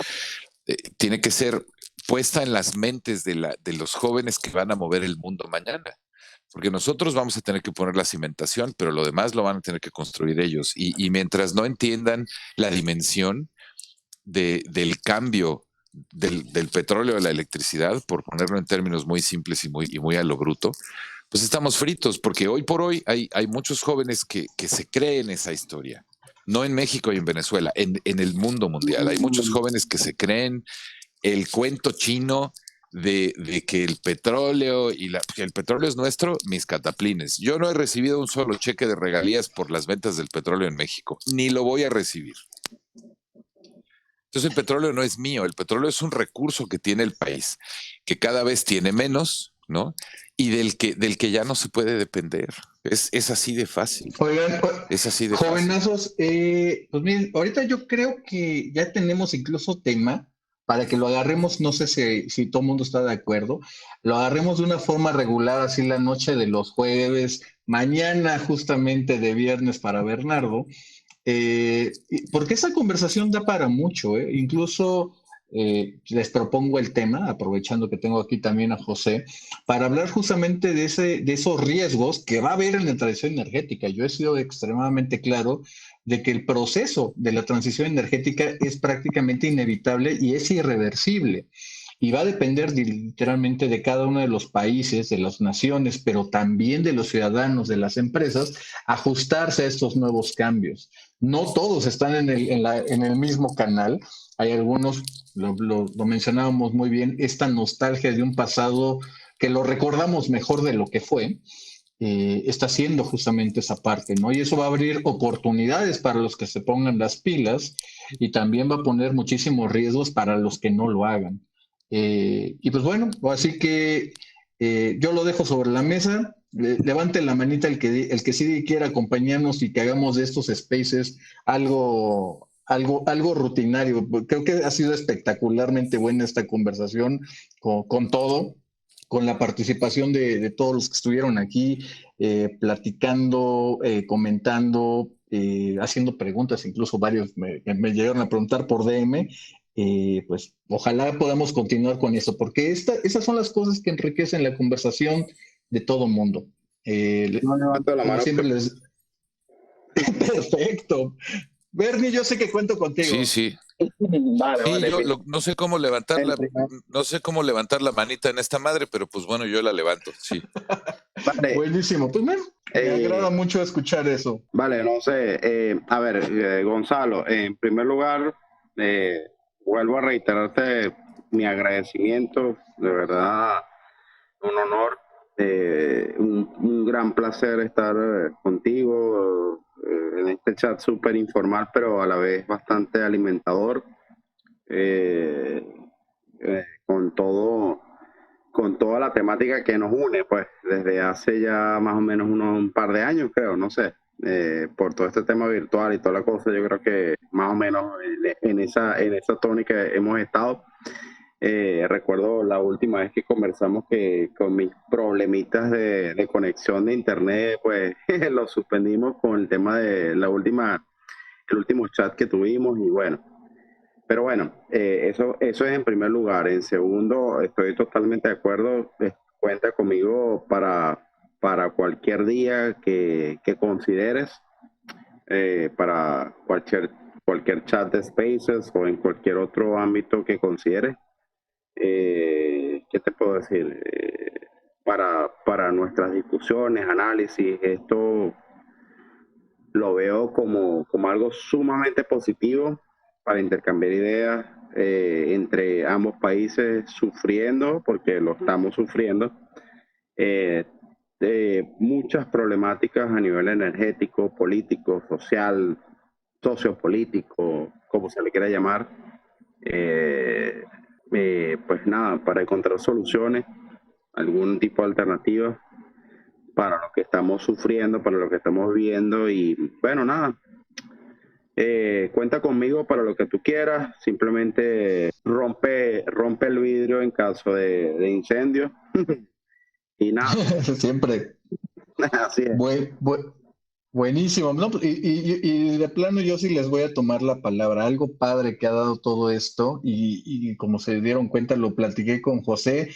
D: tiene que ser puesta en las mentes de los jóvenes que van a mover el mundo mañana. Porque nosotros vamos a tener que poner la cimentación, pero lo demás lo van a tener que construir ellos. Y mientras no entiendan la dimensión del cambio del petróleo a la electricidad, por ponerlo en términos muy simples y muy a lo bruto, pues estamos fritos, porque hoy por hoy hay muchos jóvenes que se creen esa historia. No en México y en Venezuela, en el mundo mundial. Hay muchos jóvenes que se creen el cuento chino de que el petróleo que el petróleo es nuestro, mis cataplines. Yo no he recibido un solo cheque de regalías por las ventas del petróleo en México, ni lo voy a recibir. Entonces el petróleo no es mío, el petróleo es un recurso que tiene el país, que cada vez tiene menos, ¿no? Y del que ya no se puede depender. Es así de fácil.
A: Oigan,
D: es así de
A: jovenazos, pues miren, ahorita yo creo que ya tenemos incluso tema para que lo agarremos, no sé si todo el mundo está de acuerdo, lo agarremos de una forma regular, así la noche de los jueves, mañana justamente de viernes para Bernardo, porque esa conversación da para mucho, incluso les propongo el tema, aprovechando que tengo aquí también a José, para hablar justamente de esos riesgos que va a haber en la transición energética. Yo he sido extremadamente claro de que el proceso de la transición energética es prácticamente inevitable y es irreversible. Y va a depender literalmente de cada uno de los países, de las naciones, pero también de los ciudadanos, de las empresas, ajustarse a estos nuevos cambios. No todos están en el mismo canal. Hay algunos, lo mencionábamos muy bien, esta nostalgia de un pasado que lo recordamos mejor de lo que fue, está haciendo justamente esa parte, ¿no? Y eso va a abrir oportunidades para los que se pongan las pilas y también va a poner muchísimos riesgos para los que no lo hagan. Y pues bueno, así que yo lo dejo sobre la mesa. Levante la manita el que sí quiera acompañarnos y que hagamos de estos spaces algo rutinario. Creo que ha sido espectacularmente buena esta conversación con todo, con la participación de todos los que estuvieron aquí, platicando, comentando, haciendo preguntas, incluso varios me llegaron a preguntar por DM. Pues ojalá podamos continuar con eso, porque esas son las cosas que enriquecen la conversación de todo mundo.
B: No levanto la
A: Como
B: mano.
A: siempre les... Perfecto. Bernie, yo sé que cuento contigo.
D: Sí.
B: Vale,
D: Sí,
B: vale.
D: yo no sé cómo levantar la manita en esta madre, pero pues bueno, yo la levanto, sí.
B: Vale.
A: Buenísimo, pues me agrada mucho escuchar eso.
B: Vale, no sé, a ver, Gonzalo, en primer lugar, vuelvo a reiterarte mi agradecimiento, de verdad, un honor, un gran placer estar contigo en este chat súper informal, pero a la vez bastante alimentador, con toda la temática que nos une, pues desde hace ya más o menos un par de años, creo, no sé, por todo este tema virtual y toda la cosa, yo creo que más o menos en esa tónica hemos estado. Recuerdo la última vez que conversamos que con mis problemitas de conexión de internet, pues lo suspendimos con el tema de el último chat que tuvimos y bueno. Pero bueno, eso es en primer lugar. En segundo, estoy totalmente de acuerdo. Cuenta conmigo para cualquier día que consideres, para cualquier chat de Spaces o en cualquier otro ámbito que consideres. ¿Qué te puedo decir? Para nuestras discusiones, análisis, esto lo veo como algo sumamente positivo para intercambiar ideas entre ambos países sufriendo, porque lo estamos sufriendo, de muchas problemáticas a nivel energético, político, social, sociopolítico, como se le quiera llamar. Pues nada, para encontrar soluciones, algún tipo de alternativa para lo que estamos sufriendo, para lo que estamos viviendo y bueno, nada. Cuenta conmigo para lo que tú quieras, simplemente rompe el vidrio en caso de incendio y nada.
A: Siempre.
B: Así es.
A: Buenísimo, ¿no? Y de plano yo sí les voy a tomar la palabra. Algo padre que ha dado todo esto, y como se dieron cuenta, lo platiqué con José,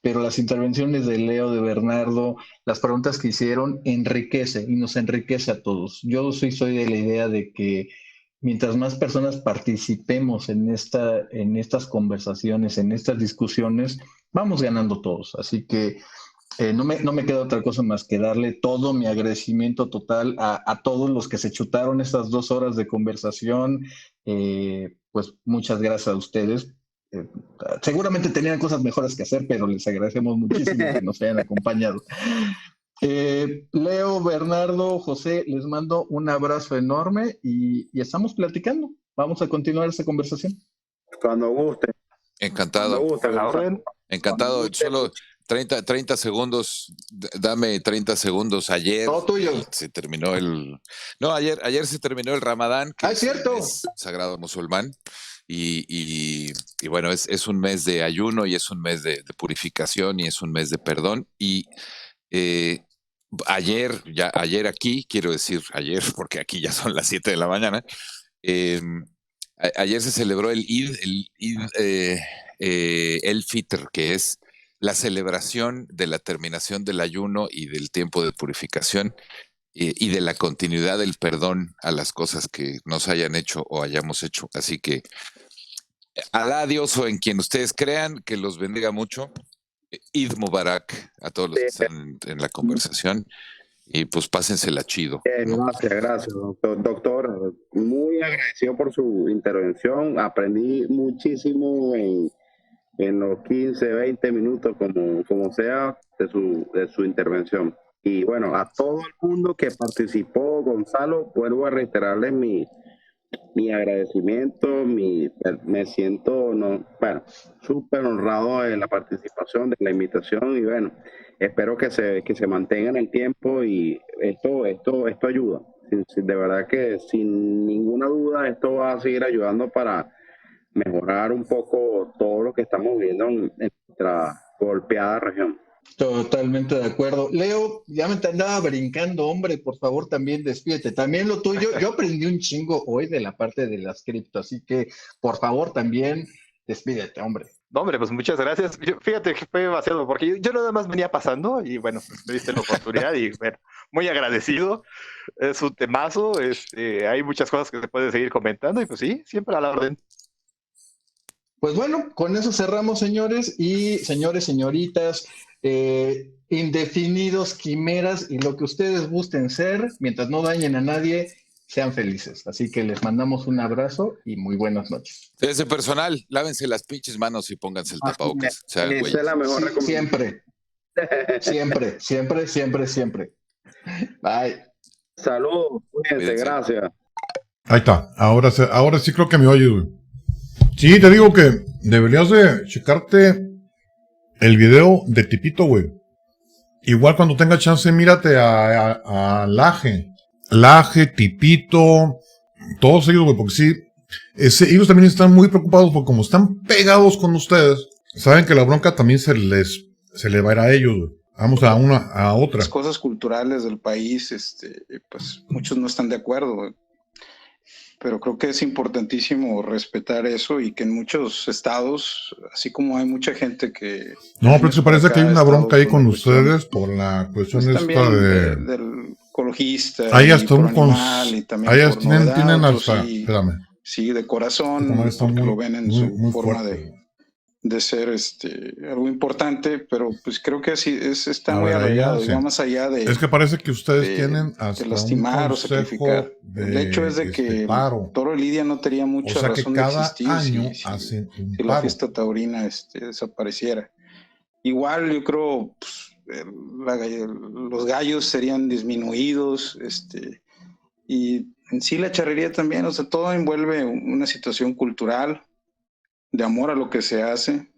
A: pero las intervenciones de Leo, de Bernardo, las preguntas que hicieron, enriquece y nos enriquece a todos. Yo sí soy de la idea de que mientras más personas participemos en estas conversaciones, en estas discusiones, vamos ganando todos. Así que no me queda otra cosa más que darle todo mi agradecimiento total a todos los que se chutaron estas 2 horas de conversación. Pues muchas gracias a ustedes. Eh, Seguramente tenían cosas mejores que hacer, pero les agradecemos muchísimo que nos hayan acompañado. Leo, Bernardo, José, les mando un abrazo enorme y estamos platicando. Vamos a continuar esta conversación.
B: Cuando guste, cuando
D: Encantado,
B: guste,
C: A la
B: Gonzalo.
C: orden.
B: Cuando
D: encantado.
B: guste.
D: Solo 30 segundos, dame 30 segundos. Ayer
A: Todo tuyo.
D: se terminó No, ayer se terminó el Ramadán, que
A: Es cierto.
D: es sagrado musulmán. Y bueno, es un mes de ayuno y es un mes de purificación y es un mes de perdón. Y eh, ayer aquí, quiero decir ayer, porque aquí ya son las 7 de la mañana, eh, ayer se celebró el Fitr, que es la celebración de la terminación del ayuno y del tiempo de purificación y de la continuidad del perdón a las cosas que nos hayan hecho o hayamos hecho. Así que Alá Dios o en quien ustedes crean, que los bendiga mucho. Eid Mubarak a todos los que están en la conversación y pues pásensela chido, ¿no?
B: Gracias, doctor. Muy agradecido por su intervención. Aprendí muchísimo en los 15, 20 minutos, como sea, de su intervención. Y bueno, a todo el mundo que participó, Gonzalo, vuelvo a reiterarles mi agradecimiento, me siento bueno, súper honrado de la participación, de la invitación y bueno, espero que se mantenga en el tiempo y esto ayuda. De verdad que sin ninguna duda esto va a seguir ayudando para mejorar un poco todo lo que estamos viendo en nuestra golpeada región.
A: Totalmente de acuerdo. Leo, ya me te andaba brincando, hombre, por favor también despídete. También lo tuyo, yo aprendí un chingo hoy de la parte de las cripto, así que por favor también despídete, hombre.
C: No, hombre, pues muchas gracias. Fíjate que fue demasiado, porque yo nada más venía pasando y bueno, pues me diste la oportunidad y bueno, muy agradecido. Es un temazo, hay muchas cosas que se pueden seguir comentando y pues sí, siempre a la orden.
A: Pues bueno, con eso cerramos, señores y señoritas, indefinidos, quimeras y lo que ustedes gusten ser, mientras no dañen a nadie, sean felices. Así que les mandamos un abrazo y muy buenas noches.
D: Ese personal, lávense las pinches manos y pónganse el tapabocas. O sea,
B: Esa es la mejor recomendación.
A: Siempre. Bye.
B: Saludos, cuídense,
D: Cuídense.
B: gracias.
E: Ahí está. Ahora sí creo que me oyes, güey. Sí, te digo que deberías de checarte el video de Tipito, güey. Igual cuando tengas chance, mírate a Laje, Tipito, todos ellos, güey, porque sí, ellos también están muy preocupados porque como están pegados con ustedes, saben que la bronca también se le va a ir a ellos, güey. Vamos a otra.
F: Las cosas culturales del país, pues muchos no están de acuerdo, güey. Pero creo que es importantísimo respetar eso y que en muchos estados, así como hay mucha gente que...
E: No, pero se parece que hay una bronca ahí con ustedes por la cuestión
F: pues
E: esta
F: del ecologista.
E: Hay hasta un
F: animal y también
E: ahí
F: por novedad,
E: tienen
F: otros
E: hasta...
F: sí,
E: Espérame.
F: sí, de corazón,
E: Está
F: porque
E: muy,
F: lo ven en
E: muy,
F: su
E: muy
F: forma
E: fuerte.
F: de ser algo importante, pero pues creo que así está
E: A
F: muy
E: ver,
F: arraigado,
E: sí.
F: y va más allá de...
E: Es que parece que ustedes tienen hasta
F: de lastimar
E: un
F: o sacrificar. El hecho es de que
E: paro.
F: Toro de Lidia no tenía mucha
E: O sea que
F: razón
E: cada
F: de existir
E: año
F: si
E: hacen un
F: la
E: paro.
F: fiesta taurina desapareciera. Igual yo creo pues, los gallos serían disminuidos, y en sí la charrería también, o sea, todo envuelve una situación cultural de amor a lo que se hace.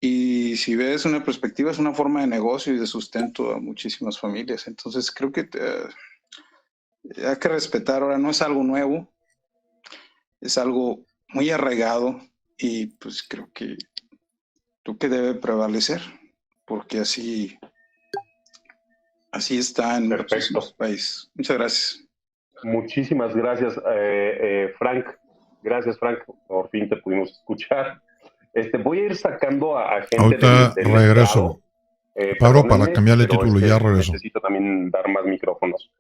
F: Y si ves una perspectiva, es una forma de negocio y de sustento a muchísimas familias. Entonces creo que hay que respetar. Ahora no es algo nuevo, es algo muy arraigado y pues creo que debe prevalecer, porque así Así está en
G: Perfecto.
F: muchísimos países. Muchas gracias.
G: Muchísimas gracias, Frank. Gracias, Frank. Por fin te pudimos escuchar. Voy a ir sacando a gente
E: Ahorita
G: del
E: regreso.
G: estrado.
E: Paro para
G: Perdónenme,
E: cambiarle
G: pero
E: título, ya regreso.
G: necesito también dar más micrófonos.